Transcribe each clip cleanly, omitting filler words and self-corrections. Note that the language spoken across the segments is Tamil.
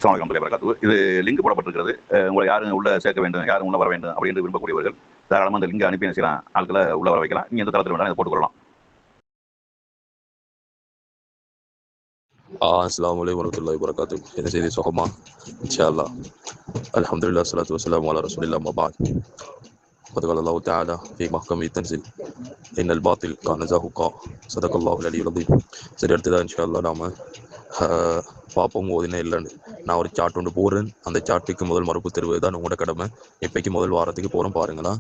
அஸ்ஸலாமு அலைக்கும் வரஹ்மத்துல்லாஹி வபரகாத்துஹு. இது லிங்க் போடப்பட்டிருக்கிறது. உங்களை யாரும் உள்ள சேர்க்க வேண்டும், யாரும் உள்ள வர வேண்டும் அப்படின்னு விரும்பக்கூடியவர்கள் தாராளமாக அந்த லிங்கை அனுப்பி செய்யலாம், ஆட்களை உள்ள வர வைக்கலாம். நீங்க எந்த தளத்தில் வேணாலும் இதை போட்டுக்கொள்ளலாம். அஸ்ஸலாமு அலைக்கும் வரஹ்மத்துல்லாஹி வபரகாத்துஹு. என்ன செய்தி சுகமா? இன்ஷா அல்லாஹ். அல்ஹம்துலில்லாஹ் ஸலாத்து வஸ்ஸலாமு அலா ரசூலில்லாஹ் அம்மா பஅத். قد قال الله تعالى في محكم التنزيل إن الباطل كان زهوقا صدق الله العلي العظيم. சரி, அடுத்ததாக இன்ஷா அல்லாஹ் நாம பார்ப்போம் ஓதினா இல்லைன்னு. நான் ஒரு சார்ட் ஒன்று போடுறேன். அந்த சார்ட்டுக்கு முதல் மறுப்பு தருவது தான் உங்களோட கடமை. இப்போக்கு முதல் வாரத்துக்கு போகிறோம் பாருங்களா.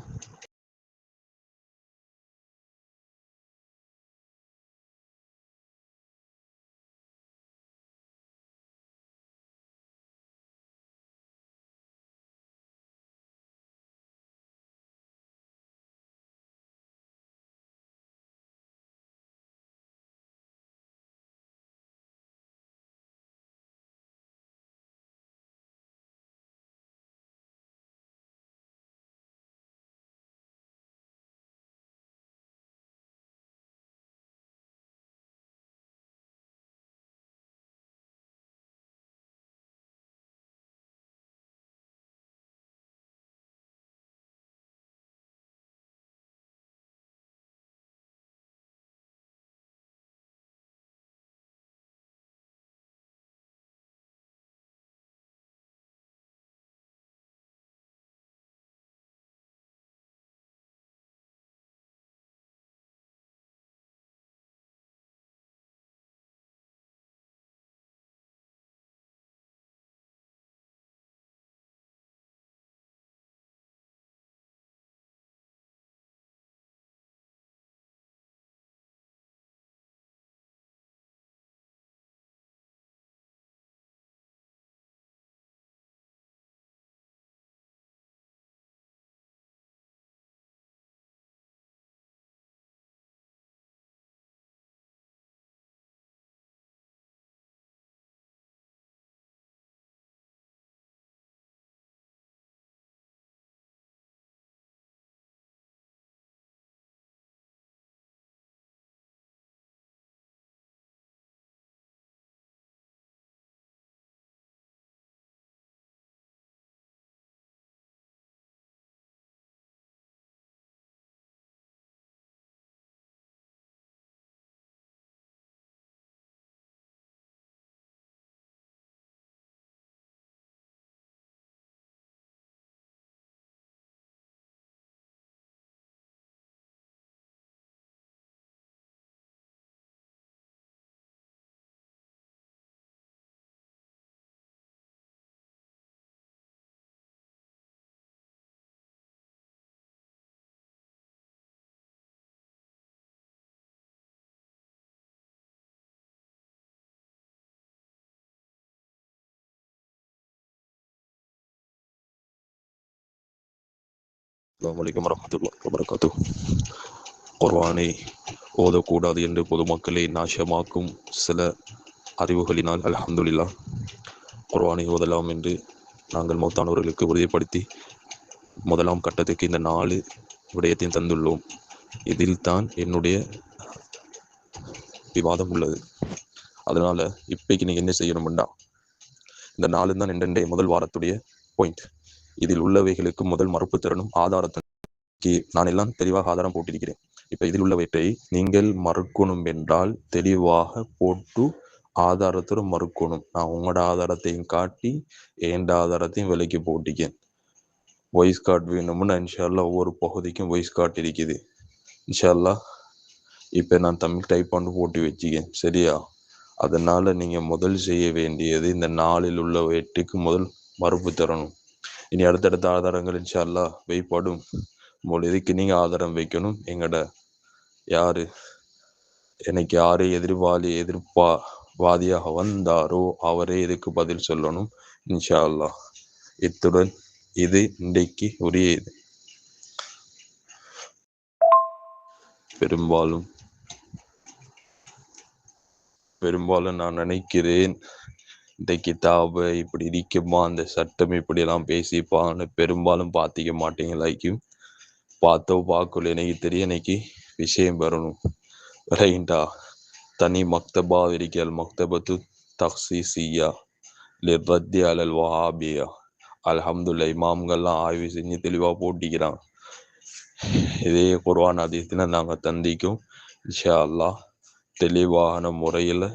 அஸ்ஸலாமு அலைக்கும் வரஹ்மத்துல்லாஹி வபரகாத்துஹு. குர்ஆனை ஓதக்கூடாது என்று பொதுமக்களை நாசமாக்கும் சில அறிவுகளினால் அல்ஹம்துலில்லாஹ் குர்ஆனை ஓதலாம் என்று நாங்கள் மௌத்தானவர்களுக்கு உறுதிப்படுத்தி முதலாம் கட்டத்துக்கு இந்த 4 விடயத்தையும் தந்துள்ளோம். இதில் தான் என்னுடைய விவாதம் உள்ளது. அதனால் இப்போக்கு நீங்கள் என்ன செய்யணும்னா, இந்த 4 தான் என்னென்ன முதல் வாரத்துடைய பாயிண்ட். இதில் உள்ளவைகளுக்கு முதல் மறுப்பு தரணும். ஆதாரத்தை நான் எல்லாம் தெளிவாக ஆதாரம் போட்டிருக்கிறேன். இப்போ இதில் உள்ளவற்றை நீங்கள் மறுக்கணும் என்றால் தெளிவாக போட்டு ஆதாரத்தோடு மறுக்கணும். நான் உங்களோட ஆதாரத்தையும் காட்டி எந்த ஆதாரத்தையும் விலைக்கு போட்டிக்கேன். வாய்ஸ் கார்டு வேணும்னு இன்ஷால்லா ஒவ்வொரு பகுதிக்கும் வாய்ஸ் கார்டு இருக்குது. இன்ஷால்லா இப்போ நான் தமிழ் டைப் பண்ணி போட்டு வச்சுக்கேன். சரியா? அதனால் நீங்கள் முதல் செய்ய வேண்டியது இந்த 4 உள்ளவற்றுக்கு முதல் மறுப்பு தரணும். இனி அடுத்தடுத்த ஆதாரங்கள் இன்ஷால்லா வைப்படும். இதுக்கு நீங்கள் ஆதாரம் வைக்கணும். எங்கட எனக்கு யாரு எதிர்ப்பாதியாக வந்தாரோ அவரே இதுக்கு பதில் சொல்லணும் இன்ஷா அல்லாஹ். இத்துடன் இது இன்றைக்கு உரியது. பெரும்பாலும் நான் நினைக்கிறேன் இந்த கிதாபை இப்படி இருக்குமா, அந்த சட்டம் இப்படியெல்லாம் பேசிப்பான்னு பெரும்பாலும் பார்த்திக்க மாட்டேங்க. லைக்கும் பார்க்கல. எனக்கு தெரியும் இன்னைக்கு விஷயம் வரணும். ரைண்டா? தனி மக்தபா இருக்கால், மக்தபத்து தக்ஸீசியா. லிர்ரத்தி அலல் வஹாபியா. அல்ஹம்துலில்லாஹ் இமாம்கள்லாம் ஆய்வு செஞ்சு தெளிவாக போட்டிக்கிறான். இதே குர்ஆன் ஹதீஸ்ல நாங்கள் தந்திக்கும் இன்ஷா அல்லாஹ் தெளிவான முறையில்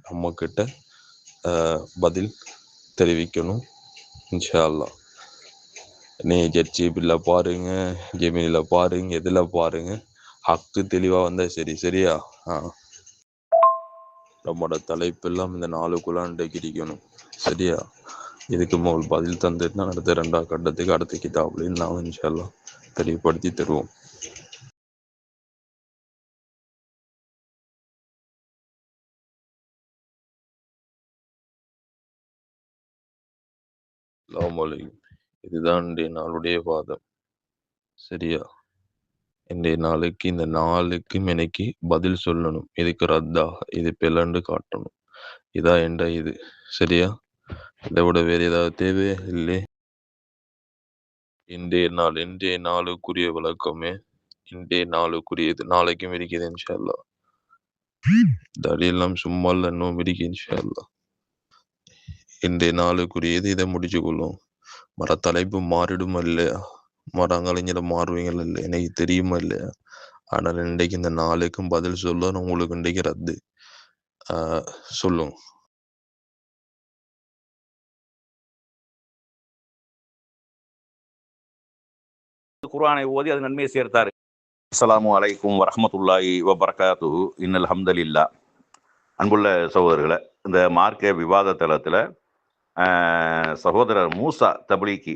நம்மக்கிட்ட பதில் தெரிவிக்கணும் இன்ஷா அல்லாஹ். ஜட்ஜிபில் பாருங்க, ஜெமினியில் பாருங்க, எதில் பாருங்க, ஹக்கு தெளிவாக வந்தால் சரி. சரியா? நம்மளோட தலைப்பெல்லாம் இந்த 4 குலான் கிடைக்கணும். சரியா? இதுக்கு முதல் பதில் தந்துட்டு அடுத்த 2ஆம் கட்டத்துக்கு அடுத்த கிதாப்லையும் நான் இன்ஷா அல்லாஹ் தெளிவுபடுத்தி தருவோம். அஸ்ஸலாமு அலைக்கும். இதுதான் இன்றைய நாளுடைய வாதம். சரியா? இன்றைய நாளுக்கு இந்த 4க்கும் எனக்கு பதில் சொல்லணும். இதுக்கு ரத்தாக இது பிளண்டு காட்டணும். இதான் என்ற இது. சரியா? இதை விட வேறு ஏதாவது தேவை இல்லை. இன்றைய நாளுக்குரிய விளக்கமே இன்றைய நாளுக்குரியது. நாளைக்கும் இருக்குது இன்ஷா அல்லாஹ். தலீல்லாம் சும்மா இல்லை, இன்னும் இருக்கு இன்ஷா அல்லாஹ். இன்றைய நாளுக்குரியது இதை முடிச்சு கொள்ளும். மர தலைப்பு மாறிடுமா இல்லையா? மரங்களைஞர மாறுவீங்களா இல்லை, எனக்கு தெரியுமா இல்லையா? ஆனால் இன்றைக்கு இந்த 4க்கும் பதில் சொல்ல உங்களுக்கு இன்றைக்கு ரத்து சொல்லும். குர்ஆனை ஓதி அது நன்மையை சேர்த்தாரு. அஸ்ஸலாமு அலைக்கும் வரஹ்மத்துல்லாஹி வபரகாத்துஹு. இன்னல் ஹம்தலில்லாஹ். அன்புள்ள சகோதரர்களை, இந்த மார்க்க விவாத தளத்தில் சகோதரர் மூசா தப்லீகி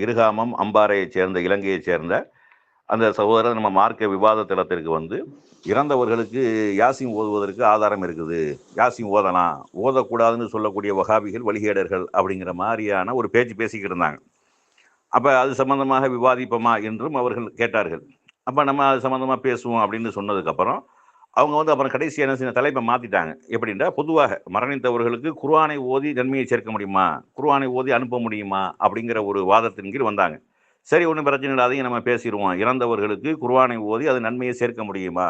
இருகாமம் அம்பாறையைச் சேர்ந்த இலங்கையைச் சேர்ந்த அந்த சகோதரர் நம்ம மார்க்க விவாத தளத்திற்கு வந்து இறந்தவர்களுக்கு யாசின் ஓதுவதற்கு ஆதாரம் இருக்குது, யாசின் ஓதலாம், ஓதக்கூடாதுன்னு சொல்லக்கூடிய வஹாபிகள் வழிகேடர்கள் அப்படிங்கிற மாதிரியான ஒரு பேச்சு பேசிக்கிட்டு இருந்தாங்க. அப்போ அது சம்மந்தமாக விவாதிப்போமா என்றும் அவர்கள் கேட்டார்கள். அப்போ நம்ம அது சம்மந்தமாக பேசுவோம் அப்படின்னு சொன்னதுக்கப்புறம் அவங்க வந்து அப்புறம் கடைசி என்ன செய்ய தலைப்பை மாற்றிட்டாங்க. எப்படின்னா, பொதுவாக மரணித்தவர்களுக்கு குர்ஆனை ஓதி நன்மையை சேர்க்க முடியுமா, குர்ஆனை ஓதி அனுப்ப முடியுமா அப்படிங்கிற ஒரு வாதத்தின் கீழ் வந்தாங்க. சரி, ஒன்றும் பிரச்சனை இல்லை, அதையும் நம்ம பேசிடுவோம். இறந்தவர்களுக்கு குர்ஆனை ஓதி அது நன்மையை சேர்க்க முடியுமா,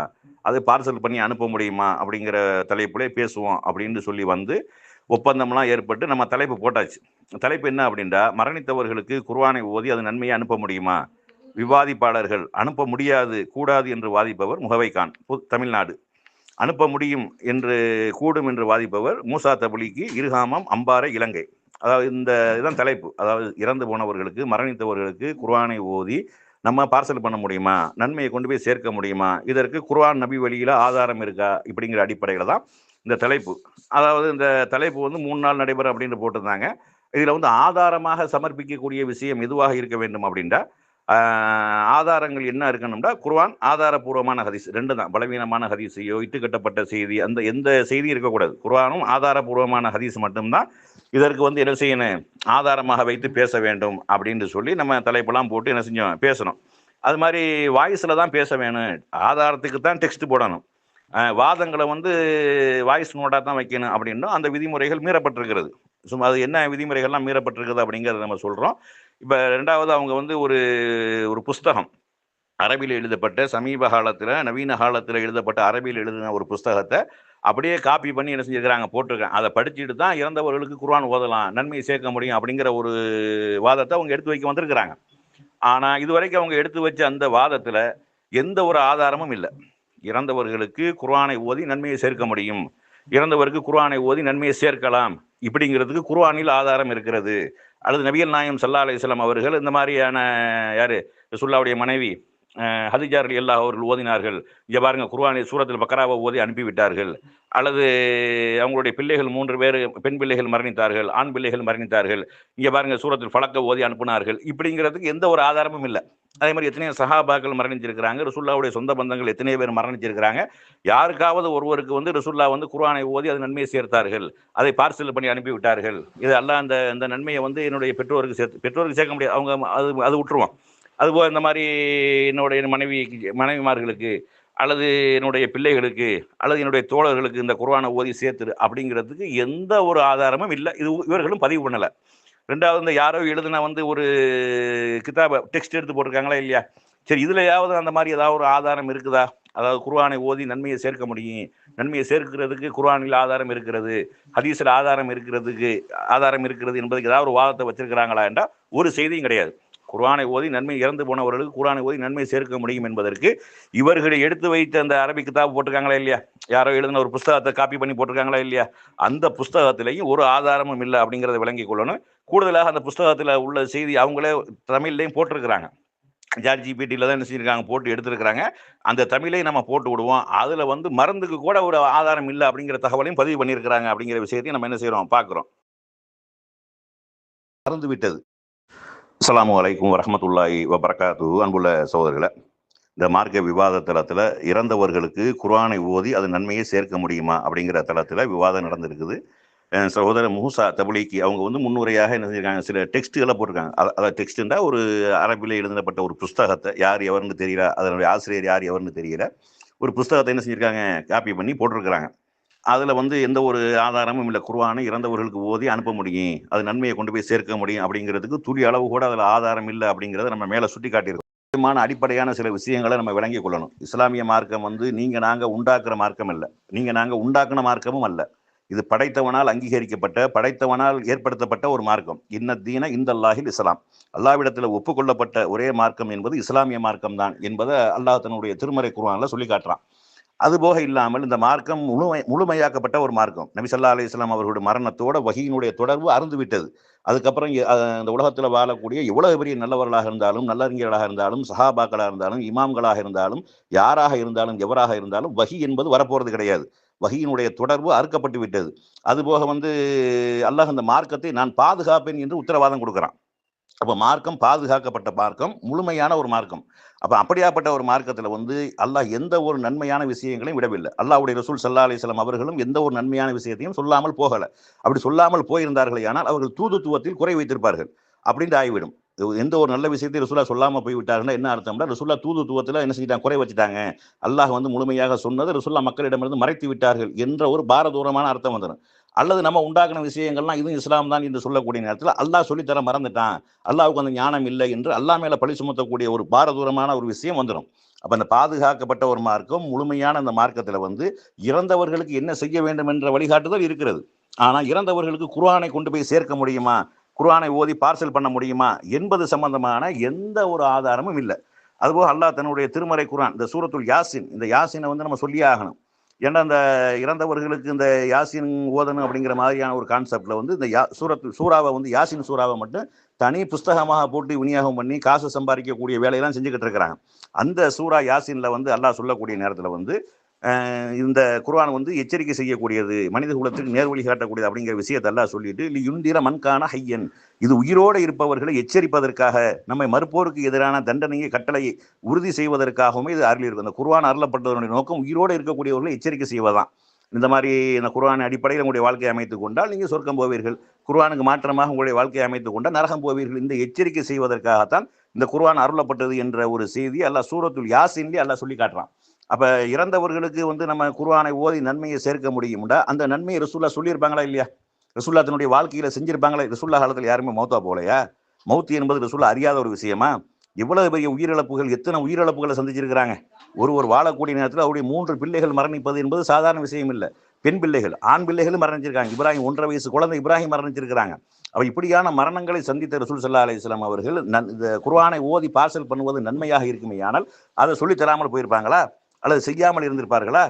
அதை பார்சல் பண்ணி அனுப்ப முடியுமா அப்படிங்கிற தலைப்பிலே பேசுவோம் அப்படின்னு சொல்லி வந்து ஒப்பந்தம்லாம் ஏற்பட்டு நம்ம தலைப்பு போட்டாச்சு. தலைப்பு என்ன அப்படின்னா, மரணித்தவர்களுக்கு குர்ஆனை ஓதி அது நன்மையை அனுப்ப முடியுமா. விவாதிப்பாளர்கள் அனுப்ப முடியாது, கூடாது என்று வாதிப்பவர் முகவைகான் தமிழ்நாடு. அனுப்ப முடியும் என்று கூடும் என்று வாதிப்பவர் மூசா தப்லீகி இருகாமம் அம்பாறை இலங்கை. அதாவது இந்த இதுதான் தலைப்பு. அதாவது இறந்து போனவர்களுக்கு மரணித்தவர்களுக்கு குர்ஆனை ஓதி நம்ம பார்சல் பண்ண முடியுமா, நன்மையை கொண்டு போய் சேர்க்க முடியுமா, இதற்கு குர்ஆன் நபி வழியில் ஆதாரம் இருக்கா, இப்படிங்கிற அடிப்படையில் தான் இந்த தலைப்பு. அதாவது இந்த தலைப்பு வந்து 3 நாள் நடைபெறும் அப்படின்னு போட்டிருந்தாங்க. இதில் வந்து ஆதாரமாக சமர்ப்பிக்கக்கூடிய விஷயம் எதுவாக இருக்க வேண்டும் அப்படின்டா, ஆதாரங்கள் என்ன இருக்கணும்னா, குர்ஆன் ஆதாரபூர்வமான ஹதீஸ் 2 தான். பலவீனமான ஹதீஸையோ இட்டுக்கட்டப்பட்ட செய்தி அந்த எந்த செய்தியும் இருக்கக்கூடாது. குர்ஆனும் ஆதாரபூர்வமான ஹதீஸ் மட்டும்தான் இதற்கு வந்து என்ன செய்யணும், ஆதாரமாக வைத்து பேச வேண்டும் அப்படின்னு சொல்லி நம்ம தலைப்பெல்லாம் போட்டு என்ன செஞ்சோம், பேசணும். அது மாதிரி வாய்ஸில் தான் பேச வேணும், ஆதாரத்துக்கு தான் டெக்ஸ்ட் போடணும், வாதங்களை வந்து வாய்ஸ் நோட்டாக தான் வைக்கணும் அப்படின்னும் அந்த விதிமுறைகள் மீறப்பட்டிருக்கிறது. சும்மா அது என்ன விதிமுறைகள்லாம் மீறப்பட்டிருக்குது அப்படிங்கிறத நம்ம சொல்கிறோம். இப்போ 2வது அவங்க வந்து ஒரு புஸ்தகம், அரபியில் எழுதப்பட்ட சமீப காலத்தில் நவீன காலத்தில் எழுதப்பட்ட அரபியில் எழுதின ஒரு புஸ்தகத்தை அப்படியே காப்பி பண்ணி என்ன செஞ்சுருக்கிறாங்க, போட்டிருக்காங்க. அதை படிச்சுட்டு தான் இறந்தவர்களுக்கு குர்ஆன் ஓதலாம், நன்மையை சேர்க்க முடியும் அப்படிங்கிற ஒரு வாதத்தை அவங்க எடுத்து வைக்க வந்திருக்கிறாங்க. ஆனால் இதுவரைக்கும் அவங்க எடுத்து வச்ச அந்த வாதத்தில் எந்த ஒரு ஆதாரமும் இல்லை. இறந்தவர்களுக்கு குர்ஆனை ஓதி நன்மையை சேர்க்க முடியும், இறந்தவருக்கு குர்ஆனை ஓதி நன்மையை சேர்க்கலாம் இப்படிங்கிறதுக்கு குர்ஆனில் ஆதாரம் இருக்கிறது. அல்லது நபிகள் நாயகம் ஸல்லல்லாஹு அலைஹி வஸல்லம் அவர்கள் இந்த மாதிரியான யார் ரசூலுல்லாஹ்வுடைய மனைவி ஹதீஜா ரலியல்லாஹு அவர்கள் ஓதினார்கள், இங்கே பாருங்க குர்ஆனை சூரத்துல் பக்ராவை ஓதி அனுப்பிவிட்டார்கள். அல்லது அவங்களுடைய பிள்ளைகள் 3 பேர் பெண் பிள்ளைகள் மரணித்தார்கள், ஆண் பிள்ளைகள் மரணித்தார்கள், இங்கே பாருங்க சூரத்துல் ஃபலக்கை ஓதி அனுப்பினார்கள், இப்படிங்கிறதுக்கு எந்த ஒரு ஆதாரமும் இல்லை. அதே மாதிரி எத்தனையோ சஹாபாக்கள் மரணிச்சிருக்கிறாங்க, ரசூலுல்லாஹ்வுடைய சொந்த பந்தங்கள் எத்தனையோ பேர் மரணிச்சிருக்கிறாங்க. யாருக்காவது ஒருவருக்கு வந்து ரசூலுல்லாஹ் வந்து குர்ஆனை ஓதி அது நன்மையை சேர்த்தார்கள், அதை பார்சல் பண்ணி அனுப்பி விட்டார்கள், இது அல்லாஹ் அந்த நன்மையை வந்து என்னுடைய பெற்றோருக்கு சேர்க்க முடியாது, அவங்க அது விட்டுருவோம். அதுபோல் இந்த மாதிரி என்னுடைய மனைவிமார்களுக்கு அல்லது என்னுடைய பிள்ளைகளுக்கு அல்லது என்னுடைய தோழர்களுக்கு இந்த குர்ஆனை ஓதி சேர்த்துரு அப்படிங்கிறதுக்கு எந்த ஒரு ஆதாரமும் இல்லை. இது இவர்களும் பதிவு பண்ணலை. 2வது இந்த யாரோ எழுதுனா வந்து ஒரு கிதாபை டெக்ஸ்ட் எடுத்து போட்டிருக்காங்களா இல்லையா, சரி இதுலையாவது அந்த மாதிரி ஏதாவது ஒரு ஆதாரம் இருக்குதா அதாவது குர்ஆனை ஓதி நன்மையை சேர்க்க முடியும், நன்மையை சேர்க்கிறதுக்கு குர்ஆனில் ஆதாரம் இருக்கிறது, ஹதீஸில் ஆதாரம் இருக்கிறது என்பதுக்கு ஏதாவது ஒரு வாதத்தை வச்சிருக்கிறாங்களா என்றால் ஒரு செய்தியும் கிடையாது. குர்ஆனை ஓதி நன்மை இறந்து போனவர்களுக்கு குர்ஆனை ஓதி நன்மை சேர்க்க முடியும் என்பதற்கு இவர்களை எடுத்து வைத்த அந்த அரபிக் கிதாப் போட்டிருக்காங்களா இல்லையா, யாரோ எழுதின ஒரு புஸ்தகத்தை காப்பி பண்ணி போட்டிருக்காங்களா இல்லையா, அந்த புஸ்தகத்திலையும் ஒரு ஆதாரமும் இல்லை அப்படிங்கிறத விளங்கிக் கொள்ளணும். கூடுதலாக அந்த புஸ்தகத்தில் உள்ள செய்தி அவங்களே தமிழ்லையும் போட்டிருக்கிறாங்க. ChatGPTல தான் என்ன செஞ்சிருக்காங்க, போட்டு எடுத்திருக்கிறாங்க. அந்த தமிழை நம்ம போட்டு விடுவோம், அதில் வந்து மருந்துக்கு கூட ஒரு ஆதாரம் இல்லை அப்படிங்கிற தகவலையும் பதிவு பண்ணியிருக்கிறாங்க. அப்படிங்கிற விஷயத்தையும் நம்ம என்ன செய்கிறோம், பார்க்குறோம். மறந்து விட்டது. அஸ்ஸலாமு அலைக்கும் வரஹ்மத்துல்லாஹி வபரகாத்துஹு. அன்புள்ள சகோதரர்களே, இந்த மார்க்க விவாத தளத்தில் இறந்தவர்களுக்கு குர்ஆனை ஓதி அது நன்மையை சேர்க்க முடியுமா அப்படிங்கிற தளத்தில் விவாதம் நடந்திருக்குது. சகோதரர் மூசா தபுலீக்கி அவங்க வந்து முன்னுரையாக என்ன செஞ்சிருக்காங்க, சில டெக்ஸ்ட்டுகளை போட்டிருக்காங்க. அதாவது டெக்ஸ்ட்டுண்டா ஒரு அரபியில் எழுதப்பட்ட ஒரு புஸ்தகத்தை, யார் எவர்னு தெரியல, அதனுடைய ஆசிரியர் யார் எவர்னு தெரியல, ஒரு புஸ்தகத்தை என்ன செஞ்சிருக்காங்க, காப்பி பண்ணி போட்டிருக்கிறாங்க. அதில் வந்து எந்த ஒரு ஆதாரமும் இல்லை, குர்ஆனை இறந்தவர்களுக்கு ஓதி அனுப்ப முடியும், அது நன்மையை கொண்டு போய் சேர்க்க முடியும் அப்படிங்கிறதுக்கு துளி அளவு கூட அதில் ஆதாரம் இல்லை அப்படிங்கிறத நம்ம மேலே சுட்டி காட்டியிருக்கோம். அடிப்படையான சில விஷயங்களை நம்ம விளங்கிக் கொள்ளணும். இஸ்லாமிய மார்க்கம் வந்து நீங்கள் நாங்கள் உண்டாக்குற மார்க்கம் இல்லை, நீங்கள் நாங்கள் உண்டாக்குன மார்க்கமும் அல்ல. இது படைத்தவனால் அங்கீகரிக்கப்பட்ட, படைத்தவனால் ஏற்படுத்தப்பட்ட ஒரு மார்க்கம். இன்ன தீன இந்தல்லாஹில் இஸ்லாம், அல்லாஹ்விடத்தில் ஒப்புக்கொள்ளப்பட்ட ஒரே மார்க்கம் என்பது இஸ்லாமிய மார்க்கம் தான் என்பதை அல்லாஹ் தன்னுடைய திருமறை குர்ஆனில் சொல்லி காட்டுறான். அதுபோக இல்லாமல் இந்த மார்க்கம் முழுமையாக்கப்பட்ட ஒரு மார்க்கம். நபி ஸல்லல்லாஹு அலைஹி வஸல்லம் அவர்களுடைய மரணத்தோட வஹீயினுடைய தொடர்பு அறுந்து விட்டது. அதுக்கப்புறம் இந்த உலகத்தில் வாழக்கூடிய எவ்வளவு பெரிய நல்லவர்களாக இருந்தாலும், நல்லறிஞர்களாக இருந்தாலும், சஹாபாக்களாக இருந்தாலும், இமாம்களாக இருந்தாலும், யாராக இருந்தாலும், எவராக இருந்தாலும் வஹி என்பது வரப்போறது கிடையாது. வஹீயினுடைய தொடர்பு அறுக்கப்பட்டு விட்டது. அதுபோக வந்து அல்லாஹ் அந்த மார்க்கத்தை நான் பாதுகாப்பேன் என்று உத்தரவாதம் கொடுக்குறான். அப்போ மார்க்கம் பாதுகாக்கப்பட்ட மார்க்கம், முழுமையான ஒரு மார்க்கம். அப்போ அப்படியாப்பட்ட ஒரு மார்க்கத்தில் வந்து அல்லாஹ் எந்த ஒரு நன்மையான விஷயங்களையும் விடவில்லை. அல்லாஹ்வுடைய ரசூல் ஸல்லல்லாஹு அலைஹி வஸல்லம் அவர்களும் எந்த ஒரு நன்மையான விஷயத்தையும் சொல்லாமல் போகலை. அப்படி சொல்லாமல் போயிருந்தார்களே ஆனால் அவர்கள் தூதுத்துவத்தில் குறை வைத்திருப்பார்கள் அப்படின்னு ஆகிவிடும். எந்த ஒரு நல்ல விஷயத்தை ரசூலா சொல்லாமல் போய்விட்டார்கள் என்ன அர்த்தம்னா, ரசூலா தூதுத்துவத்தில் என்ன செஞ்சிட்டாங்க, குறை வச்சுட்டாங்க. அல்லாஹ் வந்து முழுமையாக சொன்னது ரசூலா மக்களிடமிருந்து மறைத்து விட்டார்கள் என்ற ஒரு பாரதூரமான அர்த்தம் வந்துடும். அல்லது நம்ம உண்டாக்குன விஷயங்கள்லாம் இதுவும் இஸ்லாம் தான் என்று சொல்லக்கூடிய நேரத்தில் அல்லாஹ் சொல்லித்தர மறந்துட்டான், அல்லாஹ்வுக்கு அந்த ஞானம் இல்லை என்று அல்லாஹ் மேல பழி சுமத்தக்கூடிய ஒரு பாரதூரமான ஒரு விஷயம் வந்துடும். அப்ப அந்த பாதுகாக்கப்பட்ட ஒரு மார்க்கம், முழுமையான அந்த மார்க்கத்துல வந்து இறந்தவர்களுக்கு என்ன செய்ய வேண்டும் என்ற வழிகாட்டுதல் இருக்கிறது. ஆனா இறந்தவர்களுக்கு குர்ஆனை கொண்டு போய் சேர்க்க முடியுமா, குர்ஆனை ஓதி பார்சல் பண்ண முடியுமா என்பது சம்பந்தமான எந்த ஒரு ஆதாரமும் இல்லை. அதுபோக அல்லாஹ் தன்னுடைய திருமறை குர்ஆன், இந்த சூரத்துல் யாசின், இந்த யாசினை வந்து நம்ம சொல்லியே ஆகணும். ஏன்னா இந்த இறந்தவர்களுக்கு இந்த யாசின் ஓதணும் அப்படிங்கிற மாதிரியான ஒரு கான்செப்ட்ல வந்து இந்த சூறாவை வந்து யாசின் சூறாவை மட்டும் தனி புஸ்தகமாக போட்டு விநியோகம் பண்ணி காசு சம்பாதிக்கக்கூடிய வேலையெல்லாம் செஞ்சுக்கிட்டு இருக்கிறாங்க. அந்த சூரா யாசின்ல வந்து அல்லாஹ் சொல்லக்கூடிய நேரத்தில் வந்து இந்த குர்ஆன் வந்து எச்சரிக்கை செய்யக்கூடியது, மனித குலத்துக்கு நேர்வழி காட்டக்கூடியது அப்படிங்கிற விஷயத்தை எல்லாம் சொல்லிட்டு யுந்திர மன்கான ஹையன், இது உயிரோடு இருப்பவர்களை எச்சரிப்பதற்காக, நம்மை மறுப்போருக்கு எதிரான தண்டனையை கட்டளையை உறுதி செய்வதற்காகவுமே இது அருளியிருக்கு. அந்த குர்ஆன் அருளப்பட்டதனுடைய நோக்கம் உயிரோடு இருக்கக்கூடியவர்களை எச்சரிக்கை செய்வதுதான். இந்த மாதிரி இந்த குர்ஆன் அடிப்படையில் உங்களுடைய வாழ்க்கையை அமைத்துக் கொண்டால் நீங்கள் சொர்க்கம் போவீர்கள், குர்ஆனுக்கு மாற்றமாக உங்களுடைய வாழ்க்கையை அமைத்துக் கொண்டால் நரகம் போவீர்கள். இந்த எச்சரிக்கை செய்வதற்காகத்தான் இந்த குர்ஆன் அருளப்பட்டது என்ற ஒரு செய்தி அல்லாஹ் சூரத்துல் யாசின்லேயே அல்லாஹ் சொல்லி காட்டுறான். அப்ப இறந்தவர்களுக்கு வந்து நம்ம குர்ஆனை ஓதி நன்மையை சேர்க்க முடியும்டா, அந்த நன்மையை ரசூல்லா சொல்லியிருப்பாங்களா இல்லையா, ரசூல்லா தன்னுடைய வாழ்க்கையில செஞ்சிருப்பாங்களா? ரசூல்லா காலத்தில் யாருமே மௌத்தா போலையா? மௌத்து என்பது ரசூல்லா அறியாத ஒரு விஷயமா? எவ்வளவு பெரிய உயிரிழப்புகள், எத்தனை உயிரிழப்புகளை சந்திச்சிருக்கிறாங்க. ஒருவர் வாழக்கூடிய நேரத்தில் அவருடைய 3 பிள்ளைகள் மரணிப்பது என்பது சாதாரண விஷயம் இல்லை. பெண் பிள்ளைகள், ஆண் பிள்ளைகளும் மரணிச்சிருக்காங்க. இப்ராஹிம் 1.5 வயசு குழந்தை இப்ராஹிம் மரணிச்சிருக்கிறாங்க. அப்ப இப்படியான மரணங்களை சந்தித்த ரசூல் ஸல்லல்லாஹு அலைஹி வஸல்லம் அவர்கள் இந்த குர்ஆனை ஓதி பார்சல் பண்ணுவது நன்மையாக இருக்குமே, ஆனால் அதை சொல்லி தராமல் போயிருப்பாங்களா அல்லது செய்யாமல் இருந்திருப்பார்களா?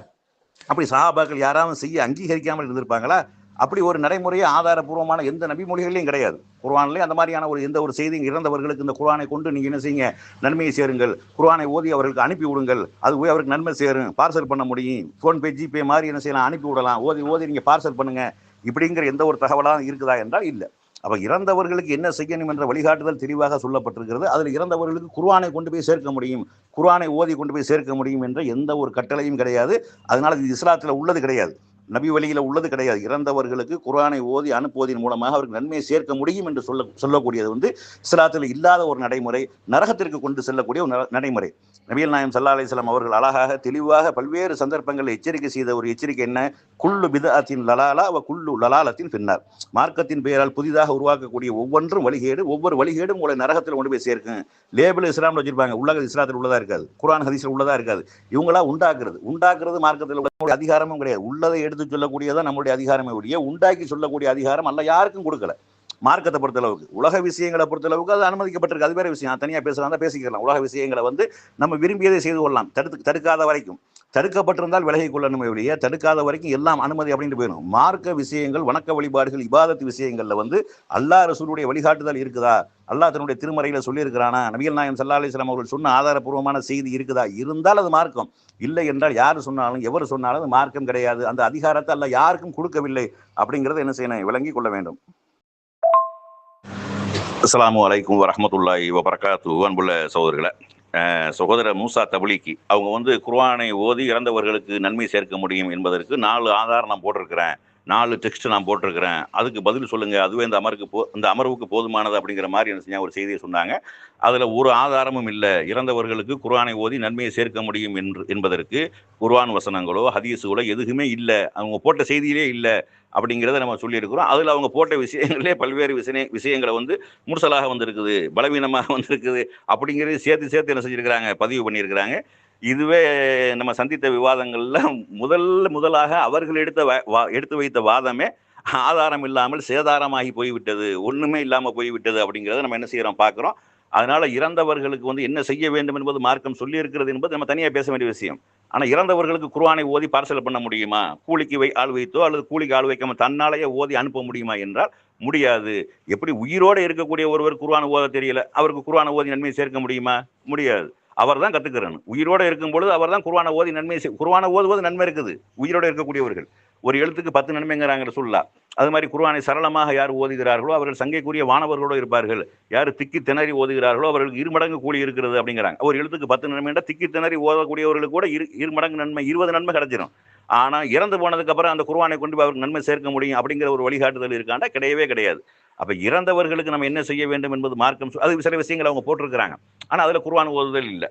அப்படி சஹாபாக்கள் யாராவது செய்ய அங்கீகரிக்காமல் இருந்திருப்பாங்களா? அப்படி ஒரு நடைமுறையே ஆதாரபூர்வமான எந்த நபிமொழிகளையும் கிடையாது. குர்ஆன்லேயே அந்த மாதிரியான ஒரு எந்த ஒரு செய்தியும் இறந்தவர்களுக்கு இந்த குர்ஆனை கொண்டு நீங்க என்ன செய்யுங்க, நன்மையை சேருங்கள், குர்ஆனை ஓதி அவர்களுக்கு அனுப்பி விடுங்கள், அது போய் அவருக்கு நன்மை சேரும், பார்சல் பண்ண முடியும், ஃபோன்பே ஜிபே மாதிரி என்ன செய்யலாம், அனுப்பி விடலாம், ஓதி நீங்க பார்சல் பண்ணுங்க, இப்படிங்கிற எந்த ஒரு தகவலாக இருக்குதா என்றால் இல்லை. அப்ப இறந்தவர்களுக்கு என்ன செய்யணும் என்ற வழிகாட்டுதல் தெளிவாக சொல்லப்பட்டிருக்கிறது. அதில் இறந்தவர்களுக்கு குர்ஆனை கொண்டு போய் சேர்க்க முடியும், குர்ஆனை ஓதி கொண்டு போய் சேர்க்க முடியும் என்ற எந்த ஒரு கட்டளையும் கிடையாது. அதனால இது இஸ்லாத்தில் உள்ளது கிடையாது. நபி வழியில உள்ளது கிடையாது. இறந்தவர்களுக்கு குர்ஆனை ஓதி அனுப்புவதன் மூலமாக அவருக்கு நன்மையை சேர்க்க முடியும் என்று சொல்லக்கூடியது வந்து இஸ்லாத்தில் இல்லாத ஒரு நடைமுறை, நரகத்திற்கு கொண்டு செல்லக்கூடிய ஒரு நடைமுறை. நபிகள் நாயகம் ஸல்லல்லாஹு அலைஹி வஸல்லம் அவர்கள் அழகாக தெளிவாக பல்வேறு சந்தர்ப்பங்களில் எச்சரிக்கை செய்த ஒரு எச்சரிக்கை என்ன? குல்லு பித்அத்தின் லலாலா வ குல்லு லலாலத்தின் பின்னார். மார்க்கத்தின் பெயரால் புதிதாக உருவாக்கக்கூடிய ஒவ்வொன்றும் வழிகேடு, ஒவ்வொரு வழிகேடும் உங்களை நரகத்தில் கொண்டு போய் சேர்க்கும். லேபிள் இஸ்லாம்ல வச்சிருப்பாங்க, உள்ளக இஸ்லாத்தில் உள்ளதா இருக்காது, குர்ஆன் ஹதீஸ்ல உள்ளதா இருக்காது. இவங்களா உண்டாக்குறது மார்க்கத்தில் உள்ள அதிகாரமும் கிடையாது. உள்ளதை எடுத்து சொல்லக்கூடியதான் நம்மளுடைய அதிகாரமே ஒழிய உண்டாக்கி சொல்லக்கூடிய அதிகாரம் அல்ல யாருக்கும் கொடுக்கல. மார்க்கத்தை பொறுத்தளவுக்கு, உலக விஷயங்களை பொறுத்தளவுக்கு அது அனுமதிக்கப்பட்டிருக்கு, அது வேற விஷயம், தனியாக பேசலாம், பேசிக்கலாம். உலக விஷயங்களை வந்து நம்ம விரும்பியதை செய்து கொள்ளலாம், தடுக்காத வரைக்கும். தடுக்கப்பட்டிருந்தால் விலகிக் கொள்ளணுமே ஒழிய தடுக்காத வரைக்கும் எல்லாம் அனுமதி அப்படின்ட்டு போயிடும். மார்க்க விஷயங்கள், வணக்க வழிபாடுகள், இபாதத்து விஷயங்கள்ல வந்து அல்லாஹ் ரசூலுடைய வழிகாட்டுதல் இருக்குதா? அல்லாஹ் தன்னுடைய திருமறையில சொல்லி இருக்கிறானா? நபிகள் நாயகம் ஸல்லல்லாஹு அலைஹி வஸல்லம் அவர்கள் சொன்ன ஆதாரப்பூர்வமான செய்தி இருக்குதா? இருந்தால் அது மார்க்கம். இல்லை என்றால் யார் சொன்னாலும் எவர் சொன்னாலும் அது மார்க்கம் கிடையாது. அந்த அதிகாரத்தை அல்லாஹ் யாருக்கும் கொடுக்கவில்லை அப்படிங்கிறத என்ன செய்யணும்? விளங்கி கொள்ள வேண்டும். அஸ்ஸலாமு அலைக்கும் வரஹ்மத்துல்லாஹி வபரகாத்துஹு. அன்புள்ள சகோதரர்களே, சகோதரர் மூசா தப்லீகி அவங்க வந்து குர்ஆனை ஓதி இறந்தவர்களுக்கு நன்மை சேர்க்க முடியும் என்பதற்கு 4 ஆதாரம் நான் போட்டிருக்கிறேன், 4 டெக்ஸ்ட் நான் போட்டிருக்கிறேன், அதுக்கு பதில் சொல்லுங்க, அதுவே இந்த அமர்வுக்கு போதுமானது அப்படிங்கிற மாதிரி என்ன செஞ்சாங்க, ஒரு செய்தியை சொன்னாங்க. அதுல ஒரு ஆதாரமும் இல்லை இறந்தவர்களுக்கு குர்ஆனை ஓதி நன்மையை சேர்க்க முடியும் என்பதற்கு குர்ஆன் வசனங்களோ ஹதீஸுகளோ எதுவுமே இல்லை, அவங்க போட்ட செய்தியிலே இல்லை அப்படிங்கிறத நம்ம சொல்லியிருக்கிறோம். அதில் அவங்க போட்ட விஷயங்களே பல்வேறு விஷயங்களை வந்து முர்சலாக வந்திருக்குது, பலவீனமாக வந்திருக்குது அப்படிங்கிறது சேர்த்து என்ன செஞ்சிருக்கிறாங்க, பதிவு பண்ணியிருக்கிறாங்க. இதுவே நம்ம சந்தித்த விவாதங்கள்ல முதலாக அவர்கள் எடுத்து வைத்த வாதமே ஆதாரம் இல்லாமல் சேதாரமாகி போய்விட்டது, ஒண்ணுமே இல்லாம போய்விட்டது அப்படிங்கிறத நம்ம என்ன செய்யறோம், பார்க்கிறோம். அதனால இறந்தவர்களுக்கு வந்து என்ன செய்ய வேண்டும் என்பது மார்க்கம் சொல்லி இருக்கிறது என்பது நம்ம தனியாக பேச வேண்டிய விஷயம். ஆனா இறந்தவர்களுக்கு குர்ஆனை ஓதி பார்சல் பண்ண முடியுமா? கூலிக்கு ஆள் வைத்தோ அல்லது கூலிக்கு ஆள் வைக்காம தன்னாலேயே ஓதி அனுப்ப முடியுமா என்றால் முடியாது. எப்படி உயிரோட இருக்கக்கூடிய ஒருவர் குர்ஆன் ஓத தெரியல, அவருக்கு குர்ஆனை ஓதி நன்மையை சேர்க்க முடியுமா? முடியாது. அவர் தான் கத்துக்கிறணும். உயிரோட இருக்கும் பொழுது அவர் தான் குர்ஆனை ஓதி குர்ஆனை ஓதுவது நன்மை இருக்குது. உயிரோட இருக்கக்கூடியவர்கள் ஒரு எழுத்துக்கு 10 நன்மைங்கிறாங்க ரசூலுல்லாஹ். அது மாதிரி குர்ஆனை சரளமாக யார் ஓதுகிறார்களோ அவர்கள் சங்கைக்குரிய வானவர்களோடு இருப்பார்கள். யார் திக்கி திணறி ஓதுகிறார்களோ அவர்களுக்கு 2 மடங்கு கூலி இருக்கிறது அப்படிங்கிறாங்க. ஒரு எழுத்துக்கு 10 நன்மை, திக்கி திணறி ஓதக்கூடியவர்களுக்கு கூட 2 மடங்கு நன்மை, 20 நன்மை கிடைச்சிடும். ஆனா இறந்து போனதுக்கு அப்புறம் அந்த குர்ஆனை கொண்டு போய் அவருக்கு நன்மை சேர்க்க முடியும் அப்படிங்கிற ஒரு வழிகாட்டுதல் இருக்காண்டா கிடையவே கிடையாது. அப்ப இறந்தவர்களுக்கு நம்ம என்ன செய்ய வேண்டும் என்பது மார்க்கம் அது சில விஷயங்கள் அவங்க போட்டிருக்கிறாங்க. ஆனா அதுல குர்ஆன் ஓதுதல் இல்லை.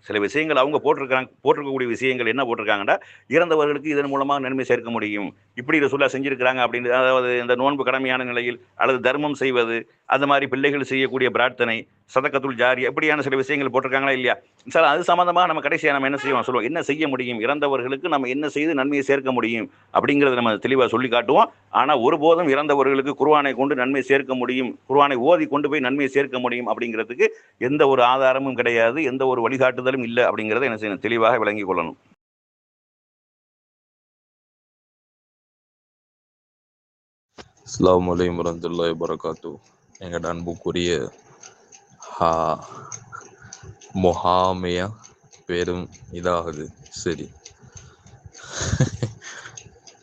சில விஷயங்கள் அவங்க போட்டிருக்கக்கூடிய விஷயங்கள் என்ன போட்டிருக்காங்கன்னா, இறந்தவர்களுக்கு இதன் மூலமாக நன்மை சேர்க்க முடியும், இப்படி ரசூலுல்லாஹ் செஞ்சிருக்கிறாங்க அப்படின்னு. அதாவது இந்த நோன்பு கடமையான நிலையில் அல்லது தர்மம் செய்வது, அந்த மாதிரி பிள்ளைகள் செய்யக்கூடிய பிரார்த்தனை, சதக்கத்துல் ஜாரி, இப்படியான சில விஷயங்கள் போட்டிருக்காங்களா இல்லையா? சார் அது சம்பந்தமாக நம்ம கடைசியாக நம்ம என்ன செய்வோம் சொல்லுவோம், என்ன செய்ய முடியும், இறந்தவர்களுக்கு நம்ம என்ன செய்து நன்மையை சேர்க்க முடியும் அப்படிங்கிறத நம்ம தெளிவாக சொல்லி காட்டுவோம். ஆனால் ஒருபோதும் இறந்தவர்களுக்கு குர்ஆனை கொண்டு நன்மை சேர்க்க முடியும், குர்ஆனை ஓதி கொண்டு போய் நன்மையை சேர்க்க முடியும் அப்படிங்கிறதுக்கு எந்த ஒரு ஆதாரமும் கிடையாது, எந்த ஒரு வழிகாட்டுதலும் இல்லை அப்படிங்கிறத என்ன செய்யணும், தெளிவாக விளங்கிக் கொள்ளணும். அஸ்ஸலாமு அலைக்கும் வரஹ்மத்துல்லாஹி வபரகாத்துஹு. எங்களோட அன்புக்குரிய மொஹாமையா பேரும் இதாகுது. சரி,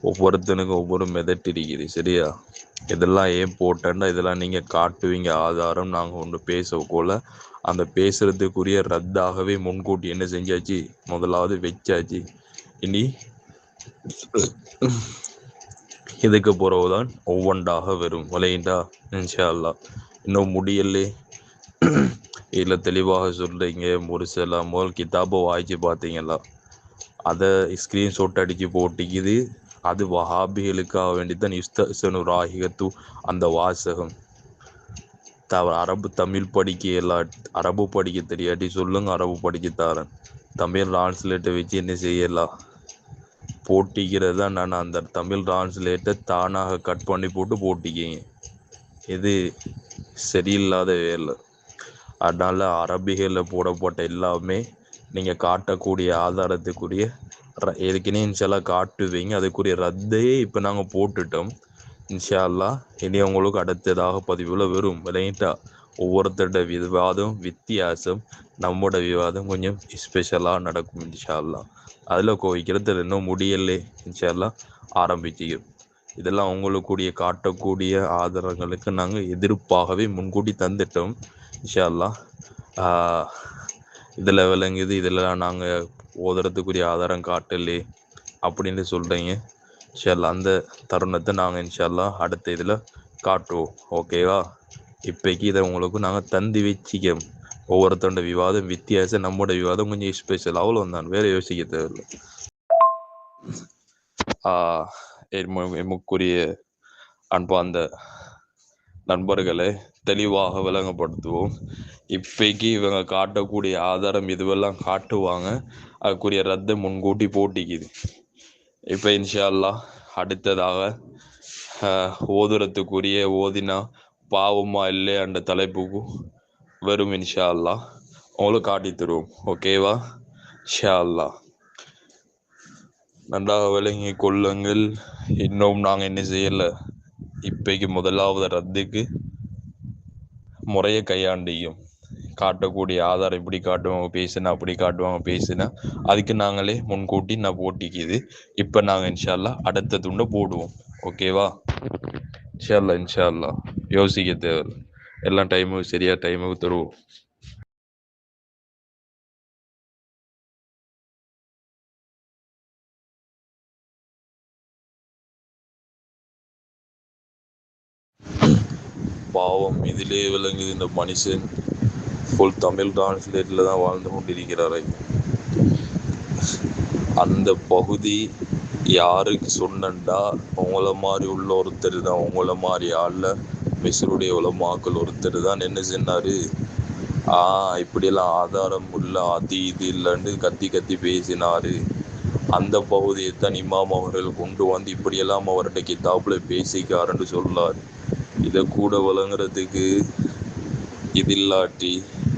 ஒவ்வொருத்தனுக்கும் ஒவ்வொரு மெதட் இருக்குது. சரியா, இதெல்லாம் ஏன் போட்டேன்னா இதெல்லாம் நீங்கள் காட்டுவீங்க ஆதாரம், நாங்கள் ஒன்று பேசக்கோல அந்த பேசுறதுக்குரிய ரத்தாகவே முன்கூட்டி என்ன செஞ்சாச்சு, முதலாவது வச்சாச்சு. இனி இதுக்கு பிறகுதான் ஒவ்வொன்றாக வரும். விளையிண்டா இன்ஷா அல்லாஹ். இன்னும் முடியலே இதில் தெளிவாக சொல்கிறீங்க. ஒரு சில முதல் கிதாபை வாய்ச்சி பார்த்தீங்களா, அதை ஸ்க்ரீன்ஷாட் அடித்து போட்டிக்குது. அது வஹாபிகளுக்காக வேண்டித்தான் யுஸ்தஸனு ராஹிகத்து அந்த வாசகம். அரபு தமிழ் அரபு படிக்க தெரியாட்டி சொல்லுங்க, அரபு படிக்க தரேன். தமிழ் டிரான்ஸ்லேட்டை வச்சு என்ன செய்யலாம் போட்டிக்கிறது தான். நான் அந்த தமிழ் டிரான்ஸ்லேட்டை தானாக கட் பண்ணி போட்டு போட்டிக்கிங்க. இது சரியில்லாத வேலை. அதனால் அரபிகளில் போடப்பட்ட எல்லாமே நீங்கள் காட்டக்கூடிய ஆதாரத்துக்குரிய ஏற்கனவே இன்ஷால்லாம் காட்டுவீங்க. அதுக்குரிய ரத்தையே இப்போ நாங்கள் போட்டுட்டோம். இன்ஷா அல்லாஹ் இனி உங்களுக்கு அடுத்ததாக பதிவில் வரும். விளையிட்டா ஒவ்வொருத்தரோட விவாதம் வித்தியாசம், நம்மளோட விவாதம் கொஞ்சம் ஸ்பெஷலாக நடக்கும் இன்ஷா அல்லாஹ். அதில் கோவிக்கிறது இன்னும் முடியலே, இன்ஷா அல்லாஹ் ஆரம்பிச்சிக்கும். இதெல்லாம் உங்களுக்குரிய காட்டக்கூடிய ஆதாரங்களுக்கு நாங்கள் எதிர்ப்பாகவே முன்கூட்டி தந்துட்டோம் இன்ஷா அல்லாஹ். இதில் விளங்குது, இதில் நாங்கள் ஓதுறதுக்குரிய ஆதாரம் காட்டலே அப்படின்னு சொல்கிறீங்க. இன்ஷால்லா அந்த தருணத்தை நாங்கள் இன்ஷால்லா அடுத்த இதில் காட்டுவோம். ஓகேவா? இப்போக்கி இதை உங்களுக்கு நாங்கள் தந்தி வச்சிக்க. ஒவ்வொருத்தரோட விவாதம் வித்தியாசம், நம்மளோட விவாதம் கொஞ்சம் ஸ்பெஷல், அவ்வளோ தான், வேறு யோசிக்க தேவையில்லை. எமக்குரிய அன்பார்ந்த நண்பர்களை தெளிவாக விளங்கப்படுத்துவோம். இப்போக்கி இவங்க காட்டக்கூடிய ஆதாரம் இதுவெல்லாம் காட்டுவாங்க, அதுக்குரிய ரத்தை முன்கூட்டி போட்டிக்குது. இப்போ இன்ஷா அல்லாஹ் அடுத்ததாக ஓதுறதுக்குரிய ஓதினா பாவமா இல்லை அந்த தலைப்புக்கு வரும். இன்ஷா அல்லாஹ் உங்களுக்கு காட்டி தருவோம். ஓகேவா? இன்ஷா அல்லாஹ் நன்றாக விளங்கி கொள்ளுங்கள். இன்னும் நாங்கள் என்ன செய்யலை, இப்போக்கி முதலாவது ரத்துக்கு முறையை கையாண்டியும் காட்டக்கூடிய ஆதாரம் இப்படி காட்டுவாங்க பேசுனா, அப்படி காட்டுவாங்க பேசுனா, அதுக்கு நாங்களே முன்கூட்டி நான் போட்டிக்குது. இப்போ நாங்கள் இன்ஷால்லா அடுத்த துண்டை போடுவோம். ஓகேவா? இன்ஷால்லா யோசிக்க தேவை, எல்லாம் டைமுக்கு சரியா டைமுக்கு தருவோம். பாவம் இதிலே விளங்குது, இந்த மனுஷன் ஃபுல் தமிழ் டிரான்ஸ்லேட்டில் தான் வாழ்ந்து கொண்டிருக்கிறாரை. அந்த பகுதி யாருக்கு சொன்னண்டா, உங்களை மாதிரி உள்ள ஒருத்தர் தான், உங்களை மாதிரி ஆள்ல மிஸ்ருடைய உலமாக்கள் ஒருத்தர் தான் என்ன சொன்னாரு, இப்படியெல்லாம் ஆதாரம் உள்ள அது இது இல்லைன்னு கத்தி கத்தி பேசினாரு. அந்த பகுதியை தான் இமாம் அவர்கள் கொண்டு வந்து இப்படியெல்லாம் அவர்கிட்ட கிதாப்புல பேசிக்காருன்னு சொல்லார். இதை கூட வழங்குறதுக்கு இது இல்லாட்டி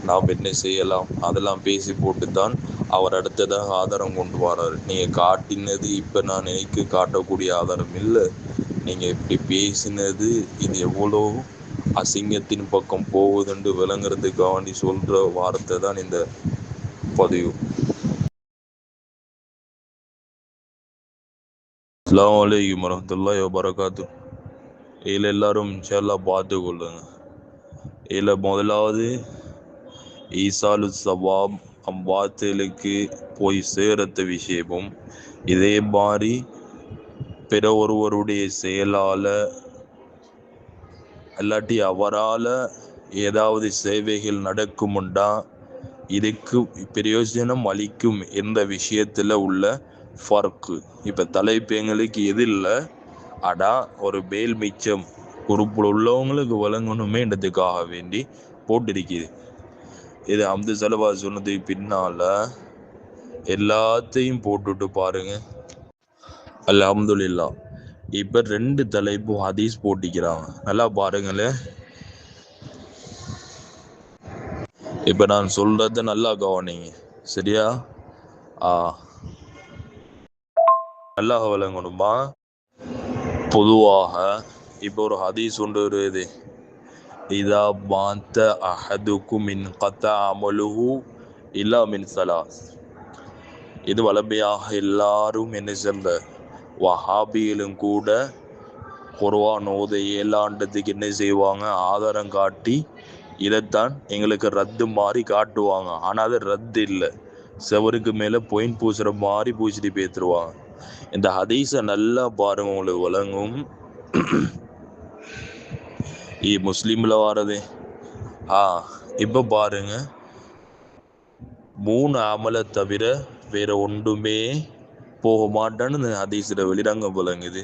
நாம் என்ன செய்யலாம், அதெல்லாம் பேசி போட்டு தான் அவர் அடுத்ததாக ஆதாரம் கொண்டு வராரு. நீங்கள் காட்டினது இப்போ நான் எனக்கு காட்டக்கூடிய ஆதாரம் இல்லை, நீங்கள் இப்படி பேசினது இது எவ்வளோ அசிங்கத்தின் பக்கம் போகுதுன்னு விளங்குறதுக்காண்டி சொல்கிற வார்த்தை தான் இந்த பதிவு. அஸ்ஸலாமு அலைக்கும் வரஹ்மத்துல்லாஹி வபரகாத்துஹு. இதில் எல்லாரும் இன்ஷா அல்லாஹ் பார்த்து கொள்ளுங்க. இதில் முதலாவது ஈசாலு சவாப் அம்பாத்திலுக்கு போய் சேரத்த விஷயமும், இதே மாதிரி பிற ஒருவருடைய செயலால் இல்லாட்டி அவரால் ஏதாவது சேவைகள் நடக்குமுண்டா இதுக்கு பிரயோஜனம் அளிக்கும் என்ற விஷயத்தில் உள்ள ஃபர்க்கு. இப்போ தலைப்பு எங்களுக்கு எது இல்லை, அடா ஒரு பேல் மிச்சம் உறுப்பில் உள்ளவங்களுக்கு வழங்கணுமேன்றதுக்காக வேண்டி போட்டிருக்குது. இது அம்து செலவா சொன்னதுக்கு பின்னால் எல்லாத்தையும் போட்டுட்டு பாருங்க, அல்ஹம்துலில்லாஹ். இப்போ 2 தலைப்பு ஹதீஸ் போட்டிக்கிறாங்க, நல்லா பாருங்களேன். இப்போ நான் சொல்கிறத நல்லா கவனிங்க, சரியா? நல்லா விளங்கணுமா? பொதுவாக இப்போ ஒரு ஹதீஸ் ஒன்று வருது, இதா பாந்த அஹதுக்கும் மின் கத்தா அமலுஹு இல்லா மின் சலாஸ். இது வளமையாக எல்லாரும் என்ன சொல்ற வஹாபியிலும் கூட குர்ஆன் ஓத ஏழாண்டதுக்கு என்ன செய்வாங்க, ஆதாரம் காட்டி இதைத்தான் எங்களுக்கு ரத்து மாதிரி காட்டுவாங்க. ஆனால் அது ரத்து இல்லை, செவருக்கு மேலே பாயிண்ட் பூசுகிற மாதிரி பூசிட்டு பேத்துருவாங்க. இந்த ஹதீஸை நல்லா பாருங்க, உங்களுக்கு வழங்கும். முஸ்லீமில் வாரது. இப்போ பாருங்க, 3 அமலை தவிர வேற ஒன்றுமே போக மாட்டான்னு இந்த ஹதீஸில் வெளிரங்க விளங்குது.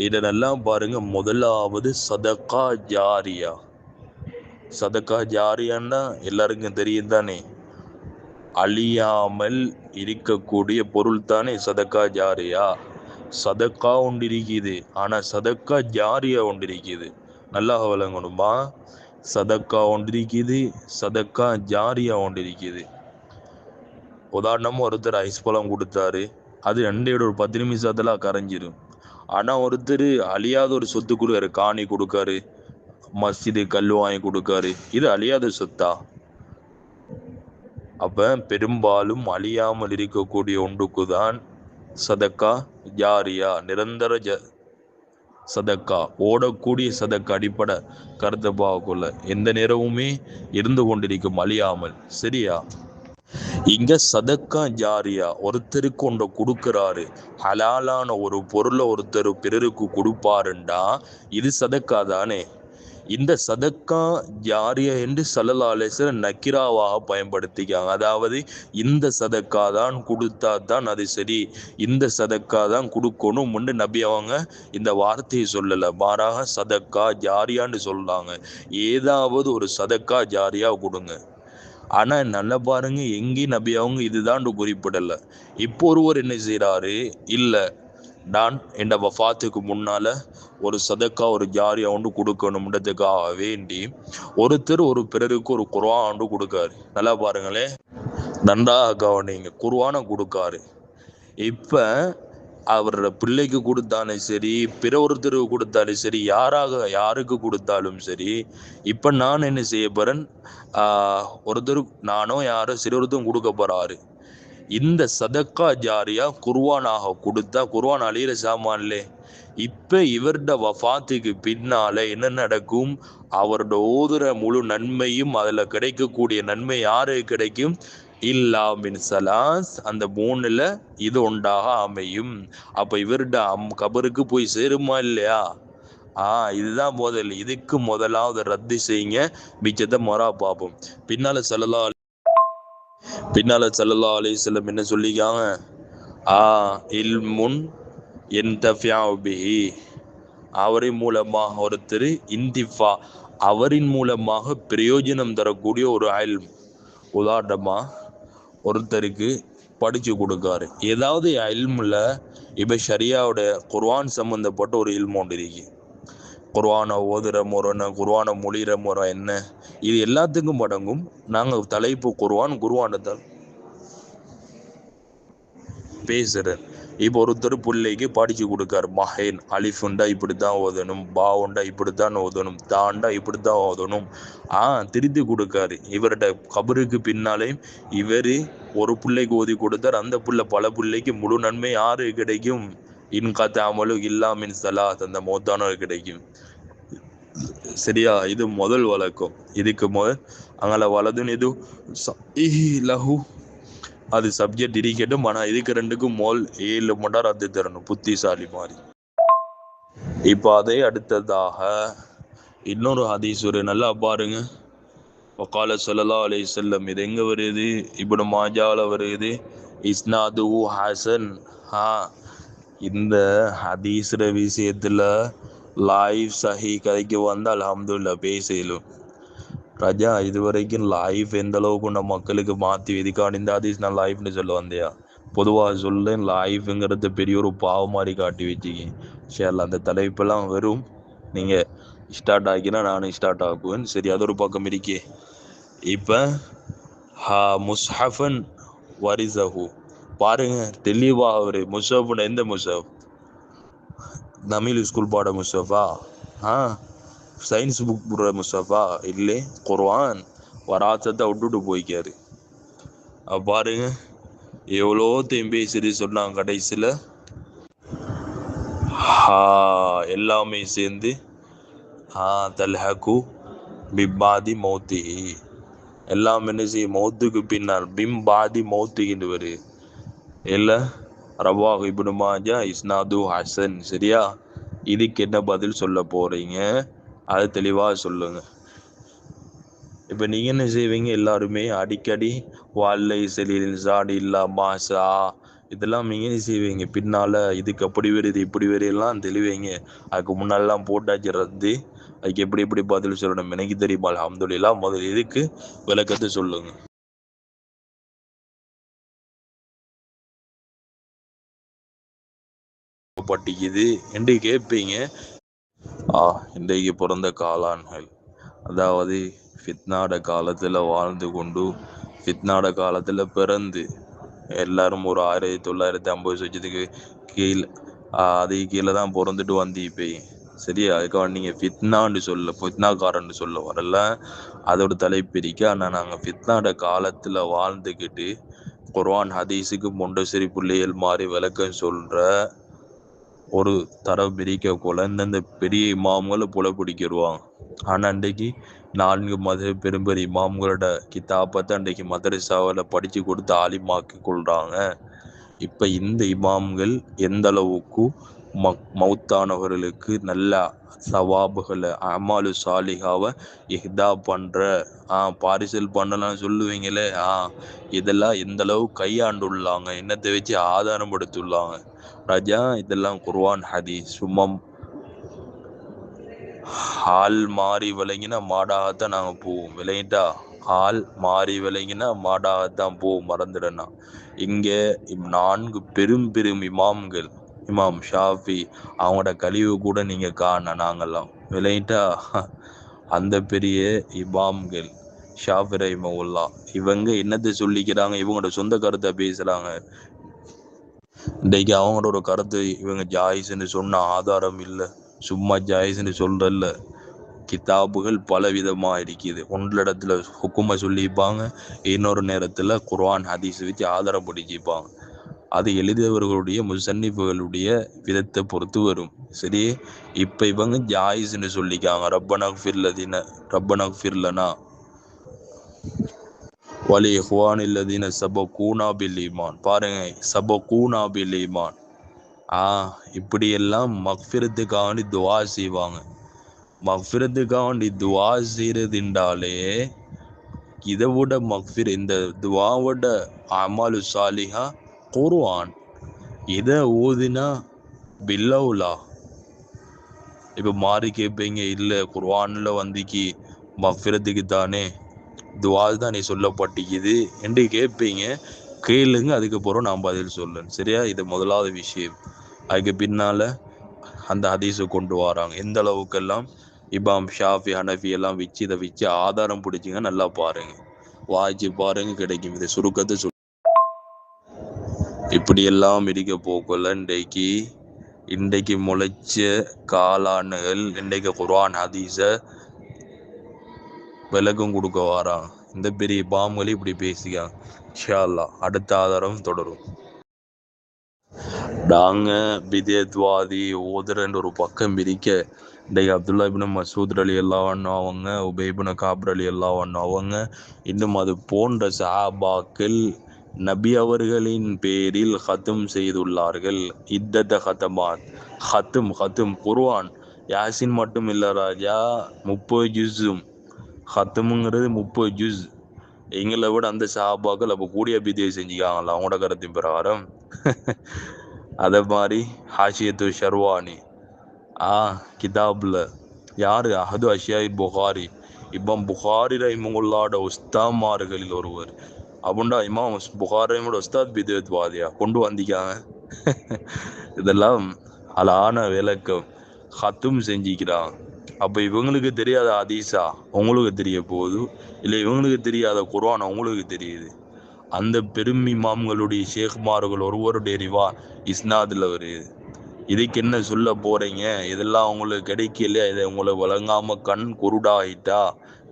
இதை நல்லா பாருங்க. முதலாவது சதக்கா ஜாரியா. சதக்கா ஜாரியான்னா எல்லாருக்கும் தெரியும் தானே, அழியாமல் இருக்கக்கூடிய பொருள் தானே சதக்கா ஜாரியா. சதக்கா ஒன்று இருக்குது, ஆனால் சதக்கா ஜாரியா ஒன்று இருக்குது. நல்லா விளங்கணுமா? சதக்கா ஒன்று இருக்குது, சதக்கா ஜாரியா ஒன்று இருக்குது. உதாரணம், ஒருத்தர் ஐஸ் பழம் கொடுத்தாரு, அது 2 ஒரு 10 நிமிஷத்துல கரைஞ்சிடும். ஆனால் ஒருத்தர் அழியாத ஒரு சொத்து கொடுக்காரு, காணி கொடுக்காரு, மஸ்ஜிது கல் வாங்கி கொடுக்காரு, இது அழியாத சொத்தா? அப்போ பெரும்பாலும் அழியாமல் இருக்கக்கூடிய ஒன்றுக்கு தான் சதக்கா ஜாரியா, நிரந்தர சதக்கா, ஓடக்கூடிய சதக்கா. அடிப்படை கருத்தை பார்க்கல, எந்த நேரமுமே இருந்து கொண்டிருக்கும், அழியாமல். சரியா? இங்க சதக்கா ஜாரியா ஒருத்தருக்கு ஒன்றை கொடுக்கறாரு, ஹலாலான ஒரு பொருளை ஒருத்தர் பிறருக்கு கொடுப்பாருண்டா இது சதக்கா தானே. இந்த சதக்கா ஜாரியா என்று ஸல்லல்லாஹு அலைஹி வஸல்லம் நக்கிராவாக பயன்படுத்திக்காங்க. அதாவது இந்த சதக்கா தான் கொடுத்தா தான் அது சரி, இந்த சதக்கா தான் கொடுக்கணும் முன்னு நபி அவங்க இந்த வார்த்தையை சொல்லலை, மாறாக சதக்கா ஜாரியான்னு சொல்றாங்க. ஏதாவது ஒரு சதக்கா ஜாரியா கொடுங்க. ஆனா நல்லா பாருங்க, எங்கேயும் நபி அவங்க இதுதான் குறிப்பிடல. இப்போ ஒருவர் என்ன செய்யறாரு, இல்ல நான் என் வஃபாத்துக்கு முன்னால ஒரு சதக்கா ஒரு ஜாரியா ஒன்று கொடுக்கணும்ன்றதுக்காக வேண்டி ஒருத்தர் ஒரு பிறருக்கு ஒரு குர்ஆன் ஒன்று கொடுக்காரு. நல்லா பாருங்களேன், நன்றாக கவனிங்க, குர்ஆனை கொடுக்காரு. இப்ப அவரோட பிள்ளைக்கு கொடுத்தாலும் சரி, பிற ஒருத்தருக்கு கொடுத்தாலும் சரி, யாருக்கு கொடுத்தாலும் சரி, இப்ப நான் என்ன செய்ய போறேன், ஒருத்தருக்கு நானோ யாரோ சிறுவருக்கும் கொடுக்க போறாரு. இந்த சதக்கா ஜாரியா குர்ஆனாக கொடுத்தா குர்ஆன் அழியிற சாமான்லே. இப்ப இவருட வஃபாத்துக்கு பின்னால என்ன நடக்கும், அவரோட ஓதுற முழு நன்மையும் அதுல கிடைக்கக்கூடிய நன்மை யாருக்கு கிடைக்கும், இல்லா மின் சலாஸ், அந்த 3ல இது ஒன்றாக அமையும். அப்ப இவருட கபருக்கு போய் சேருமா இல்லையா? இதுதான் முதல். இதுக்கு முதலாவது ரத்து செய்யுங்க, மிச்சத்தை மொரா பார்ப்போம். பின்னால ஸல்லல்லாஹு அலைஹி வஸல்லம் என்ன சொல்லிக்காங்க, இல்முன் யன்தஃபிஉ பிஹி, அவரின் மூலமாக ஒருத்தர் இன்திஃபா, அவரின் மூலமாக பிரயோஜனம் தரக்கூடிய ஒரு இல்ம். உதாரணமா ஒருத்தருக்கு படிச்சு கொடுக்காரு ஏதாவது இல்முல. இப்ப ஷரியாவோட குர்ஆன் சம்பந்தப்பட்ட ஒரு இல்மு ஒன்று இருக்கு. குர்ஆனை ஓதுற முறைன்னு, குர்ஆனை மொழிகிற முறை என்ன, இது எல்லாத்துக்கும் அடங்கும். நாங்கள் தலைப்பு குர்ஆனை தான் பேசுறேன். இப்போ ஒருத்தர் பிள்ளைக்கு படிச்சு கொடுக்காரு, மஹேன் அலிஃபுண்டா இப்படித்தான் ஓதணும், பாவுண்டா இப்படித்தான் ஓதணும், தாண்டா இப்படித்தான் ஓதணும், திருத்தி கொடுக்காரு. இவரோட கபருக்கு பின்னாலே இவர் ஒரு பிள்ளைக்கு ஓதி கொடுத்தார், அந்த பிள்ளை பல பிள்ளைக்கு முழு நன்மை யாரு கிடைக்கும், இன்காத்த அமலு இல்லா மின் சலாத், அந்த மௌத்தானவர் கிடைக்கும். சரியா? இது முதல் வழக்கம். இதுக்கு முதல் அங்கே வலதுன்னு இது லஹு அது சப்ஜெக்ட் இருக்கட்டும். ஆனால் இதுக்கு ரெண்டுக்கும் மோல் 7 மணி நேரம் ரத்து தரணும், புத்திசாலி மாதிரி. இப்போ அதே அடுத்ததாக இன்னொரு ஹதீஸ் ஒரு நல்லா பாருங்க. வகால ஸல்லல்லாஹு அலைஹி வஸல்லம், இது எங்க வருது, இப்னு மாஜால வருது, இஸ்னாதுஹு ஹசன். இந்த ஹதீஸ்ற விஷயத்துல லைவ் சஹி கதைக்கு வந்து அல்ஹம்துலில்லாஹ் பேசலும். ராஜா இது வரைக்கும் லைஃப் எந்த அளவுக்கு நம்ம மக்களுக்கு மாற்றி இதுக்கான இந்த ஹதீஸ் நான் லைஃப்னு சொல்ல வந்தியா, பொதுவாக சொல்ல லைஃப்ங்கிறது பெரிய ஒரு பாவம் மாதிரி காட்டி வச்சுக்கேன். சரி, அந்த தலைப்பெல்லாம் வெறும் நீங்கள் ஸ்டார்ட் ஆகினா நானும் ஸ்டார்ட் ஆக்குவேன். சரி, அது ஒரு பக்கம் இருக்கே. இப்போ முஸ்ஹஃபன் வரிசஹு பாருங்க தெளிவாக ஒரு முஸ்ஹஃப்னு, எந்த முஸ்ஹஃப், தமிழ் ஸ்கூல் பாட முஸ்ஹஃபா, சயின்ஸ் புக் போடுற முஸ்தபா இல்லை, குர்ஆன் வராசத்தை விட்டுட்டு போய்க்காரு. பாருங்க எவ்வளோ பேசி சொன்னாங்க, கடைசியில் எல்லாமே சேர்ந்து தல்ஹகு பிம்பாதி மௌத்தி, எல்லாம் என்ன செய்யும், மௌத்துக்கு பின்னால் பிம்பாதி மௌத்துக்கின்னு வரு இல்லை. ரவாஹு இப்னு மாஜா இஸ்னாது ஹசன். சரியா? இதுக்கு என்ன பதில் சொல்ல போறீங்க, அது தெளிவாக சொல்லுங்க. இப்போ நீங்கள் என்ன செய்வீங்க, எல்லாருமே அடிக்கடி வால்லை செலில் சாடி இல்லா மாசா இதெல்லாம் நீங்கள் என்ன செய்வீங்க, பின்னால் இதுக்கு அப்படி வருது இப்படி வரையெல்லாம் தெளிவீங்க. அதுக்கு முன்னாலெல்லாம் போட்டாச்சு ரத்து, அதுக்கு எப்படி எப்படி பதில் சொல்லணும் எனக்கு தெரியுமா, அல்ஹம்துலில்லாஹ். முதல் இதுக்கு விளக்கத்தை சொல்லுங்க. பட்டிக்குது என்று கேட்பீங்க. இன்றைக்கு பிறந்த காளான்கள், அதாவது ஃபித்னாட காலத்தில் வாழ்ந்து கொண்டு ஃபித்னாட காலத்தில் பிறந்து எல்லாரும் ஒரு 1950 வருஷத்துக்கு கீழே அதுக்கு கீழே தான் பிறந்துட்டு வந்திப்பேன். சரியா? அதுக்காக நீங்கள் ஃபித்னான்னு சொல்ல, ஃபித்னாக்காரன்னு சொல்ல வரல, அதோட தலைப்பிரிக்க. ஆனால் நாங்கள் ஃபித்னாட காலத்தில் வாழ்ந்துக்கிட்டு குர்ஆன் ஹதீஸுக்கு மொண்டசரி பிள்ளைகள் மாதிரி விளக்கம் சொல்கிற ஒரு தரம் பிரிக்க கொள்ள இந்தந்த பெரிய இமாம்களை புல பிடிக்கிடுவாங்க. ஆனால் அன்றைக்கு 4 மத பெரும்பெரிய இமாம்களோட கிதாபத்தை அன்றைக்கு மதரசாவில் படித்து கொடுத்து ஆலிமாக்கி கொள்கிறாங்க. இப்போ இந்த இமாம்கள் எந்த அளவுக்கு மௌத்தானவர்களுக்கு நல்ல சவாபுகளை அமாலு சாலிகாவை இஹ்தா பண்ணுற பாரிசல் பண்ணலாம் சொல்லுவீங்களே இதெல்லாம் எந்த அளவு கையாண்டுள்ளாங்க, என்னத்தை வச்சு ஆதாரப்படுத்தியுள்ளாங்க ராஜா. இதெல்லாம் குர்ஆன் ஹதீஸ் சும்மா ஆள் மாறி விளங்கினா மாடாகத்தான் நாங்கள் போவோம். விளங்கிட்டா ஆள் மாறி விளங்கினா மாடாகத்தான் போவோம். மறந்துடனா இங்கே 4 பெரும் பெரும் இமாம்கள், இமாம் ஷாஃபி அவங்களோட கழிவு கூட நீங்கள் காண நாங்கள்லாம். விளங்கிட்டா அந்த பெரிய இமாம்கள் ஷாஃபி ரஹிமஹுல்லா இவங்க என்னத்தை சொல்லிக்கிறாங்க, இவங்களோட சொந்த கருத்தை பேசுகிறாங்க. இன்றைக்கு அவங்களோட ஒரு கருத்து இவங்க ஜாயிஸ்ன்னு சொன்ன ஆதாரம் இல்லை, சும்மா ஜாயிஸ்ன்னு சொல்றல்ல. கிதாபுகள் பல விதமாக இருக்குது. ஒன்றில் இடத்துல ஹுக்குமை சொல்லிப்பாங்க, இன்னொரு நேரத்தில் குர்ஆன் ஹதீஸ் வச்சு ஆதாரம் படிச்சுப்பாங்க. அது எழுதியவர்களுடைய முசன்னிஃபுகளுடைய விதத்தை பொறுத்து வரும். சரி, இப்போ இவங்க ஜாயிஸ்ன்னு சொல்லிக்காங்க. ரப்பனா ஃபிர்லனா வலி இஹ்வான் இல்லதீன சபகூனா பில் ஈமான். பாருங்க, சபகூனா பில் ஈமான். இப்படியெல்லாம் மக்ஃபிரத்துக்காண்டி துவா செய்வாங்க. மக்ஃபிரத்துக்காண்டி துவா செய்யறதுண்டாலே இதை விட இந்த துவாவோட அமாலு சாலிஹா குர்ஆன். இதை ஓதினா பில்லவுலா. இப்போ மாறி கேட்பீங்க, இல்லை குர்ஆன்ல வந்துக்கு மக்ஃபிரத்துக்கு தானே துவா தானே சொல்லப்பட்டிக்குது என்று கேட்பீங்க. கேளுங்க, அதுக்கப்புறம் நான் பதில் சொல்லேன். சரியா? இது முதலாவது விஷயம். அதுக்கு பின்னால் அந்த ஹதீஸை கொண்டு வராங்க. எந்த அளவுக்கெல்லாம் இமாம் ஷாஃபி ஹனஃபி எல்லாம் வச்சு இதை வச்சு ஆதாரம் பிடிச்சிங்க நல்லா பாருங்க, வாய்ச்சி பாருங்க, கிடைக்கும். இதை சுருக்கத்தை இப்படியெல்லாம் இருக்க போக்குள்ள இன்றைக்கு முளைச்ச காளான்கள் இன்றைக்கு குர்ஆன் ஹதீஸை விளக்கம் கொடுக்க வராங்க. இந்த பெரிய பாம்களி இப்படி பேசிக்காங்க. இன்ஷா அல்லாஹ் அடுத்த ஆதாரம் தொடரும். நாங்கள் பிதேத்வாதி ஓதுறன்ற ஒரு பக்கம் பிரிக்க, இன்றைக்கு அப்துல்லா இப்னு மசூத் அலி அல்லாஹ் அவங்க, உபை இப்னு காப்ர் அலி அல்லாஹ் அவங்க, இன்னும் அது போன்ற சஹாபாக்கள் நபி அவர்களின் பேரில் ஹத்தும் செய்துள்ளார்கள். இத்தத்த ஹத்தமாத். ஹத்தும் குர்ஆன் யாசின் மட்டும் இல்லை ராஜா, 30 ஜுஸும். ஹத்தமுங்கிறது 30 ஜுஸ். எங்களை விட அந்த சஹாபாக்கள் அப்போ கூடிய பிதியை செஞ்சுக்காங்களா அவங்களோட கருத்தின் பிரகாரம்? அதே மாதிரி ஹாஷியத்து ஷர்வானி கிதாபில் யார்? அஹது அஷியாய் புகாரி, இமாம் புகாரி ரஹிமஹுல்லாவோட உஸ்தாமார்களில் ஒருவர். அப்படின்னா இமாம் புகாரி ரஹிமோட உஸ்தாத் பிதத்வாதியா கொண்டு வந்திக்காங்க. இதெல்லாம் அழகான விளக்கம். ஹத்தும் செஞ்சிக்கிறான். அப்போ இவங்களுக்கு தெரியாத ஹதீஸா உங்களுக்கு தெரிய போகுது, இல்லை இவங்களுக்கு தெரியாத குர்ஆன் அவங்களுக்கு தெரியுது. அந்த பெரும் இமாம்களுடைய ஷேக்மார்கள் ஒருவருடைய ரிவா இஸ்னாதில் வருது. இதுக்கு என்ன சொல்ல போகிறீங்க? இதெல்லாம் உங்களுக்கு கிடைக்கல, இதை உங்களை வழங்காமல் கண் குருடாகிட்டா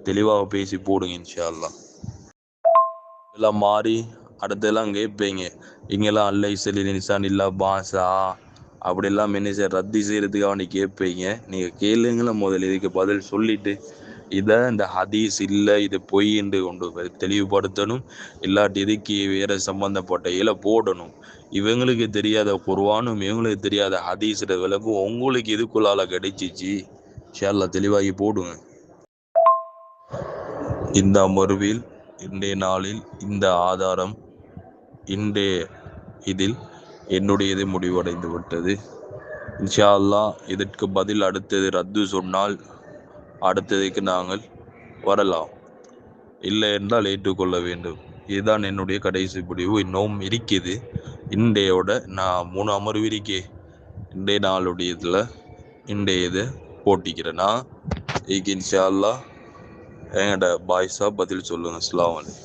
தெளிவாக பேசி போடுங்க இன்ஷா அல்லாஹ். இதெல்லாம் மாறி அடுத்தெல்லாம் கேட்பீங்க, இங்கெல்லாம் அல்லை சலி நிசான் இல்லா பாசா அப்படிலாம் என்ன செய்ய ரத்தி செய்கிறதுக்காக கேட்பீங்க. நீங்கள் கேளுங்கள முதல்ல, இதுக்கு பதில் சொல்லிவிட்டு இதை இந்த ஹதீஸ் இல்லை இது பொய் என்று கொண்டு தெளிவுபடுத்தணும். இல்லாட்டி இதுக்கு வேறு சம்பந்தப்பட்ட இலை போடணும். இவங்களுக்கு தெரியாத குர்ஆனும் இவங்களுக்கு தெரியாத ஹதீஸோட விளக்கும் உங்களுக்கு இதுக்குள்ளால கிடைச்சிச்சு. இன்ஷா அல்லாஹ் தெளிவாகி போடுங்க. இந்த அமர்வில் இன்றைய நாளில் இந்த ஆதாரம் இன்றைய இதில் என்னுடையது முடிவடைந்து விட்டது. இன்ஷா அல்லாஹ் இதற்கு பதில் அடுத்தது ரத்து சொன்னால் அடுத்ததுக்கு நாங்கள் வரலாம், இல்லை என்றால் ஏற்றுக்கொள்ள வேண்டும். இதுதான் என்னுடைய கடைசி முடிவு. இன்னும் இருக்குது. இன்றையோட நான் 3 அமர்வு இருக்கே, இன்றைய நாளுடைய இதில் இன்றைய இதை போட்டிக்கிறேன்னா இன்ஷா அல்லாஹ் எங்கள்ட பாய்ஸா பதில் சொல்லுங்க. அஸ்ஸலாமு அலைக்கும்.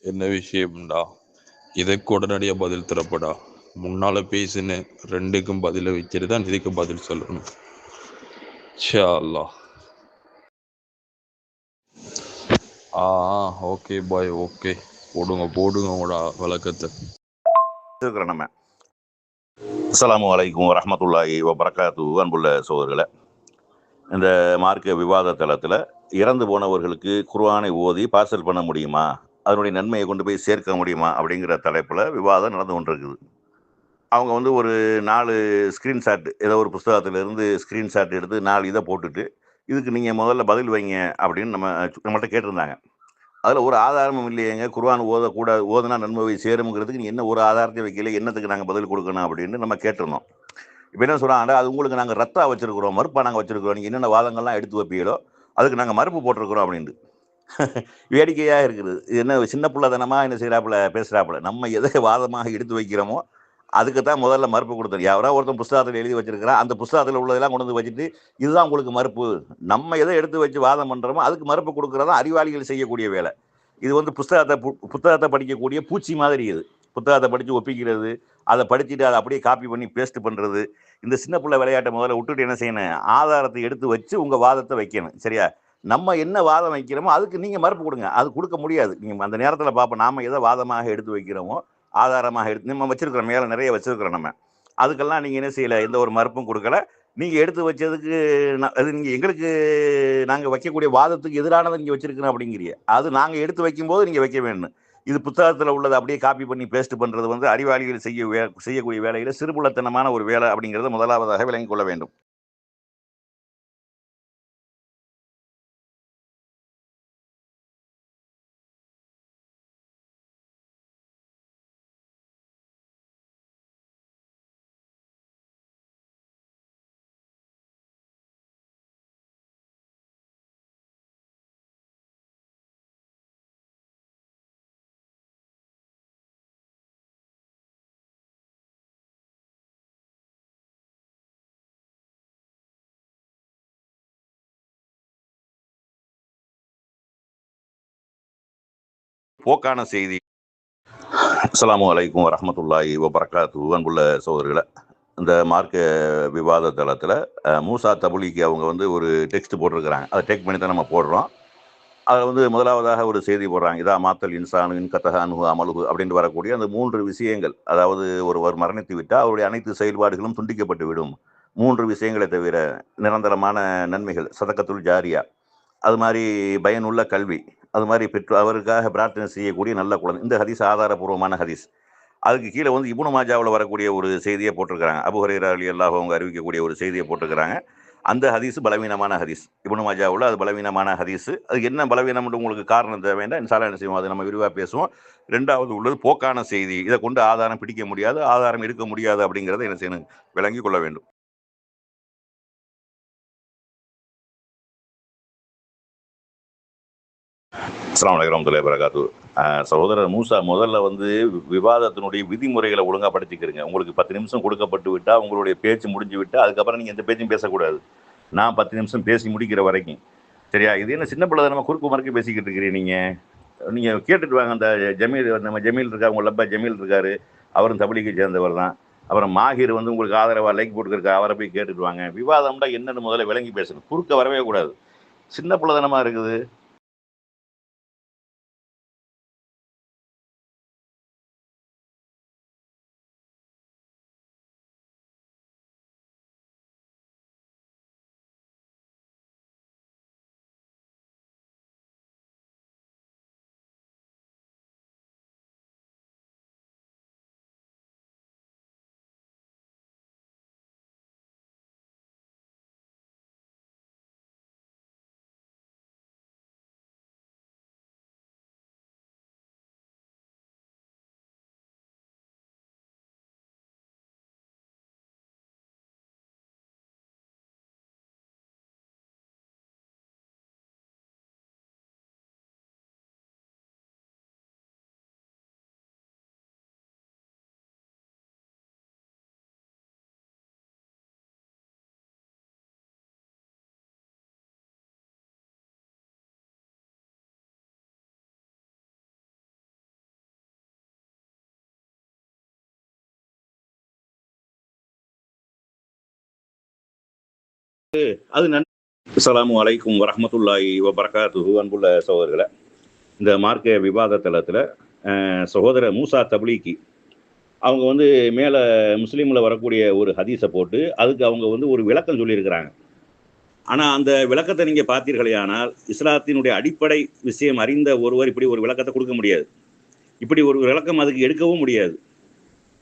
என்ன விஷயம்டா? இதற்கு உடனடியாக பதில் தரப்படா. முன்னால பேசின ரெண்டுக்கும் பதில வச்சுட்டு தான் இதுக்கு பதில் சொல்லணும். இன்ஷா அல்லாஹ். Okay bye, okay. போடுங்க உங்களோட விளக்கத்தை. இருக்கிறோம் நம்ம. அஸ்ஸலாமு அலைக்கும் வரஹ்மத்துல்லாஹி வபரகாத்துஹு. அன்புள்ள சோதர்களே, இந்த மார்க்க விவாத தளத்தில் இறந்து போனவர்களுக்கு குர்ஆனை ஓதி பார்சல் பண்ண முடியுமா, அதனுடைய நன்மையை கொண்டு போய் சேர்க்க முடியுமா அப்படிங்கிற தலைப்பில் விவாதம் நடந்து கொண்டிருக்குது. அவங்க வந்து ஒரு 4 ஸ்க்ரீன்ஷாட், ஏதோ ஒரு புஸ்தகத்திலிருந்து ஸ்க்ரீன்ஷாட் எடுத்து 4 இதை போட்டுட்டு, இதுக்கு நீங்கள் முதல்ல பதில் வைங்க அப்படின்னு நம்மள்கிட்ட கேட்டிருந்தாங்க. அதில் ஒரு ஆதாரமும் இல்லையேங்க, குர்ஆன் ஓதக்கூடாது, ஓதுனா நன்மை சேருங்கிறதுக்கு நீ என்ன ஒரு ஆதாரத்தையும் வைக்கல, என்னத்துக்கு நாங்கள் பதில் கொடுக்கணும் அப்படின்னு நம்ம கேட்டிருந்தோம். இப்போ என்ன சொல்கிறாங்க, அது உங்களுக்கு நாங்கள் ரத்தா வச்சிருக்கிறோம், மறுப்பா நாங்கள் வச்சிருக்கிறோம், நீங்கள் என்னென்ன வாதங்கள்லாம் எடுத்து வைப்பீங்களோ அதுக்கு நாங்கள் மறுப்பு போட்டிருக்கிறோம் அப்படின்ட்டு. வேடிக்கையாக இருக்குது. இது என்ன சின்ன பிள்ளைத்தனமாக என்ன செய்கிறாப்புல பேசுகிறாப்புல. நம்ம எதை வாதமாக எடுத்து வைக்கிறோமோ அதுக்கு தான் முதல்ல மறுப்பு கொடுத்தோம். யாரோ ஒருத்தன் புஸ்தகத்தில் எழுதி வச்சிருக்கிறான், அந்த புஸ்தகத்தில் உள்ளதெல்லாம் கொண்டு வந்து வச்சுட்டு இதுதான் உங்களுக்கு மறுப்பு, நம்ம எதை எடுத்து வச்சு வாதம் பண்ணுறோமோ அதுக்கு மறுப்பு கொடுக்குறதா அறிவாளிகள் செய்யக்கூடிய வேலை. இது வந்து புத்தகத்தை படிக்கக்கூடிய பூச்சி மாதிரி. இது புத்தகத்தை படித்து ஒப்பிக்கிறது, அதை படிச்சுட்டு அதை அப்படியே காப்பி பண்ணி பேஸ்ட் பண்ணுறது, இந்த சின்ன பிள்ளை விளையாட்டை முதல்ல விட்டுட்டு என்ன செய்யணும், ஆதாரத்தை எடுத்து வச்சு உங்கள் வாதத்தை வைக்கணும். சரியா? நம்ம என்ன வாதம் வைக்கிறோமோ அதுக்கு நீங்கள் மறுப்பு கொடுங்க. அது கொடுக்க முடியாது. நீங்கள் அந்த நேரத்தில் பார்ப்போம், நாம் எதை வாதமாக எடுத்து வைக்கிறோமோ ஆதாரமாக எடுத்து நம்ம வச்சிருக்கிறோம், மேலே நிறைய வச்சிருக்கிறோம் நம்ம. அதுக்கெல்லாம் நீங்கள் என்ன செய்யலை, எந்த ஒரு மறுப்பும் கொடுக்கல. நீங்கள் எடுத்து வச்சதுக்கு அது நீங்கள் எங்களுக்கு நாங்கள் வைக்கக்கூடிய வாதத்துக்கு எதிரானதை நீங்கள் வச்சிருக்கிறோம் அப்படிங்கிறீங்க. அது நாங்கள் எடுத்து வைக்கும்போது நீங்கள் வைக்க வேண்டும். இது புத்தகத்தில் உள்ளதை அப்படியே காப்பி பண்ணி பேஸ்ட் பண்ணுறது வந்து அறிவாளிகள் செய்யக்கூடிய வேலையில் சிறுபுலத்தனமான ஒரு வேலை அப்படிங்கிறத முதலாவதாக விளங்கிக் கொள்ள வேண்டும். போக்கான செய்தி. அஸ்ஸலாமு அலைக்கும் வரஹ்மத்துல்லாஹி வபரகாத்துஹு. அன்புள்ள சகோதரர்களே, இந்த மார்க்க விவாத தளத்தில் மூசா தபுலிக்கு அவங்க வந்து ஒரு டெக்ஸ்ட் போட்டிருக்கிறாங்க. அதை டேக் பண்ணி தான் நம்ம போடுறோம். அதில் வந்து முதலாவதாக ஒரு செய்தி போடுறாங்க, இதா மாத்தல் இன்சானு இன் கத்தஹானு அமலுகு அப்படின்ட்டு வரக்கூடிய அந்த 3 விஷயங்கள். அதாவது ஒருவர் மரணித்து விட்டால் அவருடைய அனைத்து செயல்பாடுகளும் துண்டிக்கப்பட்டு விடும். 3 விஷயங்களை தவிர நிரந்தரமான நன்மைகள், சதக்கத்துல் ஜாரியா, அது மாதிரி பயனுள்ள கல்வி, அது மாதிரி அவருக்காக பிரார்த்தனை செய்யக்கூடிய நல்ல குழந்தை. இந்த ஹதீஸ் ஆதாரபூர்வமான ஹதீஸ். அதுக்கு கீழே வந்து இப்னு மாஜாவில் வரக்கூடிய ஒரு செய்தியை போட்டிருக்கிறாங்க. அபூ ஹுரைரா ரலியல்லாஹு அவங்க அறிவிக்கக்கூடிய ஒரு செய்தியை போட்டிருக்கிறாங்க. அந்த ஹதீஸ் பலவீனமான ஹதீஸ். இப்னு மாஜாவில் அது பலவீனமான ஹதீஸ். அதுக்கு என்ன பலவீனம்னு உங்களுக்கு காரணம் தேவைன்னா இன்ஷா அல்லாஹ் என்ன செய்வோம், அதை நம்ம விரிவாக பேசுவோம். 2வது உள்ளது போக்கான செய்தி. இதை கொண்டு ஆதாரம் பிடிக்க முடியாது, ஆதாரம் எடுக்க முடியாது அப்படிங்கிறத என்ன செய்யணும், விளங்கி கொள்ள வேண்டும். அஸ்ஸலாமு அலைக்கும் வரஹ்மத்துல்லாஹி வபரகாத்துஹு. சகோதரர் மூசா, முதல்ல வந்து விவாதத்தினுடைய விதிமுறைகளை ஒழுங்காக படிச்சுக்கிறீங்க. உங்களுக்கு 10 நிமிஷம் கொடுக்கப்பட்டு விட்டால் உங்களுடைய பேச்சு முடிஞ்சு விட்டால் அதுக்கப்புறம் நீங்கள் எந்த பேச்சும் பேசக்கூடாது. நான் 10 நிமிஷம் பேசி முடிக்கிற வரைக்கும். சரியா? இது என்ன சின்ன பிள்ளை நம்ம குறுக்கு மறுக்கு பேசிக்கிட்டு இருக்கிறீங்க. நீங்கள் கேட்டுட்டு வாங்க. அந்த ஜமீல், நம்ம ஜமீல் இருக்கா, உங்கள் லப்பா ஜமீல் இருக்காரு, அவரும் தபிலீகை சேர்ந்தவர் தான். அப்புறம் மாஹிர் வந்து உங்களுக்கு ஆதரவாக லைக் போட்டுருக்கா, அவரை போய் கேட்டுட்டு வாங்க. விவாதம்னா என்னன்னு முதல்ல விளங்கி பேசணும். குறுக்க வரவே கூடாது. சின்ன பிள்ளைத்தனமா இருக்குது. அது அஸ்ஸலாமு அலைக்கும் வரஹ்மத்துல்லாஹி வபரகாத்துஹு. அன்புள்ள சகோதரர்களை, இந்த மார்க்க விவாத தளத்தில் சகோதரர் மூசா தப்லீகி அவங்க வந்து மேலே முஸ்லீமில் வரக்கூடிய ஒரு ஹதீஸை போட்டு அதுக்கு அவங்க வந்து ஒரு விளக்கம் சொல்லியிருக்கிறாங்க. ஆனால் அந்த விளக்கத்தை நீங்கள் பார்த்தீர்களே ஆனால் இஸ்லாத்தினுடைய அடிப்படை விஷயம் அறிந்த ஒருவர் இப்படி ஒரு விளக்கத்தை கொடுக்க முடியாது. இப்படி ஒரு விளக்கம் அதுக்கு எடுக்கவும் முடியாது.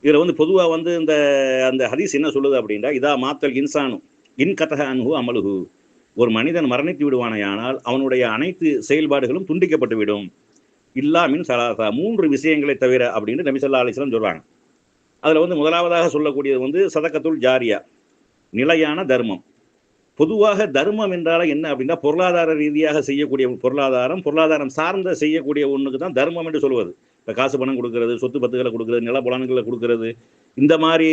இதில் வந்து பொதுவாக வந்து அந்த ஹதீஸ் என்ன சொல்லுது அப்படின்னா, இதா மாத்தல் இன்சானு இன் கதஹ அன்ஹு அமலுஹு, ஒரு மனிதன் மரணித்து விடுவானையானால் அவனுடைய அனைத்து செயல்பாடுகளும் துண்டிக்கப்பட்டு விடும். இல்லா மின் சலாசா, 3 விஷயங்களை தவிர அப்படின்னு நபி ஸல்லல்லாஹு அலைஹி வஸல்லம் சொல்கிறாங்க. அதில் வந்து முதலாவதாக சொல்லக்கூடியது வந்து சதக்கத்துல் ஜாரியா, நிலையான தர்மம். பொதுவாக தர்மம் என்றால் என்ன அப்படின்னா, பொருளாதார ரீதியாக செய்யக்கூடிய பொருளாதாரம் சார்ந்த செய்யக்கூடிய ஒன்றுக்கு தான் தர்மம் என்று சொல்வது. இப்போ காசு பணம் கொடுக்கறது, சொத்து பத்துகளை கொடுக்கறது, நில புலன்களை கொடுக்கறது, இந்த மாதிரி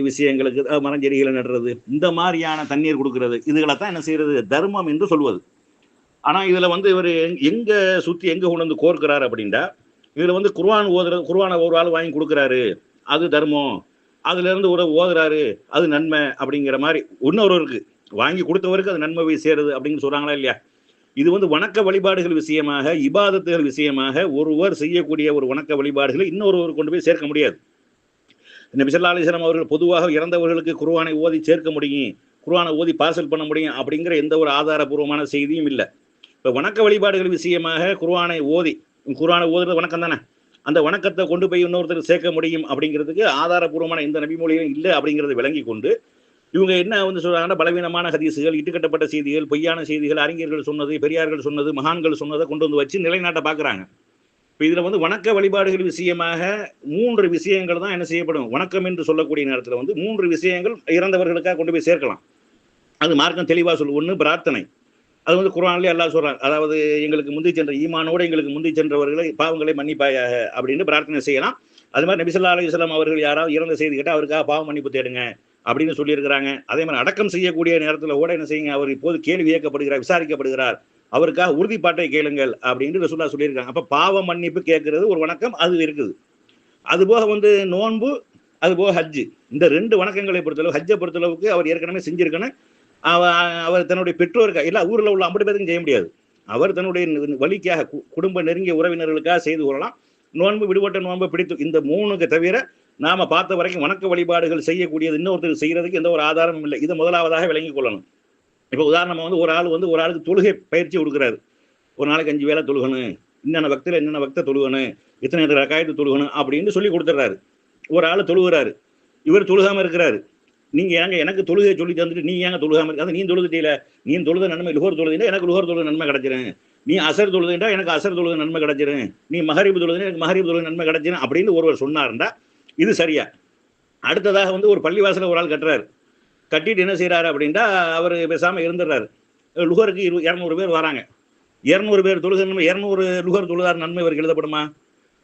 விஷயங்களுக்கு மரஞ்செடிகளை நடுறது, இந்த மாதிரியான தண்ணீர் கொடுக்கறது, இதுகளை தான் என்ன செய்யறது, தர்மம் என்று சொல்வது. ஆனால் இதில் வந்து இவர் எங்கே சுற்றி எங்கே கொண்டு வந்து கோர்க்கிறார் அப்படின்னா, இதில் வந்து குர்ஆனை ஒரு ஆள் வாங்கி கொடுக்குறாரு, அது தர்மம், அதுலேருந்து ஒரு ஓதுறாரு, அது நன்மை அப்படிங்கிற மாதிரி இன்னொருவருக்கு வாங்கி கொடுத்தவருக்கு அது நன்மை போய் சேருது அப்படின்னு சொல்கிறாங்களா இல்லையா? இது வந்து வணக்க வழிபாடுகள் விஷயமாக, இபாதத்துகள் விஷயமாக ஒருவர் செய்யக்கூடிய ஒரு வணக்க வழிபாடுகளை இன்னொருவர் கொண்டு போய் சேர்க்க முடியாது. நபி ஸல்லல்லாஹு அலைஹி வஸல்லம் அவர்கள் பொதுவாக இறந்தவர்களுக்கு குர்ஆனை ஓதி சேர்க்க முடியும், குர்ஆனை ஓதி பார்சல் பண்ண முடியும் அப்படிங்கிற எந்த ஒரு ஆதாரபூர்வமான செய்தியும் இல்லை. இப்போ வணக்க வழிபாடுகள் விஷயமாக குர்ஆனை ஓதுறது வணக்கம் தானே, அந்த வணக்கத்தை கொண்டு போய் இன்னொருத்தருக்கு சேர்க்க முடியும் அப்படிங்கிறதுக்கு ஆதாரபூர்வமான எந்த நபிமொழியும் இல்லை அப்படிங்கிறத விளங்கி கொண்டு இவங்க என்ன வந்து சொல்றாங்கன்னா, பலவீனமான ஹதீஸுகள், இட்டுக்கட்டப்பட்ட செய்திகள், பொய்யான செய்திகள், அறிஞர்கள் சொன்னது, பெரியார்கள் சொன்னது, மகான்கள் சொன்னதை கொண்டு வந்து வச்சு நிலைநாட்ட பார்க்குறாங்க. இப்போ இதில் வந்து வணக்க வழிபாடுகள் விஷயமாக 3 விஷயங்கள் தான் என்ன செய்யப்படும். வணக்கம் என்று சொல்லக்கூடிய நேரத்தில் வந்து 3 விஷயங்கள் இறந்தவர்களுக்காக கொண்டு போய் சேர்க்கலாம். அது மார்க்கம் தெளிவாக சொல்லு. 1 பிரார்த்தனை, அது வந்து குர்ஆன்லேயே அல்லாஹ் சொல்றாங்க, அதாவது எங்களுக்கு முந்தி சென்ற ஈமானோடு எங்களுக்கு முந்தி சென்றவர்களை பாவங்களை மன்னிப்பாயாக அப்படின்னு பிரார்த்தனை செய்யலாம். அது மாதிரி நபி ஸல்லல்லாஹு அலைஹி வஸல்லம் அவர்கள் யாராவது இறந்த செய்தி கேட்டால் அவருக்காக பாவ மன்னிப்பு தேடுங்க அப்படின்னு சொல்லியிருக்கிறாங்க. அதே மாதிரி அடக்கம் செய்யக்கூடிய நேரத்தில் கூட என்ன செய்யுங்க, அவர் இப்போது கேள்வி கேட்கப்படுகிறார், விசாரிக்கப்படுகிறார், அவருக்காக உறுதிப்பாட்டை கேளுங்கள் அப்படின்னு ரசூலுல்லாஹ் சொல்லியிருக்காங்க. அப்போ பாவ மன்னிப்பு கேட்கறது ஒரு வணக்கம், அது இருக்குது. அதுபோக வந்து நோன்பு, அதுபோக ஹஜ்ஜு, இந்த 2 வணக்கங்களை பொறுத்தளவு, ஹஜ்ஜை பொறுத்தளவுக்கு அவர் ஏற்கனவே செஞ்சிருக்கணும். அவர் தன்னுடைய பெற்றோருக்காக, எல்லா ஊரில் உள்ள 50 பேருக்கும் செய்ய முடியாது, அவர் தன்னுடைய வழிக்காக, குடும்ப நெருங்கிய உறவினர்களுக்காக செய்து கொள்ளலாம். நோன்பு, விடுபட்ட நோன்பை பிடித்து, இந்த 3க்கு தவிர நாம பார்த்த வரைக்கும் வணக்க வழிபாடுகள் செய்யக்கூடியது இன்னொருத்தர் செய்யறதுக்கு எந்த ஒரு ஆதாரமும் இல்லை. இதை முதலாவதாக விளங்கிக் கொள்ளணும். இப்போ உதாரணமாக வந்து ஒரு ஆளுக்கு தொழுகை பயிற்சி கொடுக்குறாரு. ஒரு நாளைக்கு 5 வேளை தொழுகணும், என்னென்ன வக்த தொழுகணும், இத்தனை ரக்காயத்து தொழுகணும் அப்படின்னு சொல்லி கொடுத்துட்றாரு. ஒரு ஆள் தொழுகிறாரு, இவர் தொழுகாமல் இருக்கிறாரு. நீங்கள் ஏங்க எனக்கு தொழுகை சொல்லி தந்துட்டு நீ ஏங்க தொழுகாமல் இருக்கு, அது நீ தொழுதுட்டீல, நீ தொழுத நன்மை லுகர் தொழுதுன்னா எனக்கு லுகர் தொழுது நன்மை கிடைச்சிரும், நீ அசர் தொழுதுண்டா எனக்கு அசர் தொழுது நன்மை கிடைச்சிரும், நீ மகரிபு தொழுதுன்னா எனக்கு மகரிபு தொழுது நன்மை கிடைச்சிரும் அப்படின்னு ஒருவர் சொன்னார்ண்டா இது சரியா? அடுத்ததாக வந்து ஒரு பள்ளிவாசல ஒரு ஆள் கட்டுறாரு, கட்டிட்டு என்ன செய்யறாரு அப்படின்னா அவர் பேசாமல் இருந்துடுறாரு. லுகருக்கு 200 பேர் வராங்க, 200 பேர் தொழுகை நன்மை, 200 லுகர் தொழுதார் நன்மை இவருக்கு எழுதப்படுமா?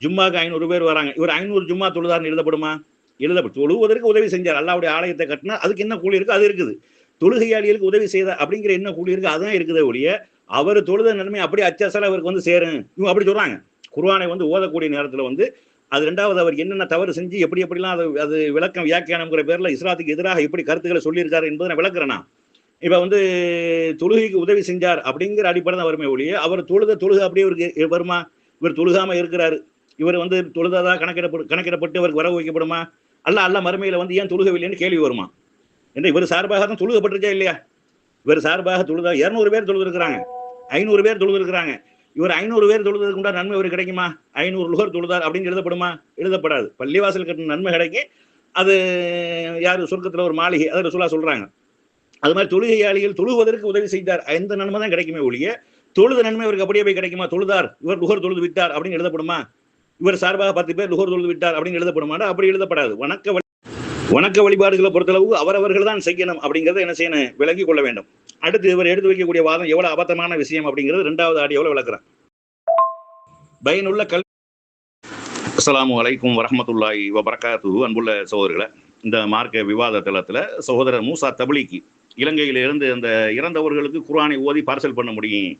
ஜும்மாக்கு 500 பேர் வராங்க, இவர் 500 ஜும்மா தொழுதார்னு எழுதப்படுமா? எழுதப்படும். தொழுவதற்கு உதவி செஞ்சார், அல்லாஹ்வுடைய ஆலயத்தை கட்டினா அதுக்கு என்ன கூலி இருக்கு, அது இருக்குது. தொழுகையாளிகளுக்கு உதவி செய்த அப்படிங்கிற என்ன கூலி இருக்கு, அதுதான் இருக்குதே ஒழிய அவர் தொழுத நன்மை அப்படியே அச்சாசல அவருக்கு வந்து சேரும் இவங்க அப்படி சொல்றாங்க. குர்ஆனை வந்து ஓதக்கூடிய நேரத்தில் வந்து அது 2வது அவர் என்னென்ன தவறு செஞ்சு எப்படிலாம் அது விளக்கம் வியாக்கியானம்ங்கிற பேரில் இஸ்லாத்துக்கு எதிராக எப்படி கருத்துக்களை சொல்லியிருக்காரு என்பதை நான் விளக்குறேன்னா, இப்போ வந்து தொழுகைக்கு உதவி செஞ்சார் அப்படிங்கிற அடிப்படை தான் வருமே ஒழிய அவர் தொழுகை அப்படியே இவருக்கு வருமா? இவர் தொழுகாமல் இருக்கிறாரு, இவர் வந்து தொழுதா கணக்கிடப்பட்டு அவருக்கு வரவு வைக்கப்படுமா? அல்ல மறுமையில் வந்து ஏன் தொழுகவில்லைன்னு கேள்வி வருமா? என்று இவர் சார்பாக தான் தொழுகப்பட்டிருக்கா இல்லையா? இவர் சார்பாக தொழுதா 200 பேர் தொழுது இருக்கிறாங்க, 500 பேர் தொழுது இருக்கிறாங்க. இவர் 500 பேர் தொழுதுக்கு உண்டான நன்மை இவர் கிடைக்குமா? 500 லுகர் தொழுதார் அப்படின்னு எழுதப்படுமா? எழுதப்படாது. பள்ளிவாசல் கட்டின நன்மை கிடைக்கும், அது யார் சொர்க்கத்தில் ஒரு மாளிகை, அதை ரசூலுல்லாஹ் சொல்றாங்க. அது மாதிரி தொழுகையாளிகள் தொழுவதற்கு உதவி செய்தார், எந்த நன்மை தான் கிடைக்குமே ஒழிய தொழுத நன்மை இவருக்கு அப்படியே போய் கிடைக்குமா? தொழுதார், இவர் லுகர் தொழுது விட்டார் அப்படின்னு எழுதப்படுமா? இவர் சார்பாக 10 பேர் லுகர் தொழுது விட்டார் அப்படின்னு எழுதப்படுமாடா? அப்படி எழுதப்படாது. வணக்க வழிபாடுகளை பொறுத்தளவு அவரவர்கள் தான் செய்யணும் அப்படிங்கிறத என்ன செய்யணும், விளங்கி கொள்ள வேண்டும். அடுத்து இவர் எடுத்து வைக்கக்கூடிய வாதம் எவ்வளவு அபத்தமான விஷயம் அப்படிங்கிறது 2வது ஆடியோவில் விளக்குறேன். பயனுள்ள கல்வி. அஸ்ஸலாமு அலைக்கும் வரஹ்மத்துல்லாஹி வபரகாத்துஹு. அன்புள்ள சகோதரர்களை, இந்த மார்க்க விவாத தளத்தில் சகோதரர் மூசா தப்லீகி இலங்கையிலிருந்து அந்த இறந்தவர்களுக்கு குர்ஆனை ஓதி பார்சல் பண்ண முடியும்,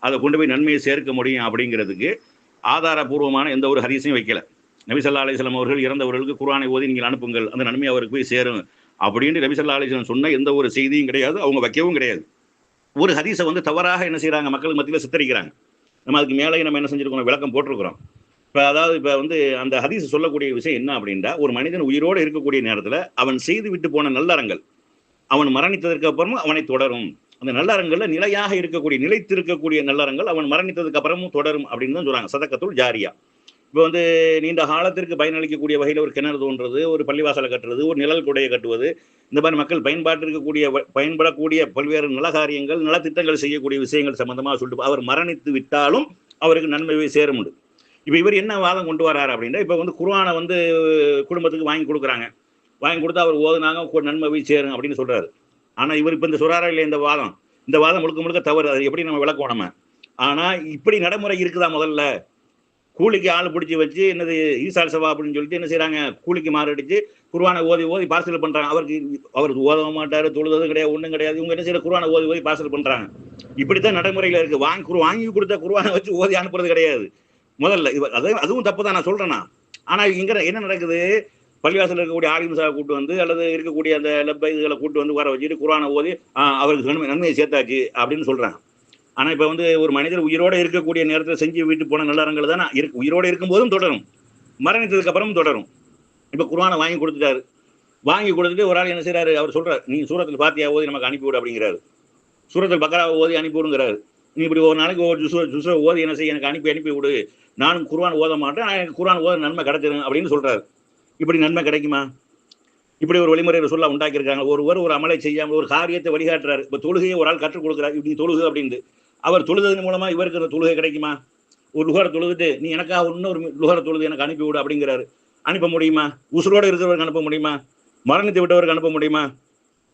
அதை கொண்டு போய் நன்மையை சேர்க்க முடியும் அப்படிங்கிறதுக்கு ஆதாரபூர்வமான எந்த ஒரு ஹதீஸையும் வைக்கல. நபி ஸல்லல்லாஹு அலைஹி வஸல்லம் அவர்கள் இறந்தவர்களுக்கு குர்ஆனை ஓதி நீங்கள் அனுப்புங்கள், அந்த நன்மை அவருக்கு போய் சேரும் அப்படின்னு நபி ஸல்லல்லாஹு அலைஹி வஸல்லம் சொன்ன எந்த ஒரு செய்தியும் கிடையாது, அவங்க வைக்கவும் கிடையாது. ஒரு ஹதீஸை வந்து தவறாக என்ன செய்யறாங்க, மக்கள் மத்தியில் சித்தரிக்கிறாங்க. நம்ம அதுக்கு மேலே நம்ம என்ன செஞ்சிருக்கோம், விளக்கம் போட்டிருக்கிறோம். இப்போ அதாவது இப்போ வந்து அந்த ஹதீஸ் சொல்லக்கூடிய விஷயம் என்ன அப்படின்னா, ஒரு மனிதன் உயிரோடு இருக்கக்கூடிய நேரத்தில் அவன் செய்து விட்டு போன நல்லறங்கள் அவன் மரணித்ததற்கு அப்புறமும் அவனை தொடரும். அந்த நல்லறங்கள்ல நிலையாக இருக்கக்கூடிய நிலைத்திருக்கக்கூடிய நல்லறங்கள் அவன் மரணித்ததுக்கு அப்புறமும் தொடரும் அப்படின்னு தான் சொல்றாங்க. சதக்கத்துல் ஜாரியா. இப்போ வந்து நீண்ட காலத்திற்கு பயனளிக்கக்கூடிய வகையில் ஒரு கிணறு தோன்றது, ஒரு பள்ளிவாசலை கட்டுறது, ஒரு நிழல் குடையை கட்டுவது, இந்த மாதிரி மக்கள் பயன்படக்கூடிய பல்வேறு நலகாரியங்கள் நலத்திட்டங்கள் செய்யக்கூடிய விஷயங்கள் சம்பந்தமாக சொல்லிட்டு அவர் மரணித்து விட்டாலும் அவருக்கு நன்மை சேரும். இப்போ இவர் என்ன வாதம் கொண்டு வராரு அப்படின்னா, இப்போ வந்து குர்ஆனை வந்து குடும்பத்துக்கு வாங்கி கொடுக்குறாங்க, வாங்கி கொடுத்தா அவர் ஓதுனாங்க நன்மை போய் சேரும் அப்படின்னு சொல்றாரு. ஆனா இவர் இப்ப இந்த சொல்றாரா இல்லையா, இந்த வாதம் முழுக்க முழுக்க தவறு. அது எப்படி நம்ம விளக்குவோம் நம்ம? ஆனா இப்படி நடைமுறை இருக்குதா? முதல்ல கூலிக்கு ஆள் பிடிச்சி வச்சு என்னது ஈசால் சவா அப்படின்னு சொல்லிட்டு என்ன செய்யறாங்க, கூலிக்கு மாரடிச்சு குர்ஆனை ஓதி பார்சல் பண்றாங்க. அவருக்கு ஓத மாட்டாரு, தொழுதும் கிடையாது, ஒண்ணும் கிடையாது. இவங்க என்ன செய்யற, குர்ஆனை ஓதி பார்சல் பண்றாங்க. இப்படித்தான் நடைமுறையில இருக்கு. வாங்கி கொடுத்த குர்ஆனை வச்சு ஓதி அனுப்புறது கிடையாது முதல்ல. அதுவும் தப்பு தான், நான் சொல்றேன்னா. ஆனா இங்க என்ன நடக்குது, பள்ளிவாசல் இருக்கக்கூடிய ஆலிம் சாஹ் கூட்டு வந்து அல்லது இருக்கக்கூடிய அந்த லப்பை இதுகளை கூட்டு வந்து வர வச்சுட்டு குர்ஆனை ஓதி அவருக்கு நன்மையை சேர்த்தாச்சு அப்படின்னு சொல்றாங்க. ஆனா இப்ப வந்து ஒரு மனிதர் உயிரோட இருக்கக்கூடிய நேரத்தில் செஞ்சு வீட்டு போன நல்லறங்கள் தானே உயிரோட இருக்கும் போதும் தொடரும், மரணித்ததுக்கு அப்புறமும் தொடரும். இப்ப குர்ஆனை வாங்கி கொடுத்துட்டாரு. வாங்கி கொடுத்துட்டு ஒரு ஆள் என்ன செய்யறாரு, அவர் சொல்றாரு, நீ சூரத்துல் ஃபாத்திஹா ஓதி நமக்கு அனுப்பிவிடு அப்படிங்கிறாரு. சூரத்துல் பக்ரா ஓதி அனுப்பிவிடுங்கிறாரு. நீ இப்படி ஒரு நாளைக்கு ஒரு ஜுஸை ஓதி என்ன செய்ய எனக்கு அனுப்பி விடு, நானும் குர்ஆன் ஓத மாட்டேன், எனக்கு குர்ஆன் ஓத நன்மை கிடைச்சிடும் அப்படின்னு சொல்றாரு. இப்படி நன்மை கிடைக்குமா? இப்படி ஒரு வழிமுறை ரசூலுல்லாஹ் உண்டாக்கியிருக்காங்க. ஒரு அமலை செய்யாமல் ஒரு காரியத்தை வழிகாட்டுறாரு. இப்போ தொழுகையை ஒரு ஆள் கற்றுக் கொடுக்குறாரு, இப்படி தொழுகு அப்படின்னு. அவர் தொழுதன் மூலமா இவருக்கு அந்த தொழுகை கிடைக்குமா? ஒரு லுஹரை தொழுதுட்டு நீ எனக்காக இன்னொரு லுஹரை தொழுது எனக்கு அனுப்பிவிடு அப்படிங்கிறாரு. அனுப்ப முடியுமா? உசுரோடு இருக்கிறவருக்கு அனுப்ப முடியுமா? மரணித்து விட்டவருக்கு அனுப்ப முடியுமா?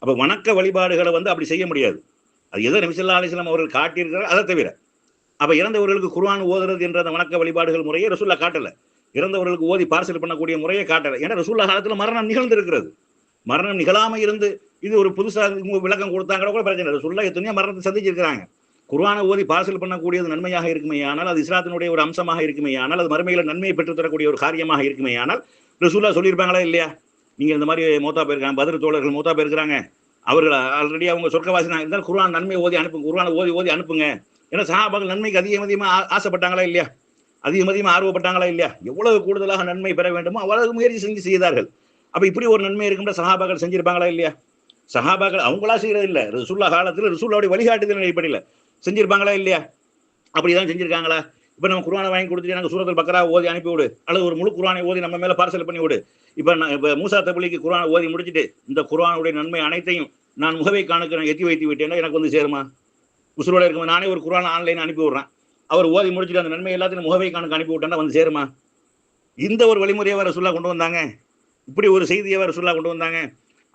அப்ப வணக்க வழிபாடுகளை வந்து அப்படி செய்ய முடியாது. அது எதோ நபி ஸல்லல்லாஹு அலைஹி வஸல்லம் அவர்கள் காட்டியிருக்கிறார், அதை தவிர. அப்ப இறந்தவர்களுக்கு குர்ஆன் ஓதுறது என்ற அந்த வணக்க வழிபாடுகள் முறையை ரசூலுல்லாஹ் காட்டல. இறந்தவர்களுக்கு ஓதி பார்சல் பண்ணக்கூடிய முறையை காட்டல. ஏன்னா ரசூலுல்லாஹ் காலத்துல மரணம் நிகழ்ந்திருக்கிறது. மரணம் நிகழாம இருந்து இது ஒரு புதுசா விளக்கம் கொடுத்தாங்க கூட பிரச்சனை இல்லை. ரசூலுல்லாஹ் எத்தனையோ மரணத்தை சந்திச்சிருக்கிறாங்க. குர்ஆனை ஓதி பார்சல் பண்ணக்கூடியது நன்மையாக இருக்குமே ஆனால், அது இஸ்லாத்தினுடைய ஒரு அம்சமாக இருக்குமே ஆனால், அது மறுமையில நன்மையை பெற்றுத்தரக்கூடிய ஒரு காரியமாக இருக்குமே ஆனால் ரசூலுல்லாஹ் சொல்லியிருப்பாங்களா இல்லையா? நீங்க இந்த மாதிரி மூத்தா போயிருக்காங்க, பத்ர் தோழர்கள் மூத்தா போயிருக்கிறாங்க, அவர்கள் ஆல்ரெடி அவங்க சொர்க்கவாசினா இருந்தால் குர்ஆன் நன்மை ஓதி அனுப்புங்க, குர்ஆனை ஓதி அனுப்புங்க. ஏன்னா சஹாபாக்கள் நன்மைக்கு அதிகமா ஆசைப்பட்டாங்களா இல்லையா? அதிகமா ஆர்வப்பட்டாங்களா இல்லையா? எவ்வளவு கூடுதலாக நன்மை பெற வேண்டுமோ அவ்வளவு முயற்சி செய்தார்கள். அப்ப இப்படி ஒரு நன்மை இருக்குன்ற சஹாபாக்கள் செஞ்சிருப்பாங்களா இல்லையா? சஹாபாக்கள் அவங்களா செய்யறது இல்ல, ரசூலுல்லாஹ் காலத்துல ரசூலுல்லாஹ்வுடைய வழிகாட்டுதலின் அடிப்படையில் செஞ்சிருப்பாங்களா இல்லையா? அப்படிதான் செஞ்சிருக்காங்களா? இப்ப நம்ம குர்ஆனை வாங்கி கொடுத்துட்டு எனக்கு சூரத்துல் பக்ரா ஓதி அனுப்பிவிடு, அல்லது ஒரு முழு குர்ஆனை ஓதி நம்ம மேல பார்சல் பண்ணி விடு. இப்ப மூசா தபிலிக்கு குர்ஆனை ஓதி முடிச்சுட்டு இந்த குர்ஆனுடைய நன்மை அனைத்தையும் நான் முகவை காணுக்கு நான் எத்தி வைத்து விட்டேன்னா எனக்கு வந்து சேருமா? உசுரோட இருக்கும் நானே ஒரு குர்ஆன் ஆன்லைன் அனுப்பி விடுறேன், அவர் ஓதி முடிச்சுட்டு அந்த நன்மை எல்லாத்தையும் முகவை காணுக்கு அனுப்பி விட்டேன்னா வந்து சேருமா? இந்த ஒரு வழிமுறையை ரசூலுல்லாஹ் கொண்டு வந்தாங்க. இப்படி ஒரு செய்தியை ரசூலுல்லாஹ் கொண்டு வந்தாங்க.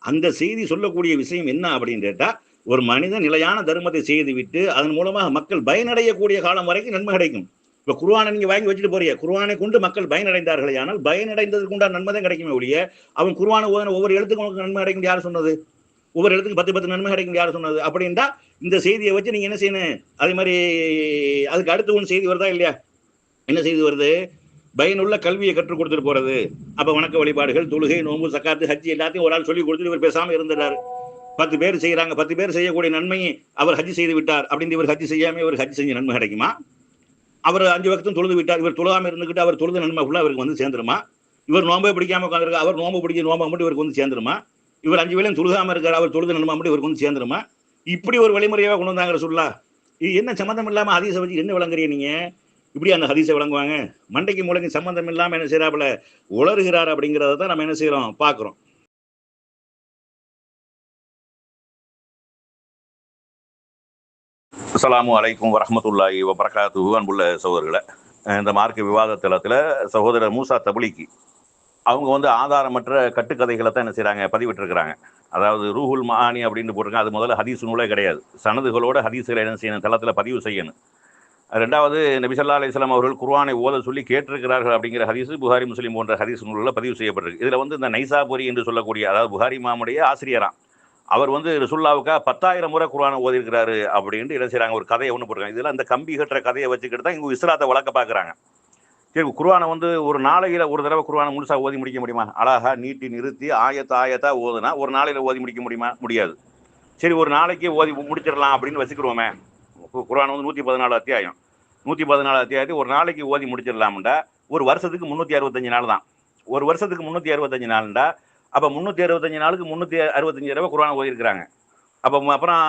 அந்த செய்தி சொல்லக்கூடிய விஷயம் என்ன அப்படின்னு கேட்டா, ஒரு மனிதன் நிலையான தர்மத்தை செய்து விட்டு அதன் மூலமாக மக்கள் பயனடையக்கூடிய காலம் வரைக்கும் நன்மை கிடைக்கும். இப்ப குர்ஆனை நீங்க வாங்கி வச்சுட்டு போறீங்க, குர்ஆனை கொண்டு மக்கள் பயனடைந்தார்களே ஆனால் பயனடைந்ததுக்கு உண்டான நன்மை தான் கிடைக்குமே ஒழிய, அவன் குர்ஆனை ஓதின ஒவ்வொரு எழுத்துக்கும் உனக்கு நன்மை கிடைக்கும் யார் சொன்னது? ஒவ்வொரு எழுத்துக்கு 10 நன்மை கிடைக்கும் யார் சொன்னது? அப்படின்டா இந்த செய்தியை வச்சு நீங்க என்ன செய்யணும்? அதே மாதிரி அதுக்கு அடுத்து ஒன்று செய்தி வருதா இல்லையா? என்ன செய்தி வருது? பயனுள்ள கல்வியை கற்றுக் கொடுத்துட்டு போறது. அப்ப வணக்க வழிபாடுகள், தொழுகை, நோன்பு, சக்காத்து, ஹஜ் எல்லாத்தையும் ஒரு ஆள் சொல்லி கொடுத்துட்டு இவர் பேசாம இருந்துட்டாரு. 10 பேர் செய்யறாங்க, 10 பேர் செய்யக்கூடிய நன்மையை அவர் ஹஜ் செய்து விட்டார் அப்படின்னு இவர் ஹஜ் செய்யாம இவர் ஹஜ் செஞ்ச நன்மை கிடைக்குமா? அவர் 5 வக்தும் தொழுது விட்டார், இவர் தொழுகாம இருந்துகிட்டு அவர் தொழுத நன்மை ஃபுல்லா இவருக்கு வந்து சேர்ந்துருமா? இவர் நோம்பே பிடிக்காம உட்காந்துருக்க, அவர் நோம்பு பிடிக்க நோம்பா மட்டும் இவருக்கு வந்து சேர்ந்துருமா? இவர் 5 வேளையும் தொழுகாம இருக்கார், அவர் தொழுத நன்மை மட்டும் இவருக்கு வந்து சேர்ந்துருமா? இப்படி ஒரு வழிமுறையாக கொண்டு வந்தாங்க ரசூலுல்லாஹ். இது என்ன சம்மந்தம் இல்லாம ஹதீஸை வச்சு என்ன விளங்குறீங்க நீங்க? இப்படி அந்த ஹதீஸை விளங்குவாங்க. மண்டைக்கு மூளைக்கு சம்பந்தம் இல்லாம என்ன செய்யறாப்புல உளறுகிறார் அப்படிங்கிறத தான் நம்ம என்ன செய்யறோம், பாக்குறோம். அஸ்ஸலாமு அலைக்கும் வரஹ்மத்துல்லாஹி வபரகாத்துஹு. அன்புள்ள சகோதரர்களே, இந்த மார்க்க விவாத தளத்தில் சகோதரர் மூசா தபிலிக்கு அவங்க வந்து ஆதாரமற்ற கட்டுக்கதைகளை தான் என்ன செய்கிறாங்க, பதிவிட்டிருக்கிறாங்க. அதாவது ரூஹுல் மஆனி அப்படின்னு போட்டிருக்காங்க. அது முதல்ல ஹதீஸ் நூலே கிடையாது. சனதுகளோட ஹதீஸ்களை என்ன செய்யணும், தளத்தில் பதிவு செய்யணும். ரெண்டாவது, நபி ஸல்லல்லாஹு அலைஹி வஸல்லம் அவர்கள் குர்ஆனை ஓத சொல்லி கேட்டிருக்கிறார்கள் அப்படிங்கிற ஹதீஸ் புகாரி முஸ்லிம் போன்ற ஹதீஸ் நூலில் பதிவு செய்யப்பட்டிருக்கு. இதில் வந்து இந்த நைசாபுரி என்று சொல்லக்கூடிய, அதாவது புகாரி இமாமுடைய ஆசிரியராம், அவர் வந்து ரசூலுல்லாஹ்வுக்காக 10,000 முறை குர்ஆனை ஓதிருக்கிறாரு அப்படின்ட்டு என்ன செய்கிறாங்க, ஒரு கதையை ஒன்று போட்டிருக்காங்க. இதில் அந்த கம்பி கட்டுற கதையை வச்சுக்கிட்டு தான் இவங்க இஸ்லாத்தை வளர்க்க பார்க்குறாங்க. சரி, குர்ஆனை வந்து ஒரு நாளையில ஒரு தடவை குர்ஆனை முழுசா ஓதி முடிக்க முடியுமா? அழகா நீட்டி நிறுத்தி ஆயத்தா ஓதுனா ஒரு நாளையில ஓதி முடிக்க முடியுமா? முடியாது. சரி, ஒரு நாளைக்கு ஓதி முடிச்சிடலாம் அப்படின்னு வச்சுக்கிடுவோமே. குர்ஆன் வந்து 114 அத்தியாயம். 114 அத்தியாயத்தை ஒரு நாளைக்கு ஓதி முடிச்சிடலாம்டா ஒரு வருஷத்துக்கு 365 நாள் தான். ஒரு வருஷத்துக்கு 365 நாள்டா அப்போ 365 நாளுக்கு 365 தடவை குர்ஆனை ஓதி இருக்கிறாங்க. அப்போ அப்புறம்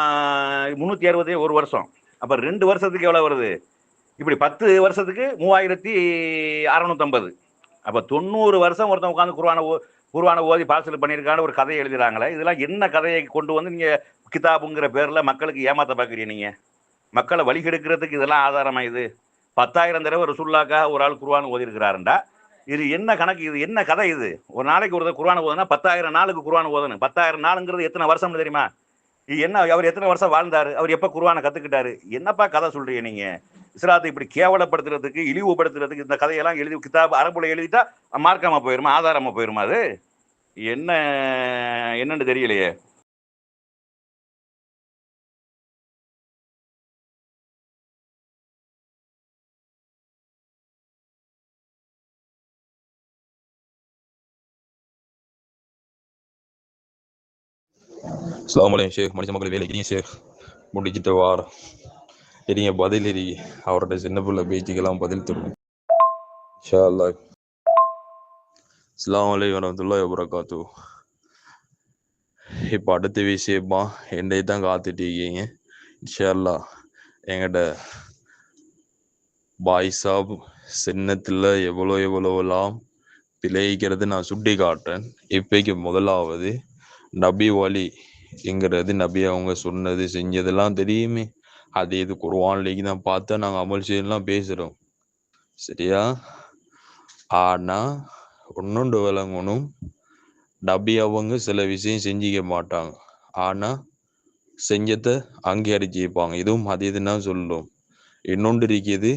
360 ஒரு வருஷம். அப்போ 2 வருஷத்துக்கு எவ்வளோ வருது? இப்படி 10 வருஷத்துக்கு 3650. அப்போ 90 வருஷம் ஒருத்தன் உட்காந்து குர்ஆனை ஓதி பாசல் பண்ணியிருக்கான்னு ஒரு கதையை எழுதுறாங்களே. இதெல்லாம் என்ன கதையை கொண்டு வந்து நீங்கள் கிதாபுங்கிற பேரில் மக்களுக்கு ஏமாற்ற பார்க்குறீங்க? நீங்கள் மக்களை வழிகெடுக்கிறதுக்கு இதெல்லாம் ஆதாரமா? இது 10,000 தடவை ரசூலுல்லாஹ்க்காக ஒரு ஆள் குர்ஆன் ஓதி இருக்கிறாருண்டா இது என்ன கணக்கு? இது என்ன கதை? இது ஒரு நாளைக்கு ஒரு குர்ஆன் ஓதுனா 10,000 நாளுக்கு குர்ஆன் ஓதணும். 10,000 நாளுங்கிறது எத்தனை வருஷம்னு தெரியுமா? இது என்ன? அவர் எத்தனை வருஷம் வாழ்ந்தாரு? அவர் எப்போ குர்ஆனை கற்றுக்கிட்டாரு? என்னப்பா கதை சொல்றீங்க நீங்க? இஸ்லாத்தை இப்படி கேவலப்படுத்துறதுக்கு, இழிவுபடுத்துறதுக்கு இந்த கதையெல்லாம் எழுதி கிதாப் அரபுல எழுதிட்டா மார்க்கமா போயிருமா? ஆதாரமா போயிருமா? அது என்ன என்னன்னு தெரியலையே. அஸ்ஸலாமு அலைக்கும் ஷேக். மனுஷ மக்கள் வேலை இனிய ஷேக் முடிச்சிட்டு வார இனிய பதில் எரி அவரோட சின்ன பிள்ளை பேச்சுக்கெல்லாம் பதில் தரும் இன்ஷா அல்லாஹ். அஸ்ஸலாமு அலைக்கும் வரஹ்மத்துல்லாஹி வபரகாத்துஹு. இப்போ அடுத்த விஷயமா என்னை தான் காத்துட்டு இருக்கீங்க. இன்ஷா அல்லாஹ் எங்கிட்ட பாய் சாப் சின்னத்தில் எவ்வளோலாம் பிழைக்கிறது நான் சுட்டி காட்டுறேன். இப்போக்கு முதலாவது நபி வழிங்கிறது நபி அவங்க சொன்னது செஞ்சதெல்லாம் தெரியுமே. அது இது குர்ஆன்லேக்கு தான் பார்த்தா நாங்கள் அமல் செய்யலாம் பேசுகிறோம், சரியா? ஆனால் ஒன்னொண்டு விளங்கணும், நபி அவங்க சில விஷயம் செஞ்சிக்க மாட்டாங்க, ஆனால் செஞ்சதை அங்கீகரிச்சுப்பாங்க. இதுவும் அது இதுன்னா சொல்லும். இன்னொன்று இருக்குது,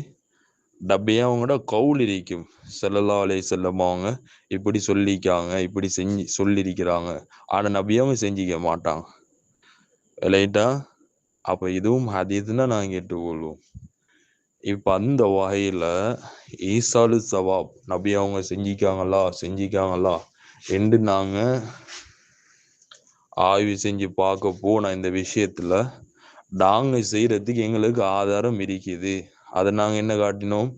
நபி அவங்களோட கவுல் இருக்கும். ஸல்லல்லாஹு அலைஹி வஸல்லம் அவங்க இப்படி சொல்லிக்காங்க, இப்படி சொல்லியிருக்கிறாங்க, ஆனால் நபி அவங்க செஞ்சிக்க மாட்டாங்க, ரைட்டா? அப்போ இதுவும் ஹதீஸ்னா நாங்கள் கேட்டுக்கொள்வோம். இப்போ அந்த வகையில் ஈசாலு சவாப் நபி அவங்க செஞ்சிக்காங்களா என்று நாங்கள் ஆய்வு செஞ்சு பார்க்க போனால் இந்த விஷயத்தில் நாங்கள் செய்கிறதுக்கு எங்களுக்கு ஆதாரம் இருக்குது. அதை நாங்கள் என்ன காட்டினோம்?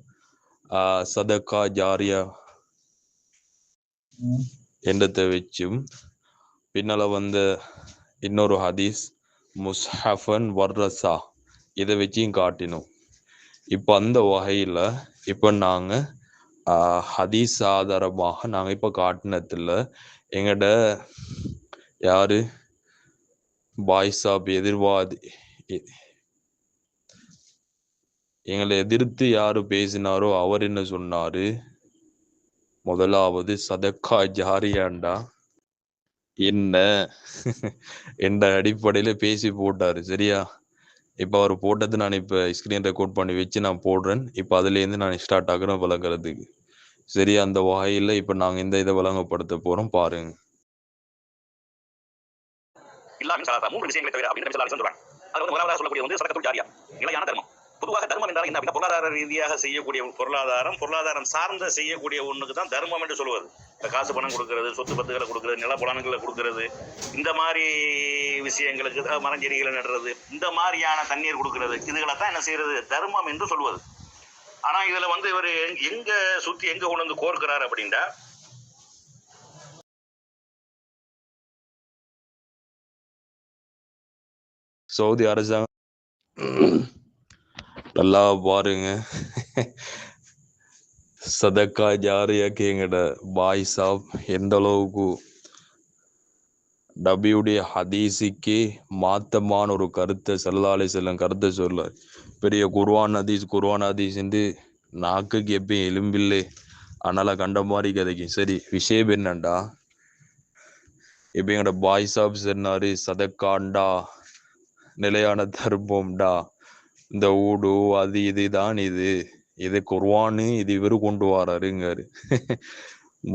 சதக்கா ஜாரியா என்றதை வச்சும், பின்னால் வந்த இன்னொரு ஹதீஸ் முஸ்ஹஃபன் வர்ரசா இதை வச்சியும் காட்டினோம். இப்போ அந்த வகையில் இப்போ நாங்கள் ஹதீஸ் ஆதாரமாக நாங்கள் இப்போ காட்டினதில் எங்கள்ட யார் பாய் சாப் எதிர்வாதி எங்களை எதிர்த்து யார் பேசினாரோ அவர் என்ன சொன்னார்? முதலாவது சதக்கா ஜாரியாண்டா என்ன என்ற அடிப்படையில் பேசி போட்டார், சரியா? இப்போ அவர் போட்டது நான் இப்போ ஸ்க்ரீன் ரெக்கார்ட் பண்ணி வச்சு நான் போடுறேன். இப்போ அதுலேருந்து நான் ஸ்டார்ட் ஆகிறேன் விளங்குறதுக்கு, சரியா? அந்த வகையில் இப்போ நாங்கள் இந்த இதை விளங்கப்படுத்த போகிறோம், பாருங்க. மூன்று விஷயங்களை தவிர அப்படின்னு சொல்றாங்க. அது வந்து முதலாவதாக சொல்லக்கூடிய வந்து சதக்கத்துல் ஜாரியா, நிலையான தர்மம். பொதுவாக தர்மம் என்றால் என்ன அப்படின்னா, பொருளாதார ரீதியாக செய்யக்கூடிய பொருளாதாரம் சார்ந்த செய்யக்கூடிய ஒண்ணுக்கு தான் தர்மம் என்று சொல்வது. காசு பணம் கொடுக்கறது, சொத்து பத்துகளை கொடுக்கறது, நில புலன்களை கொடுக்கறது, இந்த மாதிரி விஷயங்களுக்கு, மரஞ்செடிகளை நடுறது, இந்த மாதிரியான தண்ணீர் கொடுக்கறது, இதுகளை தான் என்ன செய்யறது? தர்மம் என்று சொல்வது. ஆனா இதுல வந்து இவர் எங்க சுத்தி எங்க கொண்டு வந்து கோர்க்கிறார் அப்படின்னா, சவுதி அரசாங்கம் நல்லா பாருங்க. சதக்கா ஜாரியாக்கு எங்கட பாய் சாப் எந்த அளவுக்கு நபியுடைய ஹதீஸுக்கு மாத்தமான ஒரு கருத்தை ஸல்லல்லாஹு அலைஹி வஸல்லம் கருத்தை சொல்ல. பெரிய குர்ஆன் ஹதீஸ் என்று நாக்குக்கு எப்பயும் எலும்பில்லை, அதனால கண்ட மாதிரி கதைக்கு. சரி, விஷயம் என்னண்டா, இப்போ எங்கட பாய் சாப் சொன்னாரு சதக்காண்டா நிலையான தர்மம்டா, இந்த ஊடு அது இதுதான் இது குர்ஆனு, இது இவரு கொண்டு வராருங்காரு.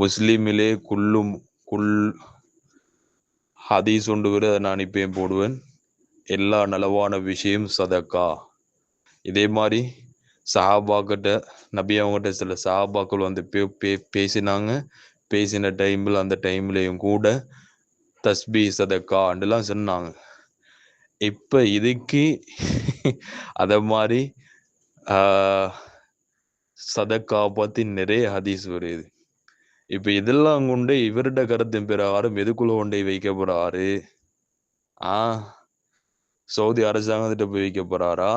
முஸ்லீமிலே குல் ஹதீஸ் உண்டு வரு, அதை நான் இப்பயும் போடுவேன். எல்லா நலவான விஷயம் சதக்கா. இதே மாதிரி சஹாபாக்கிட்ட நபி அவங்ககிட்ட சில சஹாபாக்கள் வந்து பேசினாங்க. பேசின டைமில் அந்த டைம்லையும் கூட தஸ்பீ சதக்காண்டுலாம் சொன்னாங்க. இப்போ இதுக்கு அதை மாதிரி சதக்கா பற்றி நிறைய ஹதீஸ் வருது. இப்போ இதெல்லாம் கொண்டு இவருடைய கருத்தின் பிரகாரம் எதுக்குள்ள கொண்டே வைக்க போறாரு? சவுதி அரசாங்கத்திட்ட போய் வைக்க போறாரா?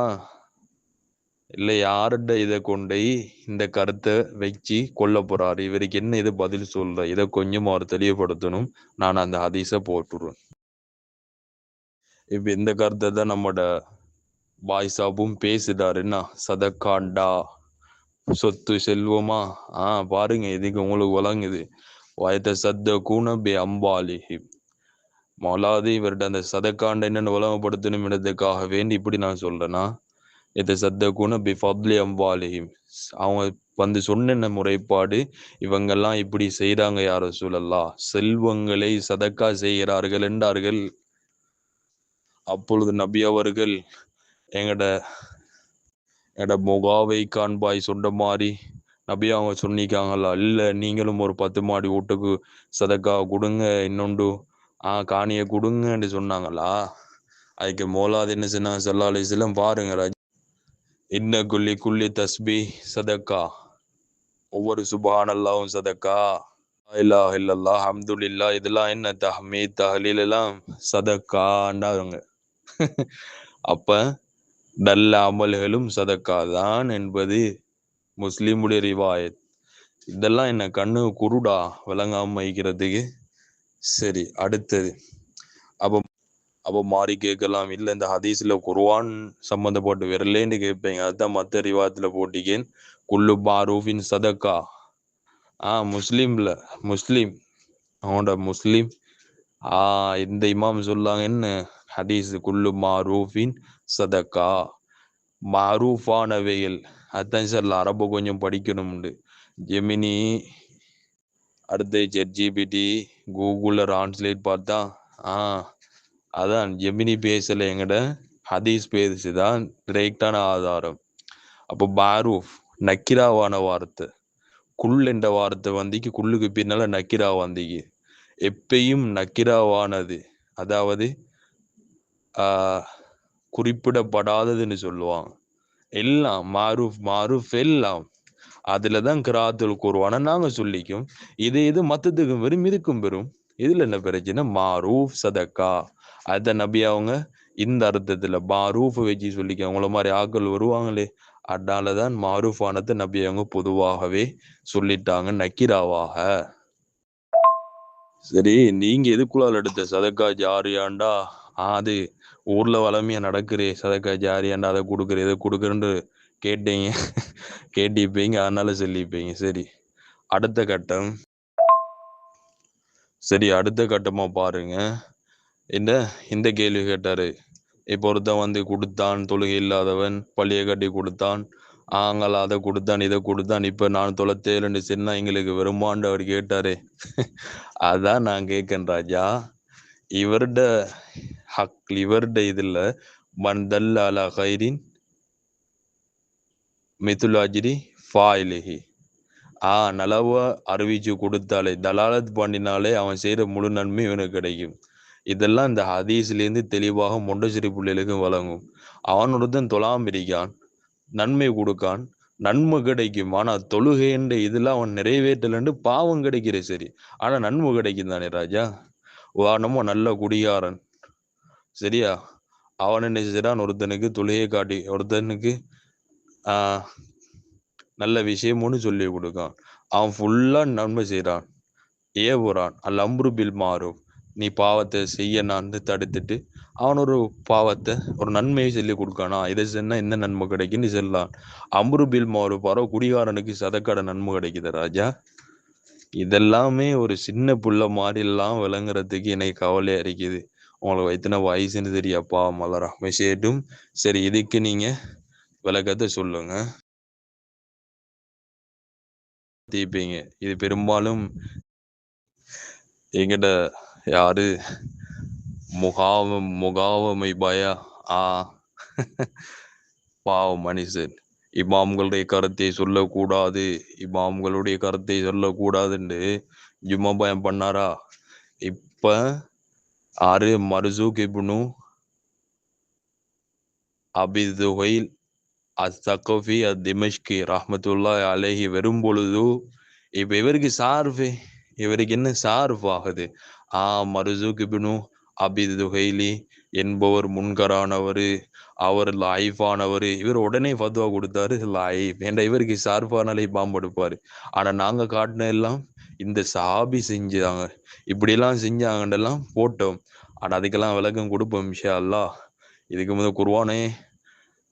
இல்லை யார்கிட்ட இதை கொண்டு இந்த கருத்தை வச்சு கொல்ல போறாரு? இவருக்கு என்ன இதை பதில் சொல்ற? இதை கொஞ்சம் அவர் தெளிவுபடுத்தணும். நான் அந்த ஹதீஸை போட்டுருவேன். இப்போ இந்த கருத்தை தான் நம்மட பாய் சாபும் பேசிட்டாருன்னா, சதக்காண்டா சொத்து செல்வமா பாருங்க, இதுக்கு உங்களுக்கு வழங்குது. வயத்த சத்த கூணபி அம்பாலிஹி மௌலாது இவர்கிட்ட அந்த சதக்காண்ட என்னென்னு வழங்கப்படுத்தணும் இடத்துக்காக வேண்டி இப்படி நான் சொல்றேன்னா, இதை சத்த கூணபி ஃபத்லி அம்பாலிஹிம் அவங்க வந்து சொன்ன முறைப்பாடு, இவங்கெல்லாம் இப்படி செய்கிறாங்க யார சூழல்லா, செல்வங்களை சதக்கா செய்கிறார்கள் என்றார்கள். அப்பொழுது நபி அவர்கள் எங்கட முகாவை காண்பாய் சொன்ன மாதிரி நபி அவங்க சொன்னிக்காங்களா, இல்லை நீங்களும் ஒரு 10 மாடி வீட்டுக்கு சதக்கா கொடுங்க, இன்னொன்று காணியை கொடுங்கன்னு சொன்னாங்களா? அதுக்கு மோலாது என்ன சொன்னாங்க ஸல்லல்லாஹு அலைஹி வஸல்லம், பாருங்க இன்ன குல்லி தஸ்பீ சதக்கா, ஒவ்வொரு சுப்ஹானல்லாஹும் சதக்கா, இலாஹ இல்லல்லாஹ் அல்ஹம்துலில்லாஹ் இதெல்லாம் என்ன தஹ்மீத் தஹ்லீல் எல்லாம் சதக்காண்டாங்க. அப்ப நல்ல அமல்களும் சதக்கா தான் என்பது முஸ்லிமுடைய ரிவாயத். இதெல்லாம் என்ன கண்ணு குருடா விளங்காம வைக்கிறதுக்கு? சரி, அடுத்தது அப்போ மாறி கேட்கலாம், இல்லை இந்த ஹதீஸ்ல குர்ஆன் சம்மந்தப்பட்டு வரலேன்னு கேட்பீங்க. அதுதான் மற்ற ரிவாயத்துல போட்டிக்கேன் குல்லு மாரூஃபின் சதக்கா. முஸ்லீம் அவனோட முஸ்லீம் இந்த இமாம் சொல்லாங்க என்ன ஹதீஸ், குல்லு மாரூஃபின் சதக்கா, மாரூஃபானவைகள். அதுதான் சார் அரபு கொஞ்சம் படிக்கணும்ண்டு. ஜெமினி அடுத்து ChatGPT கூகுளில் டிரான்ஸ்லேட் பார்த்தா அதான் ஜெமினி பேசல, எங்கட ஹதீஸ் பேசி தான் டிரெக்டான ஆதாரம். அப்போ மாரூஃப் நக்கிராவான வார்த்தை, குல் என்ற வார்த்தை வந்திக்கு, குல்லுக்கு பின்னால நக்கிரா வந்திக்கு. எப்பையும் நக்கிராவானது, அதாவது குறிப்பிடப்படாததுன்னு சொல்லுவாங்க. எல்லாம் மாரூஃப் எல்லாம் அதுல தான் கிராத்துல் குர்ஆன நாங்க சொல்லிக்கும். இது மத்ததுக்கும் வரும், இதுக்கும் வரும். இதுல என்ன பிரச்சனை? மாரூஃப் சதக்கா. அத நபி அவங்க இந்த அர்த்தத்துல மாரூஃப் வச்சு சொல்லிக்க. அவங்கள மாதிரி ஆக்கள் வருவாங்களே, அதனாலதான் மாரூஃபானத்தை நபி அவங்க பொதுவாகவே சொல்லிட்டாங்க நக்கிராவாக. சரி, நீங்க எதுக்குள்ளால் எடுத்த சதக்கா ஜாரியாண்டா அது ஊர்ல வளமையா நடக்குறே, சதக்கா ஜாரியாண்டா அதை கொடுக்குற இதை கொடுக்குறேன்னு கேட்டிப்பீங்க, அதனால சொல்லிப்பீங்க. அடுத்த கட்டமா பாருங்க. இந்த கேள்வி கேட்டாரு. இப்போ ஒருத்தன் வந்து கொடுத்தான், தொழுகை இல்லாதவன் பள்ளியை கட்டி கொடுத்தான், ஆங்கள் அதை கொடுத்தான் இதை கொடுத்தான், இப்ப நான் தொலைத்தேன்னு சொன்னா எங்களுக்கு வருமான்னு அவர் கேட்டாரு. அதான் நான் கேட்கேன் ராஜா, இவருட இதுல மன்தல்ல அலா கைரின் மிதுல் அஜ்ரி ஃபாயிலிஹி நலவ அறிவிச்சு கொடுத்தாலே, தலாலத் பண்ணினாலே அவன் செய்யற முழு நன்மை இவனுக்கு கிடைக்கும். இதெல்லாம் இந்த ஹதீஸ்லேருந்து தெளிவாக மொண்டசிரி பிள்ளைகளுக்கும் வழங்கும். அவனொருத்தன் தொழாம இருக்கான், நன்மை கொடுக்கான், நன்மை கிடைக்கும். ஆனா தொழுகைன்ற இதெல்லாம் அவன் நிறைவேற்றலன்னு பாவம் கிடைக்கிற. சரி, ஆனா நன்மை கிடைக்கும் தானே ராஜா? உதாரணமா நல்ல குடிகாரன், சரியா, அவன் என்ன செய்றான், ஒருத்தனுக்கு தொழுகையை காட்டி ஒருத்தனுக்கு நல்ல விஷயம்னு சொல்லி கொடுக்கான், அவன் ஃபுல்லா நன்மை செய்யறான், ஏவுறான், அல்ல அம்ரு பில் மாரூஃப், நீ பாவத்தை செய்ய நான் தடுத்துட்டு அவன் ஒரு பாவத்தை ஒரு நன்மையை சொல்லி கொடுக்கானா, இதை சொன்னா என்ன நன்மை கிடைக்குன்னு சொல்லலாம். அம்ரு பில் மாரூஃப் பாரோ குடிகாரனுக்கு சதக்கடை நன்மை கிடைக்குது ராஜா. இதெல்லாமே ஒரு சின்ன புள்ள மாதிரிலாம் விளங்குறதுக்கு எனக்கு கவலையா இருக்குது. உங்களுக்கு வைத்தின வயசுன்னு தெரியாப்பா மலரா மெசேட்டும். சரி, இதுக்கு நீங்க விளக்கத்தை சொல்லுங்க. தீப்பீங்க இது பெரும்பாலும் எங்கிட்ட யாரு முகாவமை பயா பாவம் மனுஷன் இமாம்களுடைய கருத்தை சொல்லக்கூடாது, இமாம்களுடைய கருத்தை சொல்லக்கூடாதுன்னு ஜும்மா பயம் பண்ணாரா? இப்ப ஆறு மர்சூக் இப்னு அபி துஹைல் அஸ்ஸகஃபி அத்-திமஷ்கி ரஹ்மத்துல்லாஹி அலைஹி வரும் பொழுது இப்ப இவருக்கு என்ன சார்பு ஆகுது? மர்சூக் இப்னு அபி துஹைலி என்பவர் முன்கரானவர், அவர் லைஃபானவர். இவர் உடனே ஃபத்வா கொடுத்தாரு லைஃப் என்ற இவருக்கு சார்பானாலே பாம்பெடுப்பாரு. ஆனா நாங்க காட்டின எல்லாம் இந்த சாபி செஞ்சாங்க, இப்படியெல்லாம் செஞ்சாங்கன்னெல்லாம் போட்டோம். ஆனா அதுக்கெல்லாம் விளக்கம் கொடுப்போம் இன்ஷா அல்லாஹ். இதுக்கு முதல் குர்ஆனே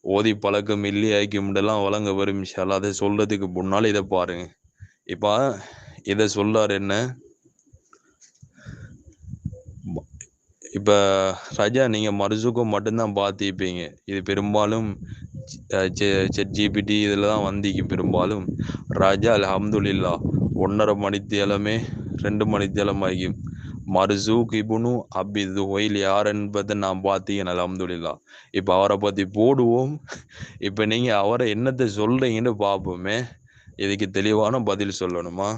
ஓதி பழக்கம் இல்லையாக்கி முன்னெல்லாம் வழங்க வரும் இன்ஷா அல்லாஹ். அதை சொல்றதுக்கு முன்னால இதை பாருங்க. இப்ப இதை சொல்றாரு என்ன, இப்ப ராஜா நீங்க மர்சூக்கும் மட்டும்தான் பார்த்திருப்பீங்க. இது பெரும்பாலும் ChatGPT இதுல தான் வந்திக்கு பெரும்பாலும். ராஜா அல்ஹம்துலில்லா 1.5 மணித்தியாலமே 2 மணித்தியாலம் ஆகியும் மர்சூக் இப்னு அபி துஹைல் யார் என்பதை நான் பார்த்தீங்க அல்ஹம்துலில்லா. இப்ப அவரை பத்தி போடுவோம். இப்ப நீங்க அவரை என்னத்தை சொல்றீங்கன்னு பார்ப்போமே. இதுக்கு தெளிவான பதில் சொல்லணுமா?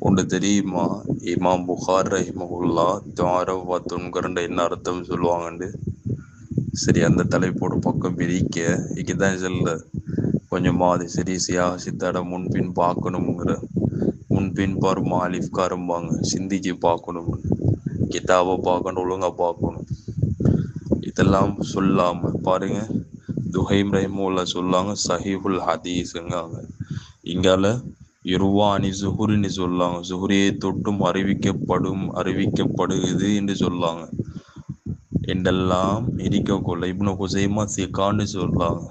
ஒன்று தெரியுமா? இமாம் புகார் ரஹிமஹுல்லா தாரவத்துன்கரண்ட என்ன அர்த்தம் சொல்லுவாங்கண்டு? சரி, அந்த தலைப்போட பக்கம் பிரிக்க இதுதான் சொல்ல கொஞ்சமா அது சரி சித்தாட முன்பின் பார்க்கணுங்கிற முன்பின் பாருமா அலிஃப்காரம்பாங்க, சிந்திச்சு பார்க்கணும், கிதாபை பார்க்கணும், ஒழுங்கா பார்க்கணும். இதெல்லாம் சொல்லாம பாருங்க, துஹைம் ரஹிமுல்லா சொல்லாங்க சஹீஹுல் ஹதீஸுங்காங்க. இங்கால இருவானி சுஹுரின்னு சொல்லாங்க, சுஹுரியை தொட்டும் அறிவிக்கப்படுகிறது என்று சொல்லாங்க. என்றெல்லாம் இருக்கக்குள்ள இப்னு ஹுசைமா சிகான்னு சொல்லாங்க.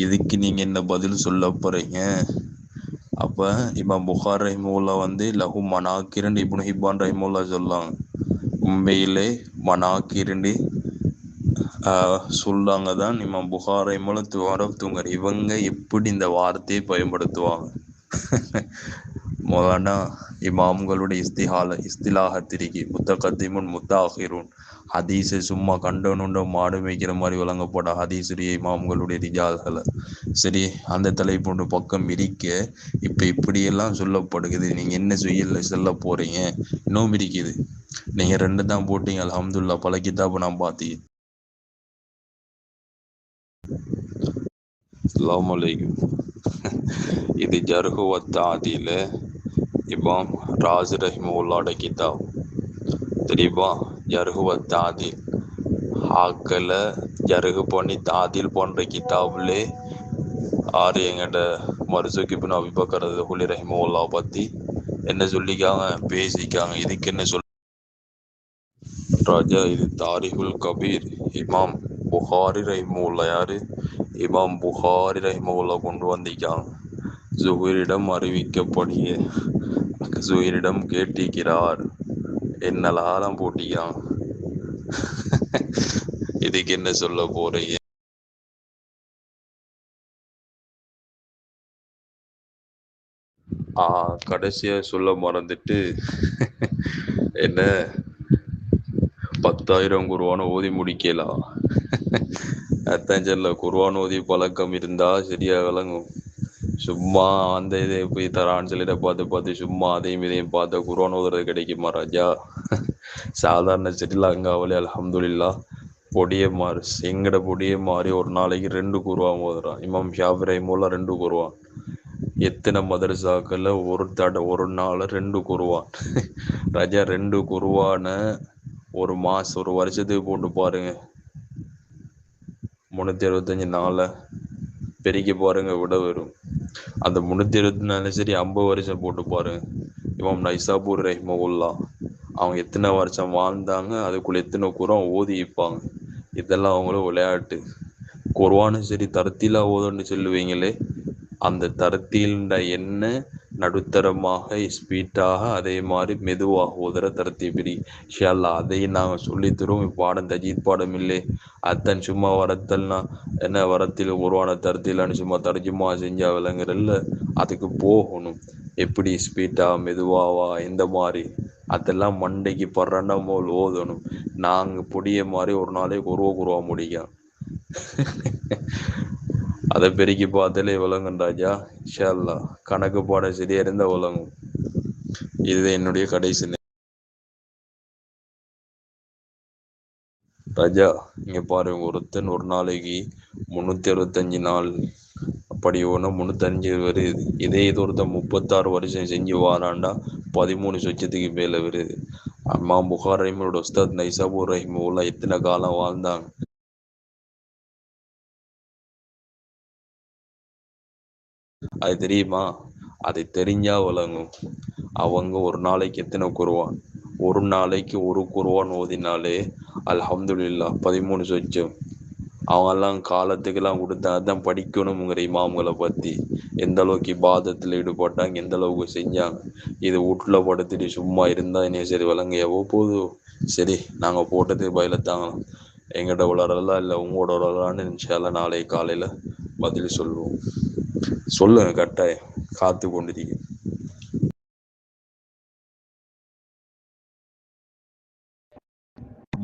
இதுக்கு நீங்க என்ன பதில் சொல்ல போறீங்க? அப்ப இமாம் புகார் ரஹிமுல்லா லஹு மனாக்கிரண்டு இப்னு ஹிப்பான் ரஹிமுல்லா சொல்லாங்க. உண்மையிலே மனாக்கிரண்டு சொல்லாங்க தான் இமாம் புகார் ரஹிமுல்லா துவரத்துங்க. இவங்க எப்படி இந்த வார்த்தையை பயன்படுத்துவாங்க? மௌலானா இமாம்களுடைய இஸ்திலாகத்திற்கு முத்தகத்திமுன் முத்தாஹிரூன் ஹதீஸை சும்மா கண்டனுண்ட மாடு மேய்க்கிற மாதிரி வழங்கப்பட்ட ஹதீஸுடைய இமாம்களுடைய ரிஜால்களை சரி அந்த தலைப்பொண்டு பக்கம் இருக்க இப்ப இப்படியெல்லாம் சொல்லப்படுகிறது. நீங்க என்ன சொல்ல போறீங்க? இன்னும் இருக்குது. நீங்க 2 தான் போட்டீங்க அல்ஹம்துலில்லாஹ். பல கிதாபு நான் பார்த்தீங்க. அஸ்ஸலாமு அலைக்கும். இது ஜர்ஹு வ தஅதீல் இமாம் ராஸி ரஹிமஹுல்லாஹ்ட கிதாப் தெரியுமா? ஜர்ஹு வ தஅதீல் ஆக்களை ஜர்ஹு பண்ணி தாதீல் பண்ற கிதாப்லே ஆறு எங்கட மர்சூக் இப்னு அபி பக்கர் அல்-ஹுலி ரஹிமஹுல்லாஹ் பத்தி என்ன சொல்லிக்காங்க, பேசிக்காங்க. இதுக்கு என்ன சொல் ராஜா? இது தாரிகுல் கபீர் இமாம் புகாரி ரஹிமஹுல்லா யாரு? இமாம் புகாரி ரஹிமஹுல்லா கொண்டு வந்திருக்காங்க. ஜுஹரிடம் கேட்டிருக்கிறார் என்னலாம் போட்டிக்காங்க. இதுக்கு என்ன சொல்ல போறீங்க? கடைசியா சொல்ல மறந்துட்டு என்ன 10,000 குர்ஆன் ஓதி முடிக்கலாம். அதான் சொல்ல, குர்ஆன் ஓதி பழக்கம் இருந்தா சரியா விளங்கும். சும்மா அந்த இதை போய் தரான்னு சொல்லிட பார்த்து சும்மா அதையும் இதையும் பார்த்த குர்ஆன் ஓதுறது கிடைக்குமா ராஜா? சாதாரண ஸ்ரீலங்காவிலே அல்ஹம்துலில்லாஹ் எங்கட பொடியே மாறி ஒரு நாளைக்கு 2 குர்ஆன் ஓதுறான். இமாம் ஷாஃபி ரஹிமஹுல்லாஹ் 2 குர்ஆன். எத்தனை மதரசாக்கள்ல ஒரு நாள் 2 குர்ஆன். ராஜா 2 குர்ஆன ஒரு மாசம் ஒரு வருஷத்துக்கு போட்டு பாருங்க, 365 நாளை பெருக்கி பாருங்க, விட வரும். அந்த 364 சரி 50 வருஷம் போட்டு பாருங்க. இமாம் நைசாபூர் ரஹிமஹுல்லாஹ் அவங்க எத்தனை வருஷம் வாழ்ந்தாங்க, அதுக்குள்ள எத்தனை குர்ஆன் ஓதி வைப்பாங்க. இதெல்லாம் அவங்களும் விளையாட்டு. குர்ஆனும் சரி தர்த்தீலா ஓதுன்னு சொல்லுவீங்களே, அந்த தர்த்தீல்ன்ற என்ன நடுத்தரமாக ஸ்பீட்டாக அதே மாதிரி மெதுவாக ஓதுற தர்த்தீபிரி இன்ஷா அல்லாஹ் அதையும் நாங்கள் சொல்லித்தரோம். பாடம் தஜீத் பாடம் இல்லை, அத்தன் சும்மா வரத்தல்னா என்ன வரத்தில் உருவான தர்த்தீலான்னு சும்மா தர்ஜுமா செஞ்சா விளங்குறல்ல, அதுக்கு போகணும். எப்படி ஸ்பீட்டா மெதுவாவா எந்த மாதிரி அதெல்லாம் மண்டைக்கு படுறா போல் ஓதணும். நாங்க பொடிய மாதிரி ஒரு நாளைக்கு ஒரு முடியும். அதை பெருக்கி பார்த்தாலே விளங்கும் ராஜா. இன்ஷா அல்லாஹ் கணக்கு பாட சரியா இருந்தா விளங்கும். இதுதான் என்னுடைய கடைசி ராஜா. இங்க பாருங்க, ஒருத்தன் ஒரு நாளைக்கு 365 நாள் அப்படி ஒன்று 305 வருது. இதே இது ஒருத்தன் 36 வருஷம் செஞ்சு வாராண்டா 13 சொச்சத்துக்கு மேல வருது. அம்மா புகார் ரஹிமோட உஸ்தாத் நைசாபூர் ரஹிமுல்லா எத்தனை காலம் வாழ்ந்தாங்க அது தெரியுமா? அதை தெரிஞ்சா விளங்கும். அவங்க ஒரு நாளைக்கு எத்தனை குருவான், ஒரு நாளைக்கு ஒரு குருவான் ஓதினாலே அல்ஹம்துலில்லாஹ் 13 சொச்சம். அவங்கெல்லாம் காலத்துக்கெல்லாம் கொடுத்தா தான் படிக்கணுங்கிற இமாம்களை பற்றி எந்த அளவுக்கு இபாதத்தில் ஈடுபட்டாங்க, எந்த அளவுக்கு செஞ்சாங்க. இது வீட்டில் படுத்துட்டு சும்மா இருந்தால் என்ன சரி விளங்க எவ்வளோ போதும். சரி நாங்கள் போட்டது பயிலத்தாங்களாம், எங்கிட்ட விளாடலாம் இல்லை உங்களோட விளாடலான்னு இன்ஷால்லா நாளை காலையில் பதில் சொல்லுவோம். சொல்லுங்க, கட்டாயம் காத்து கொண்டிருக்கீங்க.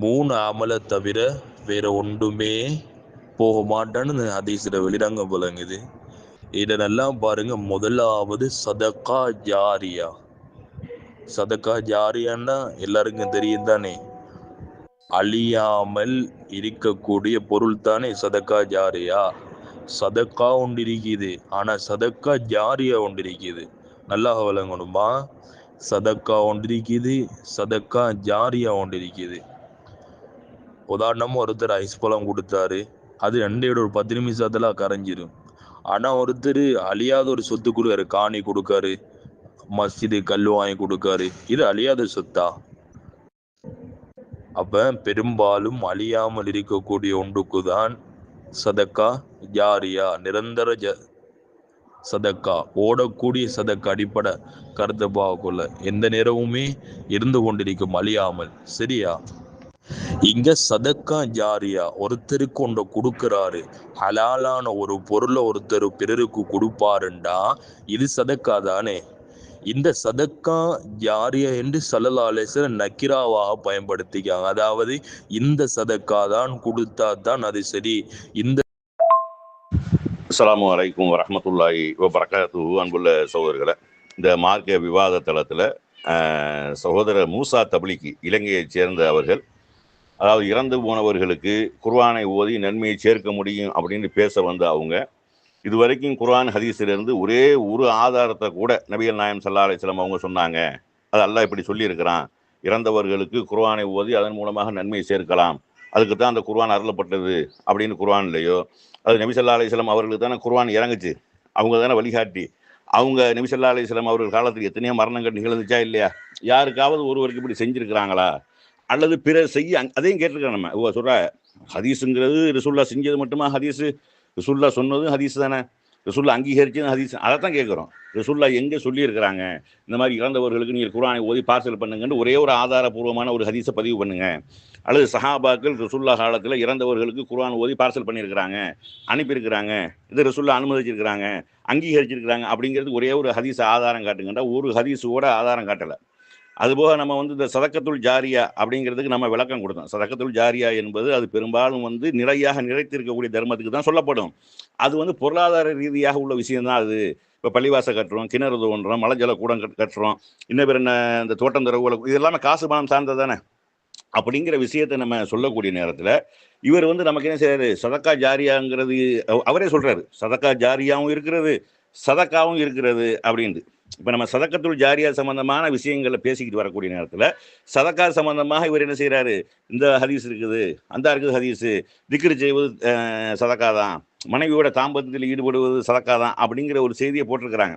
மூணு அமலை தவிர வேற ஒன்றுமே போக மாட்டான்னு ஹதீஸ்ல வெளிரங்க விளங்குது. இதெல்லாம் பாருங்க. முதலாவது சதகா ஜாரியா. சதகா ஜாரியான்னா எல்லாருக்கும் தெரியும் தானே, அழியாமல் இருக்கக்கூடிய பொருள் தானே சதகா ஜாரியா. சதக்கா ஒன்று இருக்குது, ஆனா சதக்கா ஜாரியா ஒன்று இருக்குது. நல்லா விளங்கணுமா? சதக்கா ஒன்று இருக்குது, சதக்கா ஜாரியா ஒன்று இருக்குது. உதாரணமா ஒருத்தர் ஐஸ் பழம் கொடுத்தாரு, அது 2 நிமிஷத்துல கரைஞ்சிடும். ஆனா ஒருத்தர் அழியாத ஒரு சொத்து கொடுக்காரு, காணி கொடுக்காரு, மஸ்ஜிது கல் வாங்கி கொடுக்காரு, இது அழியாத சொத்தா? அப்ப பெரும்பாலும் அழியாமல் இருக்கக்கூடிய ஒன்றுக்குதான் சதக்கா ஜாரியா, நிரந்தர சதக்கா, ஓடக்கூடிய சதக்கா. அடிப்படை கருத்தை பார்க்கல, எந்த நேரமுமே இருந்து கொண்டிருக்கும் அழியாமல். சரியா? இங்க சதக்கா ஜாரியா, ஒருத்தருக்கு ஒன்றை கொடுக்கிறாரு, ஹலாலான ஒரு பொருளை ஒருத்தர் பிறருக்கு கொடுப்பாருண்டா இது சதக்கா தானே. இந்த சதக்கா ஜாரியா என்று ஸல்லல்லாஹு அலைஹி வஸல்லம் நக்கிராவாக பயன்படுத்திக்காங்க. அதாவது இந்த சதக்கா தான் கொடுத்தா தான் அது சரி. இந்த அஸ்ஸலாமு அலைக்கும் வரஹ்மத்துல்லாஹி வபரகாத்துஹு. அன்புள்ள சகோதரர்களை, இந்த மார்க்க விவாத தளத்தில் சகோதரர் மூசா தப்லிகி, இலங்கையைச் சேர்ந்த அவர்கள், அதாவது இறந்து போனவர்களுக்கு குர்ஆனை ஓதி நன்மையை சேர்க்க முடியும் அப்படின்னு பேச வந்த அவங்க, இதுவரைக்கும் குர்ஆன் ஹதீஸிலிருந்து ஒரே ஒரு ஆதாரத்தை கூட நபிகள் நாயகம் ஸல்லல்லாஹு அலைஹி வஸல்லம் அவங்க சொன்னாங்க, அது அல்லாஹ் இப்படி சொல்லியிருக்கிறான், இறந்தவர்களுக்கு குர்ஆனை ஓதி அதன் மூலமாக நன்மையை சேர்க்கலாம், அதுக்கு தான் அந்த குர்ஆன் அருளப்பட்டது அப்படின்னு குர்ஆன்லையோ, அது நபி ஸல்லல்லாஹு அலைஹி வஸல்லம் அவர்களுக்கு தானே குர்ஆன் இறங்குச்சு, அவங்க தானே வழிகாட்டி, அவங்க நபி ஸல்லல்லாஹு அலைஹி வஸல்லம் அவர்கள் காலத்துக்கு எத்தனையோ மரணங்கள் நிகழ்ந்துச்சா இல்லையா? யாருக்காவது ஒருவருக்கு இப்படி செஞ்சிருக்கிறாங்களா? அல்லது பிறர் செய்ய அதையும் கேட்டிருக்கிறோம் நம்ம. சொல்ற ஹதீஸுங்கிறது ரசூலுல்லாஹ் செஞ்சது மட்டுமா ஹதீஸு? ரசூலுல்லாஹ் சொன்னதும் ஹதீஸ் தானே, ரசூலுல்லாஹ் அங்கீகரிச்சதும் ஹதீஸ். அதை தான் கேட்குறோம். ரசூலுல்லாஹ் எங்கே சொல்லியிருக்கிறாங்க இந்த மாதிரி இறந்தவர்களுக்கு நீங்கள் குர்ஆனை ஓதி பார்சல் பண்ணுங்கன்னு ஒரே ஒரு ஆதாரபூர்வமான ஒரு ஹதீஸை பதிவு பண்ணுங்க. அல்லது சஹாபாக்கள் ரசூலுல்லாஹ் காலத்தில் இறந்தவர்களுக்கு குர்ஆன் ஓதி பார்சல் பண்ணியிருக்கிறாங்க, அனுப்பியிருக்கிறாங்க, இது ரசூலுல்லாஹ் அனுமதிச்சிருக்கிறாங்க, அங்கீகரிச்சிருக்கிறாங்க அப்படிங்கிறது ஒரே ஒரு ஹதீஸ் ஆதாரம் காட்டுங்கன்றா ஒரு ஹதீஸோட ஆதாரம் காட்டலை. அதுபோக நம்ம இந்த சதக்கத்துல் ஜாரியா அப்படிங்கிறதுக்கு நம்ம விளக்கம் கொடுத்தோம். சதக்கத்துல் ஜாரியா என்பது அது பெரும்பாலும் நிலையாக நிலைத்திருக்கக்கூடிய தர்மத்துக்கு தான் சொல்லப்படும். அது பொருளாதார ரீதியாக உள்ள விஷயம்தான். அது இப்போ பள்ளிவாசல் கட்டுறோம், கிணறு தோன்றோம், மலஜல கூடம் கட்டுறோம், இன்னும் பேர் என்ன இந்த தோட்டம் தரவுல, இது எல்லாமே காசு பணம் சார்ந்தது தானே. அப்படிங்கிற விஷயத்தை நம்ம சொல்லக்கூடிய நேரத்தில் இவர் நமக்கு என்ன செய்யறாரு, சதக்கா ஜாரியாங்கிறது அவரே சொல்றாரு, சதக்கா ஜாரியாவும் இருக்கிறது, சதக்காவும் இருக்கிறது அப்படின்ட்டு. இப்போ நம்ம சதக்கத்துல் ஜாரியா சம்பந்தமான விஷயங்களை பேசிக்கிட்டு வரக்கூடிய நேரத்தில் சதக்கா சம்பந்தமாக இவர் என்ன செய்கிறாரு, இந்த ஹதீஸ் இருக்குது, அந்த இருக்குது ஹதீஸு, திக்ரு செய்வது சதக்கா தான், மனைவியோட தாம்பத்தியத்தில் ஈடுபடுவது சதக்கா தான் அப்படிங்கிற ஒரு செய்தியை போட்டிருக்கிறாங்க.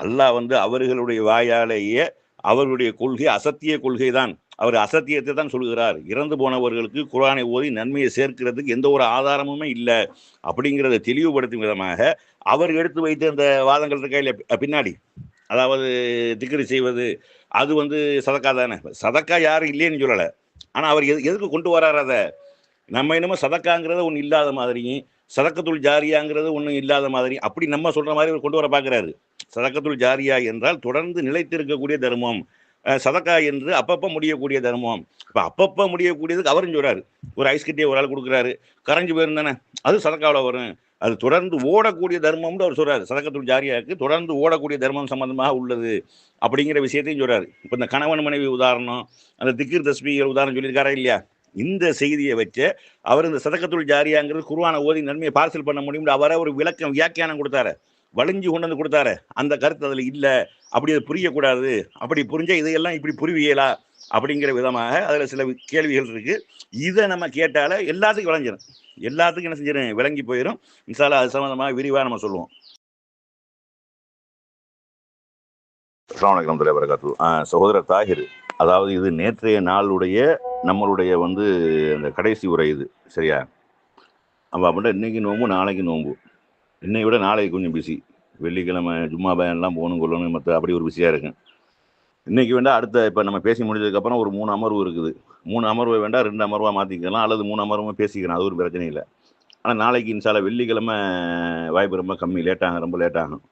அல்லாஹ் அவர்களுடைய வாயாலேயே அவர்களுடைய கொள்கை அசத்திய கொள்கை தான், அவர் அசத்தியத்தை தான் சொல்கிறார். இறந்து போனவர்களுக்கு குர்ஆனை ஓதி நன்மையை சேர்க்கிறதுக்கு எந்த ஒரு ஆதாரமுமே இல்லை அப்படிங்கிறத தெளிவுபடுத்தும் விதமாக அவர் எடுத்து வைத்த அந்த வாதங்கள் இருக்கையில் பின்னாடி, அதாவது திக்ரு செய்வது அது சதக்கா தானே. சதக்கா யாரும் இல்லைன்னு சொல்லலை, ஆனால் அவர் எதுக்கு கொண்டு வரார் அதை? நம்ம என்னமோ சதக்காங்கிறது ஒன்று இல்லாத மாதிரியும் சதக்கத்துல் ஜாரியாங்கிறது ஒன்றும் இல்லாத மாதிரி அப்படி நம்ம சொல்கிற மாதிரி அவர் கொண்டு வர பார்க்குறாரு. சதக்கத்துல் ஜாரியா என்றால் தொடர்ந்து நிலைத்திருக்கக்கூடிய தர்மம், சதக்கா என்று அப்பப்போ முடியக்கூடிய தர்மம். இப்போ அப்பப்போ முடியக்கூடியதுக்கு அவரும் சொல்றாரு, ஒரு ஐஸ் கட்டியை ஒரு ஆள் கொடுக்குறாரு, கரைஞ்சு போயிரும் தானே, அது சதக்காவில் வரும். அது தொடர்ந்து ஓடக்கூடிய தர்மம்னு அவர் சொல்றாரு. சதக்கத்துல் ஜாரியாவுக்கு தொடர்ந்து ஓடக்கூடிய தர்மம் சம்பந்தமாக உள்ளது அப்படிங்கிற விஷயத்தையும் சொல்றாரு. இப்போ இந்த கணவன் மனைவி உதாரணம், அந்த திக்ர் தஸ்பீகள் உதாரணம் சொல்லியிருக்காரா இல்லையா, இந்த செய்தியை வச்சு அவர் இந்த சதக்கத்துல் ஜாரியாங்கிறது குர்ஆனை ஓதி நன்மையை பார்சல் பண்ண முடியும் அவரை ஒரு விளக்கம் வியாக்கியானம் கொடுத்தாரு, வலிஞ்சு கொண்டு வந்து கொடுத்தாரு. அந்த கருத்து அதில் இல்லை, அப்படி அது புரியக்கூடாது, அப்படி புரிஞ்சா இதையெல்லாம் இப்படி புரிவியலா அப்படிங்கிற விதமாக அதில் சில கேள்விகள் இருக்கு. இதை நம்ம கேட்டால எல்லாத்துக்கும் விளங்கிடும், எல்லாத்துக்கும் என்ன செஞ்சிடும், விளங்கி போயிடும். இன்ஷா அல்லாஹ் அது சம்பந்தமாக விரிவாக நம்ம சொல்லுவோம். அஸ்ஸலாமு அலைக்கும் வரஹ்மத்துல்லாஹி வபரகாத்துஹு. சகோதரர் தாஹிர், அதாவது இது நேற்றைய நாளுடைய நம்மளுடைய அந்த கடைசி உரை இது, சரியா? நம்ம அப்படின்னா இன்னைக்கு நோம்பு, நாளைக்கு நோம்பு. இன்னை விட நாளைக்கு கொஞ்சம் பிஸி, வெள்ளிக்கிழமை ஜும்மா பயன்லாம் போகணும் கொள்ளணும், மற்ற அப்படி ஒரு பிஸியாக இருக்கும். இன்னைக்கு வேண்டாம், அடுத்த இப்போ நம்ம பேசி முடிஞ்சதுக்கப்புறம் ஒரு 3 அமர்வு இருக்குது. 3 அமர்வை வேண்டாம் 2 அமர்வாக மாற்றிக்கலாம், அல்லது 3 அமர்வும் பேசிக்கலாம், அது ஒரு பிரச்சனை இல்லை. ஆனால் நாளைக்கு இன்ஷால்லா வெள்ளிக்கிழமை வாய்ப்பு ரொம்ப கம்மி, லேட்டாகும், ரொம்ப லேட்டாகும்.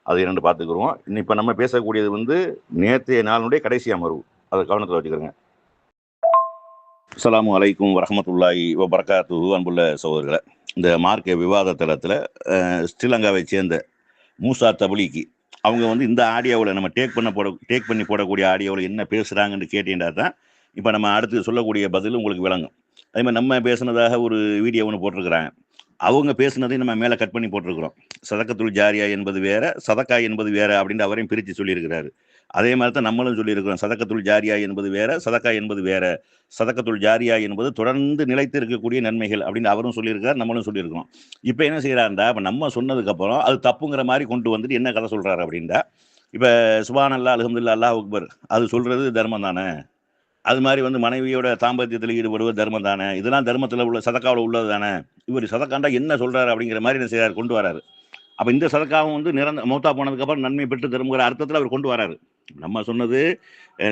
அது 2 பார்த்துக்குருவோம். இப்போ நம்ம பேசக்கூடியது நேற்றைய நாளுடைய கடைசி அமர்வு, அதை கவனத்தில் வச்சுக்கிறோங்க. அஸ்ஸலாமு அலைக்கும் வரஹ்மத்துல்லாஹி வபரகாத்துஹு. அன்புள்ள சகோதரர்களை, இந்த மார்க்க விவாத தளத்தில் ஸ்ரீலங்காவை சேர்ந்த மூசா தபுலிக்கு அவங்க இந்த ஆடியோவில் நம்ம டேக் பண்ணி போடக்கூடிய ஆடியோவில் என்ன பேசுகிறாங்கன்னு கேட்டீங்கன்னா தான் இப்போ நம்ம அடுத்து சொல்லக்கூடிய பதில் உங்களுக்கு விளங்கும். அதே மாதிரி நம்ம பேசுனதாக ஒரு வீடியோ ஒன்று போட்டிருக்கிறாங்க, அவங்க பேசுனதையும் நம்ம மேலே கட் பண்ணி போட்டிருக்கிறோம். சதக்கத்துல் ஜாரியா என்பது வேற, சதக்கா என்பது வேற அப்படின்னு அவரையும் பிரித்து சொல்லியிருக்கிறாரு. அதே மாதிரி தான் நம்மளும் சொல்லியிருக்கிறோம், சதக்கத்துல் ஜாரியா என்பது வேற, சதக்கா என்பது வேற. சதக்கத்துல் ஜாரியா என்பது தொடர்ந்து நிலைத்து இருக்கக்கூடிய நன்மைகள் அப்படின்னு அவரும் சொல்லியிருக்காரு, நம்மளும் சொல்லியிருக்கிறோம். இப்போ என்ன செய்யறாருண்டா, இப்போ நம்ம சொன்னதுக்கப்புறம் அது தப்புங்கிற மாதிரி கொண்டு வந்துட்டு என்ன கதை சொல்றாரு அப்படின்டா, இப்போ சுப்ஹானல்லாஹ் அல்ஹம்துலில்லாஹ் அல்லாஹ் அக்பர் அது சொல்றது தர்மம் தானே, அது மாதிரி மனைவியோட தாம்பத்தியத்தில் ஈடுபடுவது தர்மம் தானே, இதெல்லாம் தர்மத்தில் உள்ள சதக்காவில் உள்ளது தானே, இவர் சதக்காண்டா என்ன சொல்றாரு அப்படிங்கிற மாதிரி என்ன செய்யறாரு, கொண்டு வராரு. அப்போ இந்த சதக்காவும் மௌத்தா போனதுக்கப்புறம் நன்மை பெற்று தருங்கிற அர்த்தத்தில் அவர் கொண்டு வராரு. நம்ம சொன்னது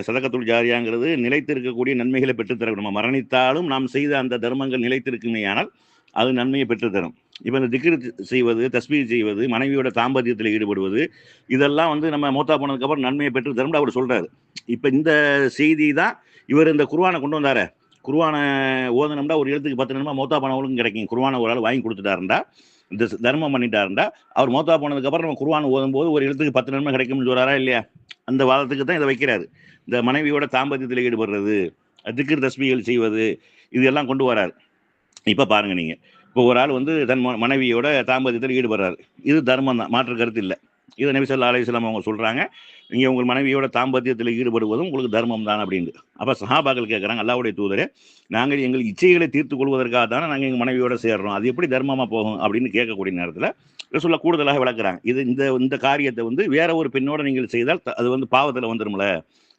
சதக்கத்துல் ஜாரியாங்கிறது நிலைத்து இருக்கக்கூடிய நன்மைகளை பெற்றுத்தரும். நம்ம மரணித்தாலும் நாம் செய்த அந்த தர்மங்கள் நிலைத்திருக்குமே, ஆனால் அது நன்மையை பெற்றுத்தரும். இப்போ இந்த திக்ர் செய்வது, தஸ்பீஹ் செய்வது, மனைவியோட தாம்பத்தியத்தில் ஈடுபடுவது, இதெல்லாம் நம்ம மௌத்தா போனதுக்கப்புறம் நன்மையை பெற்று தரும்னு அவர் சொல்றாரு. இப்போ இந்த செய்தி தான் இவர் இந்த குர்ஆனை கொண்டு வந்தாரு. குர்ஆனை ஓதனம்டா ஒரு எழுத்துக்கு 10 நன்மை மௌத்தா போனவங்களுக்கும் கிடைக்கும். குர்ஆனை ஒரு ஆள் வாங்கி கொடுத்துட்டாருண்டா, இந்த தர்மம் பண்ணிட்டாருண்டா, அவர் மௌத்தா போனதுக்கப்புறம் நம்ம குர்ஆன் ஓதும்போது ஒரு எழுத்துக்கு 10 நன்மை கிடைக்கும்னு சொல்றாரா இல்லையா? அந்த வாதத்துக்கு தான் இதை வைக்கிறாரு. இந்த மனைவியோட தாம்பத்தியத்தில் ஈடுபடுறது, திக்ர் தஸ்பீஹ்கள் செய்வது, இது எல்லாம் கொண்டு வராரு. இப்போ பாருங்க, நீங்க இப்போ ஒரு ஆள் தன் மனைவியோட தாம்பத்தியத்தில் ஈடுபடுறாரு, இது தர்மம் தான், மாற்று கருத்து இல்லை. இதை நபி ஸல்லல்லாஹு அலைஹி வஸல்லம் அவங்க சொல்றாங்க, நீங்க உங்கள் மனைவியோட தாம்பத்தியத்தில் ஈடுபடுவதும் உங்களுக்கு தர்மம் தான் அப்படின்னு. அப்போ சஹாபாக்கள் கேட்குறாங்க, அல்லாஹ்வுடைய தூதரே, நாங்கள் எங்கள் இச்சைகளை தீர்த்து கொள்வதற்காக தானே நாங்கள் எங்கள் மனைவியோட சேர்றோம், அது எப்படி தர்மமாக போகும் அப்படின்னு கேட்கக்கூடிய நேரத்தில் ரசூலுல்லாஹ் கூடுதலாக விளக்குறாங்க, இது இந்த காரியத்தை வேற ஒரு பெண்ணோட நீங்கள் செய்தால் அது பாவத்தில் வந்துடும்ல,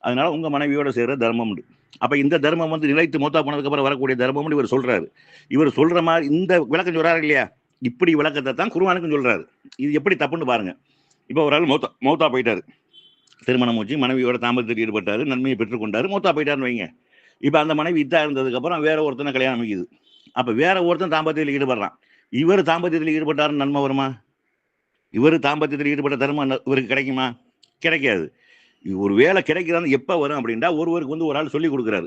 அதனால உங்க மனைவியோட சேர்ற தர்மம். அப்ப இந்த தர்மம் நிலைத்து மௌத்தா போனதுக்கு அப்புறம் வரக்கூடிய தர்மம்னு இவர் சொல்றாரு. இவர் சொல்ற மாதிரி இந்த விளக்கம் சொல்றாரு இல்லையா, இப்படி விளக்கத்தை தான் குர்ஆனுக்கும் சொல்றாரு. இது எப்படி தப்புன்னு பாருங்க. இப்போ ஒரு ஆள் மௌத்தா போயிட்டாரு, திருமணம் முடிச்சு மனைவியோட தாம்பத்தியத்தில் ஈடுபட்டாரு, நன்மையை பெற்றுக்கொண்டாரு, மௌத்தா போயிட்டாருன்னு வைங்க. இப்போ அந்த மனைவி இதா இருந்ததுக்கு அப்புறம் வேற ஒருத்தனை கல்யாணம் அமைக்குது. அப்ப வேற ஒருத்தன் தாம்பத்தியத்தில் ஈடுபடுறான், இவர் தாம்பத்தியத்தில் ஈடுபட்டாருன்னு நன்மை வருமா? இவர் தாம்பத்தியத்தில் ஈடுபட்ட தர்மம் இவருக்கு கிடைக்குமா? கிடைக்காது. ஒரு வேலை கிடைக்கிறான்னு எப்போ வரும் அப்படின்னா, ஒருவருக்கு ஒரு ஆள் சொல்லி கொடுக்குறாரு,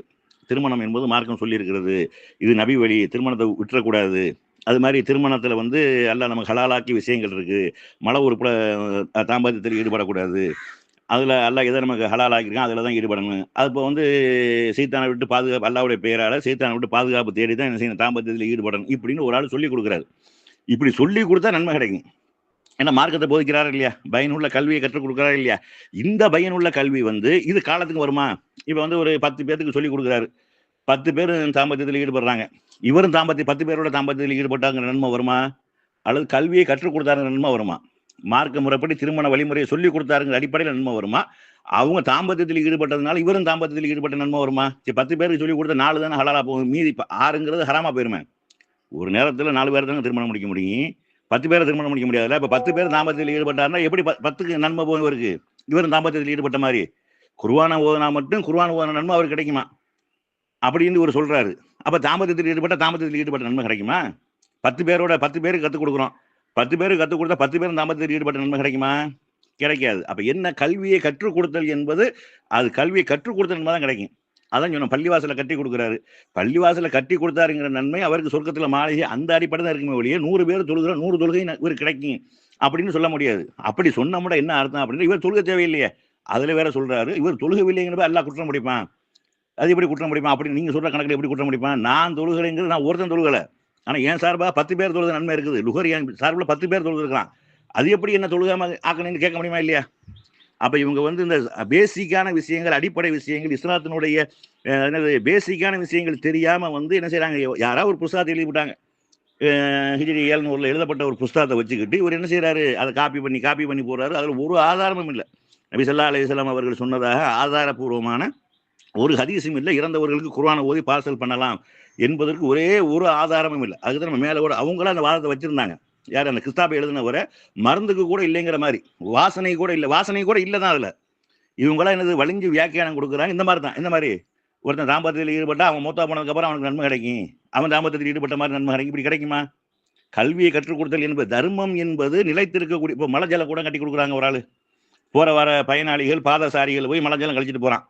திருமணம் என்பது மார்க்கம் சொல்லி இருக்கிறது, இது நபி வழி, திருமணத்தை விட்டுறக்கூடாது. அது மாதிரி திருமணத்தில் அல்லாஹ் நமக்கு ஹலாலாக்கி விஷயங்கள் இருக்கு, மல உறுப்புல தாம்பத்தியத்தில் ஈடுபடக்கூடாது, அதில் அல்லாஹ் எதை நமக்கு ஹலாலாக்கிருக்கான் அதில் தான் ஈடுபடணும். அது இப்போ சைத்தானை விட்டு பாதுகாப்பு, அல்லாஹ்வுடைய பெயரால் சைத்தானை விட்டு பாதுகாப்பு தேடி தான் என்ன செய்யணும், தாம்பத்தியத்தில் ஈடுபடணும் இப்படின்னு ஒரு ஆள் சொல்லி கொடுக்குறாரு. இப்படி சொல்லி கொடுத்தா நன்மை கிடைக்கும். ஏன்னா மார்க்கத்தை போதிக்கிறாரு இல்லையா, பயனுள்ள கல்வியை கற்றுக் கொடுக்குறாரு இல்லையா. இந்த பயனுள்ள கல்வி இது காலத்துக்கு வருமா? இப்போ ஒரு 10 பேருக்கு சொல்லி கொடுக்குறாரு, 10 பேர் தாம்பத்தியத்தில் ஈடுபடுறாங்க, இவரும் 10 பேரோட தாம்பத்தியத்தில் ஈடுபட்டாங்க நன்மை வருமா? அல்லது கல்வியை கற்றுக் கொடுத்தாருங்க நன்மை வருமா? மார்க்க முறைப்படி திருமண வழிமுறையை சொல்லி கொடுத்தாருங்கிற அடிப்படையில் நன்மை வருமா? அவங்க தாம்பத்தியத்தில் ஈடுபட்டதுனால இவரும் தாம்பத்தியத்தில் ஈடுபட்ட நன்மை வருமா? 10 பேருக்கு சொல்லி கொடுத்த 4 தானே ஹலாலா போகும், மீதி 6ங்கிறது ஹராமா போயிருமே. ஒரு நேரத்தில் 4 பேர் தானே திருமணம் முடிக்க முடியும், 10 பேரை திருமணம் முடிக்க முடியாதுல்ல. இப்போ 10 பேர் தாம்பத்தியத்தில் ஈடுபட்டாருன்னா எப்படி 10க்கு நன்மை போகும் இவருக்கு? இவரும் தாம்பத்தியத்தில் ஈடுபட்ட மாதிரி குர்ஆனை ஓதுனா மட்டும் குர்ஆன் ஓதுன நன்மை அவருக்கு கிடைக்குமா அப்படின்னு இவர் சொல்றாரு. அப்ப தாம்பத்தியத்தில் ஈடுபட்ட நன்மை கிடைக்குமா? 10 பேருக்கு கற்றுக் கொடுக்குறோம், 10 பேருக்கு கற்றுக் கொடுத்தா 10 பேரும் தாம்பத்தியத்தில் ஈடுபட்ட நன்மை கிடைக்குமா? கிடைக்காது. அப்ப என்ன கல்வியை கற்றுக் கொடுத்தல் என்பது, அது கல்வியை கற்றுக் கொடுத்தல் என்பது தான் கிடைக்கும். அதான் சொன்னேன், பள்ளிவாசல கட்டி கொடுக்குறாரு. பள்ளிவாசல கட்டி கொடுத்தாருங்கிற நன்மை அவருக்கு சொர்க்கத்துல மாளிகை அந்த அடிப்படை தான் இருக்குமே ஒழிய 100 பேர் தொழுகிற 100 தொழுகை இவருக்கு கிடைக்கும் அப்படின்னு சொல்ல முடியாது. அப்படி சொன்னோம்னா என்ன அர்த்தம் அப்படின்னா, இவர் தொழுக தேவையில்லையே, அதுல வேற சொல்றாரு இவர் தொழுகவில்லைங்கிறத அல்லாஹ் குற்றம் முடிப்பான். அது எப்படி குற்றம் முடிப்பான் அப்படின்னு நீங்க சொல்ற கணக்குல எப்படி குற்றம் முடிப்பான்? நான் தொழுகிறேங்கிறது நான் ஒருத்தன் தொழுகல, ஆனா என் சார்பா 10 பேர் தொழுத நன்மை இருக்குது. லுகர் என் சார்பில் 10 பேர் தொழுதுருக்கலாம். அது எப்படி என்ன தொழுகாம ஆக்கணும்னு கேட்க முடியுமா இல்லையா? அப்ப இவங்க வந்து இந்த பேசிக்கான விஷயங்கள், அடிப்படை விஷயங்கள், இஸ்லாத்தினுடைய என்னது பேசிக்கான விஷயங்கள் தெரியாம வந்து என்ன செய்யறாங்க, யாராவது ஒரு புஸ்தகத்தை எழுதி விட்டாங்க, ஹிஜ்ரி 700 எழுதப்பட்ட ஒரு புஸ்தகத்தை வச்சுக்கிட்டு இவர் என்ன செய்யறாரு, அதை காப்பி பண்ணி போறாரு. அதுல ஒரு ஆதாரமும் இல்லை. நபி ஸல்லல்லாஹு அலைஹி வஸல்லம் அவர்கள் சொன்னதாக ஆதாரபூர்வமான ஒரு ஹதீஸும் இல்லை. இறந்தவர்களுக்கு குர்ஆனை ஓதி பார்சல் பண்ணலாம் என்பதற்கு ஒரே ஒரு ஆதாரமும் இல்லை. அதுக்கு நம்ம மேல கூட அவங்களும் அந்த வாதத்தை வச்சிருந்தாங்க. யார் அந்த கிறிஸ்தாபை எழுதினவரை, மருந்துக்கு கூட இல்லைங்கிற மாதிரி, வாசனை கூட இல்லை, வாசனை கூட இல்லை தான் அதுல. இவங்களாம் என்னது வலிஞ்சு வியாக்கியானம் கொடுக்குறாங்க. இந்த மாதிரி தான், இந்த மாதிரி ஒருத்தன் தாம்பத்தியத்தில் ஈடுபட்டா அவன் மூத்தா போனதுக்கு அப்புறம் அவனுக்கு நன்மை கிடைக்கும், அவன் தாம்பத்தியத்தில் ஈடுபட்ட மாதிரி நன்மை கிடைக்கும். இப்படி கிடைக்குமா? கல்வியை கற்றுக் கொடுத்தல் என்பது, தர்மம் என்பது நிலைத்திருக்கக்கூடிய. இப்போ மலை ஜலம் கூட கட்டி கொடுக்குறாங்க. ஒரு ஆளு போற வர பயனாளிகள் பாதசாரிகள் போய் மலை ஜலம் கழிச்சிட்டு போறான்.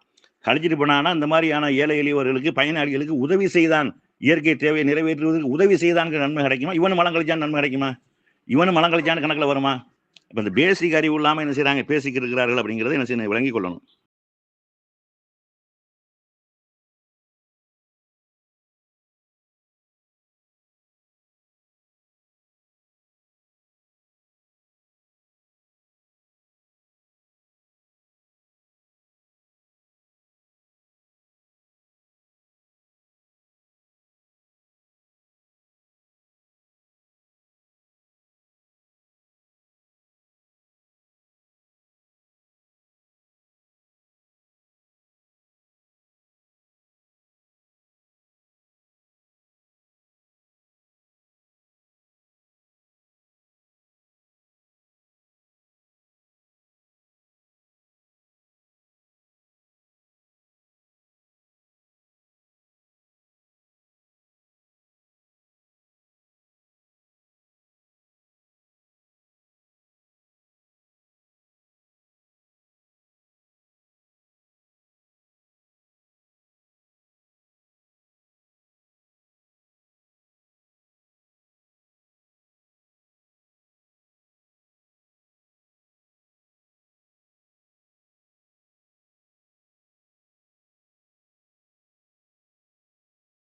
கழிச்சிட்டு போனான்னா இந்த மாதிரியான ஏழை எளியவர்களுக்கு பயனாளிகளுக்கு உதவி செய்தான், இயற்கை தேவையை நிறைவேற்றுவதற்கு உதவி செய்தான்ங்கிற நன்மை கிடைக்குமா? இவனு மலம் கழிச்சான்னு நன்மை கிடைக்குமா? இவனு மலம் கழிச்சான்னு கணக்கில் வருமா? இப்போ இந்த பேசிக் அறிவு இல்லாமல் என்ன செய்யறாங்க, பேசிக்கிட்டு இருக்கிறார்கள் அப்படிங்கிறத என்ன செய்யணும், விளங்கிக் கொள்ளணும்.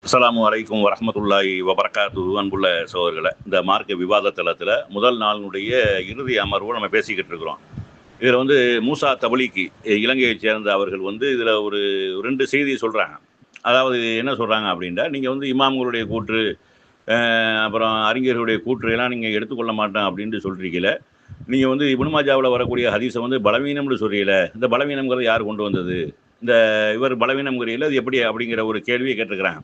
அஸ்ஸலாமு அலைக்கும் வரஹ்மத்துல்லாஹி வபரகாத்துஹு. அன்புள்ள சகோதரர்களே, இந்த மார்க்க விவாத தளத்தில் முதல் நாளினுடைய இறுதி அமர்வு நம்ம பேசிக்கிட்டு இருக்கிறோம். இதில் வந்து மூசா தபலிகி இலங்கையைச் சேர்ந்த அவர்கள் வந்து இதில் ஒரு 2 செய்தி சொல்கிறாங்க. அதாவது என்ன சொல்கிறாங்க அப்படின்னா, நீங்கள் வந்து இமாம்களுடைய கூற்று அப்புறம் அறிஞர்களுடைய கூற்றையெல்லாம் நீங்கள் எடுத்துக்கொள்ள மாட்டேன் அப்படின்ட்டு சொல்கிறீங்கள. நீங்கள் வந்து இப்னு மாஜாவில் வரக்கூடிய ஹதீஸை வந்து பலவீனம்னு சொல்கிறீங்கள. இந்த பலவீனங்கிறது யார் கொண்டு வந்தது? இந்த இவர் பலவீனம்ங்கிறீங்கள, அது எப்படி அப்படிங்கிற ஒரு கேள்வியை கேட்டிருக்கிறாங்க.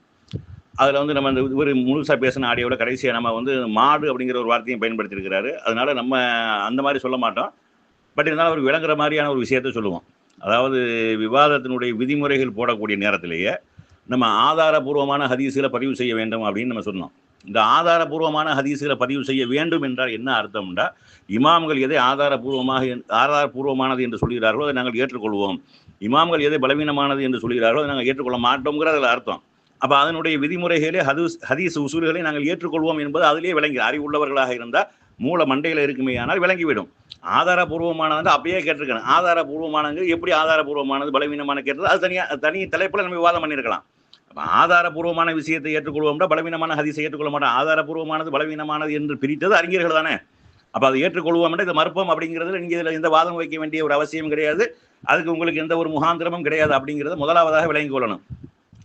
அதில் வந்து நம்ம இந்த இவர் முழுசாக பேசின ஆடியோவில் கடைசியாக நம்ம வந்து மாடு அப்படிங்கிற ஒரு வார்த்தையும் பயன்படுத்தியிருக்கிறாரு. அதனால நம்ம அந்த மாதிரி சொல்ல மாட்டோம். பட் இருந்தாலும் அவருக்கு விளங்குற மாதிரியான ஒரு விஷயத்த சொல்லுவோம். அதாவது விவாதத்தினுடைய விதிமுறைகள் போடக்கூடிய நேரத்திலேயே நம்ம ஆதாரபூர்வமான ஹதீஸுகளை பதிவு செய்ய வேண்டும் அப்படின்னு நம்ம சொன்னோம். இந்த ஆதாரபூர்வமான ஹதீஸுகளை பதிவு செய்ய வேண்டும் என்றால் என்ன அர்த்தம்னா, இமாம்கள் எதை ஆதாரபூர்வமானது என்று சொல்கிறார்களோ அதை நாங்கள் ஏற்றுக்கொள்வோம், இமாம்கள் எதை பலவீனமானது என்று சொல்கிறார்களோ அதை நாங்கள் ஏற்றுக்கொள்ள மாட்டோம்ங்கிற அதில் அர்த்தம். அப்போ அதனுடைய விதிமுறைகளே ஹதீஸ் உசூல்களை நாங்கள் ஏற்றுக்கொள்வோம் என்பது அதிலே விளங்கி, அறிவுள்ளவர்களாக இருந்தால் மூல மண்டையில் இருக்குமே ஆனால் விளங்கிவிடும். ஆதாரபூர்வமானது அப்பயே கேட்டிருக்கணும். ஆதாரபூர்வமானது எப்படி ஆதாரபூர்வமானது பலவீனமான கேட்டது, அது தனி தலைப்பில் நம்ம விவாதம் பண்ணியிருக்கலாம். அப்போ ஆதாரபூர்வமான விஷயத்தை ஏற்றுக்கொள்வோம்னா பலவீனமான ஹதீஸை ஏற்றுக்கொள்ள மாட்டோம். ஆதாரபூர்வமானது பலவீனமானது என்று பிரித்தது அறிஞர்கள் தானே. அப்போ அதை ஏற்றுக்கொள்வோம்னா இதை மறுப்போம் அப்படிங்கிறதுல நீங்கள் இதில் எந்த வாதம் வைக்க வேண்டிய ஒரு அவசியம் கிடையாது. அதுக்கு உங்களுக்கு எந்த ஒரு முகாந்திரமும் கிடையாது அப்படிங்கிறத முதலாவதாக விளங்கிக் கொள்ளணும்.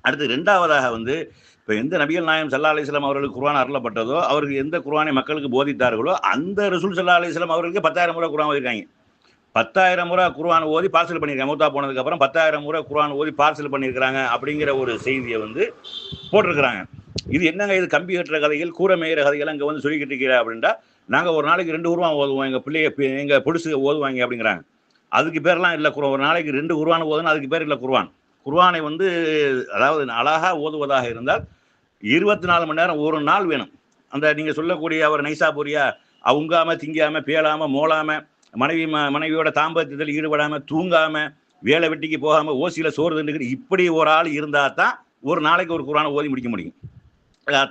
அடுத்து 2வதாக வந்து, இப்போ எந்த நபிகள் நாயகம் ஸல்லல்லாஹு அலைஹி வஸல்லம் அவர்களுக்கு குர்ஆன் அருளப்பட்டதோ, அவருக்கு எந்த குர்ஆனை மக்களுக்கு போதித்தார்களோ அந்த ரசூல் ஸல்லல்லாஹு அலைஹி வஸல்லம் அவர்களுக்கு 10,000 முறை குர்ஆன் ஓதிருக்காங்க. 10,000 முறை குர்ஆன் ஓதி பார்சல் பண்ணியிருக்காங்க. மௌத்தா போனதுக்கு அப்புறம் 10,000 முறை குர்ஆன் ஓதி பார்சல் பண்ணியிருக்கிறாங்க அப்படிங்கிற ஒரு செய்தியை வந்து போட்டிருக்கிறாங்க. இது என்னங்க, இது கம்பி கட்டுற கதைகள், கூரை மேயிற கதைகள் அங்கே வந்து சொல்லிக்கிட்டு இருக்கிறா அப்படின்ட்டா, நாங்கள் ஒரு நாளைக்கு 2 குர்ஆன் ஓதுவோம், எங்கள் பொடுசு ஓதுவாங்க அப்படிங்கிறாங்க. அதுக்கு பேர்லாம் இல்லை. ஒரு நாளைக்கு 2 குர்ஆன் ஓதுனா அதுக்கு பேர் இல்லை குர்ஆன். குர்ஆனை வந்து அதாவது அழகா ஓதுவதாக இருந்தால் 24 மணி நேரம் ஒரு நாள் வேணும். அந்த நீங்க சொல்லக்கூடிய அவர் நைசாபுரியா அவங்காம திங்காம பேளாம மோளாம மனைவியோட தாம்பத்தியத்தில் ஈடுபடாம, தூங்காம, வேலை வெட்டிக்கு போகாம, ஓசியில சோறு தின்னுக்கிட்டு இப்படி ஒரு ஆள் இருந்தா தான் ஒரு நாளைக்கு ஒரு குர்ஆனை ஓதி முடிக்க முடியும்.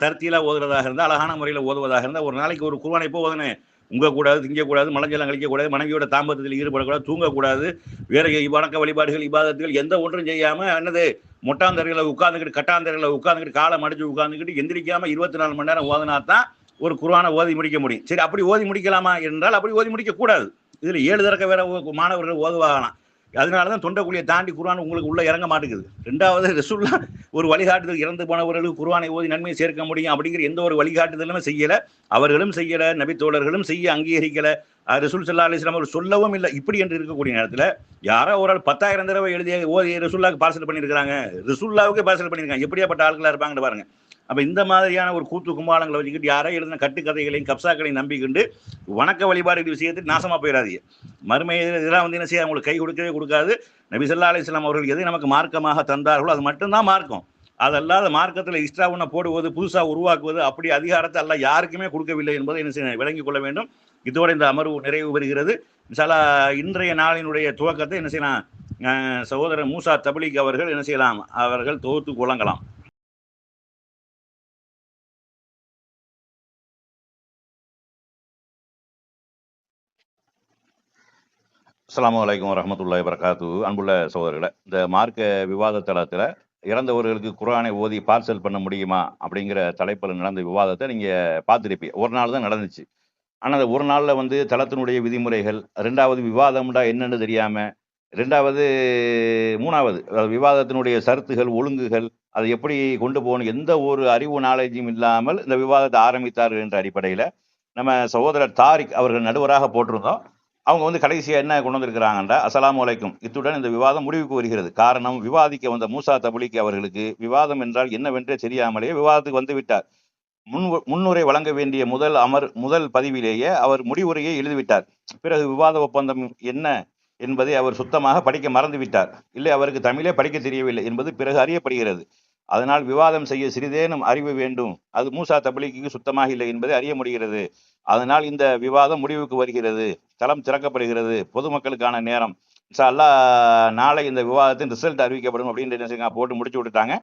தர்த்தீலா ஓதுறதாக இருந்தால், அழகான முறையில் ஓதுவதாக இருந்தால், ஒரு நாளைக்கு ஒரு குர்ஆனை எப்போ ஓதணும்? உங்கக்கூடாது, திங்கக்கூடாது, மலஞ்சலம் கழிக்கக்கூடாது, மனைவியோட தாம்பத்தியத்தில் ஈடுபடக்கூடாது, தூங்கக்கூடாது, வேற வணக்க வழிபாடுகள், இபாதத்துகள் எந்த ஒன்றும் செய்யாம என்னது மொட்டாந்தரையில் உட்காந்துக்கிட்டு, கட்டாந்தரையில் உட்காந்துக்கிட்டு, காலை மடிச்சு உட்காந்துக்கிட்டு எந்திரிக்காம 24 மணி நேரம் ஓதினா தான் ஒரு குர்ஆனை ஓதி முடிக்க முடியும். சரி, அப்படி ஓதி முடிக்கலாமா என்றால் அப்படி ஓதி முடிக்க கூடாது. இதுல 7 தடவை வேற மாணவர்கள் ஓதுவாகலாம். அதனாலதான் தொண்டைக்குழியை தாண்டி குர்ஆன் உங்களுக்கு உள்ள இறங்க மாட்டேங்குது. 2வது ரசூலுல்லாஹ் ஒரு வழிகாட்டுதல், இறந்து போனவர்களுக்கு குர்ஆனை ஓதி நன்மையை சேர்க்க முடியும் அப்படிங்கிற எந்த ஒரு வழிகாட்டுதலுமே செய்யல. அவர்களும் செய்யல, நபி தோழர்களும் செய்ய அங்கீகரிக்கல. ரசூல் ஸல்லல்லாஹு அலைஹி வஸல்லம் அவர் சொல்லவும் இல்லை. இப்படி என்று இருக்கக்கூடிய நேரத்தில் யாரோ ஒரு ஆள் 10,000 தடவை எழுதிய ஓதி ரசூலுல்லாஹ்க்கு பார்சல் பண்ணியிருக்கிறாங்க, ரசூலுல்லாஹ்வுக்கு பார்சல் பண்ணியிருக்காங்க. எப்படியாப்பட்ட ஆட்களா இருப்பாங்கன்னு பாருங்க. அப்ப இந்த மாதிரியான ஒரு கூத்து கும்பாலங்களை வச்சுக்கிட்டு யாரோ எழுதின கட்டுக்கதைகளையும் கப்சாக்களையும் நம்பிக்கிண்டு வணக்க வழிபாடுகள் விஷயத்துக்கு நாசமா போயிடாதீங்க. மறுமை இதெல்லாம் வந்து என்ன செய்ய அவங்களுக்கு கை கொடுக்கவே கொடுக்காது. நபி ஸல்லல்லாஹு அலைஹி வஸல்லம் அவர்கள் எது நமக்கு மார்க்கமாக தந்தார்களோ அது மட்டும்தான் மார்க்கம். அதல்லாத மார்க்கத்தில் எக்ஸ்ட்ரா ஒன்றை போடுவது, புதுசாக உருவாக்குவது, அப்படி அதிகாரத்தை அல்லாஹ் யாருக்குமே கொடுக்கவில்லை என்பதை என்ன செய்ய விளங்கிக் கொள்ள வேண்டும். இதோட இந்த அமர்வு நிறைவு பெறுகிறது. இன்ஷா அல்லாஹ் இன்றைய நாளினுடைய துவக்கத்தை என்ன செய்யலாம், சகோதரர் மூசா தப்லீக் அவர்கள் என்ன செய்யலாம், அவர்கள் தொகுத்து வழங்கலாம். அஸ்ஸலாமு அலைக்கும் வரஹ்மத்துல்லாஹி வபரகாத்துஹு. அன்புள்ள சகோதரர்களே, இந்த மார்க்க விவாத தளத்தில் இறந்தவர்களுக்கு குர்ஆனை ஓதி பார்சல் பண்ண முடியுமா அப்படிங்கிற தலைப்பில் நடந்த விவாதத்தை நீங்கள் பார்த்துருப்பீங்க. ஒரு நாள் தான் நடந்துச்சு. ஆனால் அந்த ஒரு நாளில் வந்து தளத்தினுடைய விதிமுறைகள், 2வது விவாதம்டா என்னன்னு தெரியாமல், 2வது 3வது விவாதத்தினுடைய சருத்துகள், ஒழுங்குகள், அதை எப்படி கொண்டு போகணும், எந்த ஒரு அறிவு நாலேஜும் இல்லாமல் இந்த விவாதத்தை ஆரம்பித்தார்கள் என்ற அடிப்படையில் நம்ம சகோதரர் தாரிக் அவர்கள் நடுவராக போட்டிருந்தோம். அவங்க வந்து கடைசியாக என்ன கொண்டு வந்திருக்கிறாங்கன்றா, அஸ்ஸலாமு அலைக்கும், இத்துடன் இந்த விவாதம் முடிவுக்கு வருகிறது. காரணம், விவாதிக்க வந்த மூசா தப்லீக் அவர்களுக்கு விவாதம் என்றால் என்னவென்றே தெரியாமலேயே விவாதத்துக்கு வந்து விட்டார். முன்னுரை வழங்க வேண்டிய முதல் பதிவிலேயே அவர் முடிவுரையை எழுதிவிட்டார். பிறகு விவாத ஒப்பந்தம் என்ன என்பதை அவர் சுத்தமாக படிக்க மறந்துவிட்டார். இல்லை, அவருக்கு தமிழே படிக்க தெரியவில்லை என்பது பிறகு அறியப்படுகிறது. அதனால் விவாதம் செய்ய சிறிதேனும் அறிவு வேண்டும். அது மூசா தப்லீக்கு சுத்தமாக இல்லை என்பதை அறிய முடிகிறது. அதனால் இந்த விவாதம் முடிவுக்கு வருகிறது, தளம் திறக்கப்படுகிறது, பொதுமக்களுக்கான நேரம். இன்ஷா அல்லாஹ் நாளை இந்த விவாதத்தின் ரிசல்ட் அறிவிக்கப்படும் அப்படின்னு போட்டு முடிச்சு விட்டுட்டாங்க.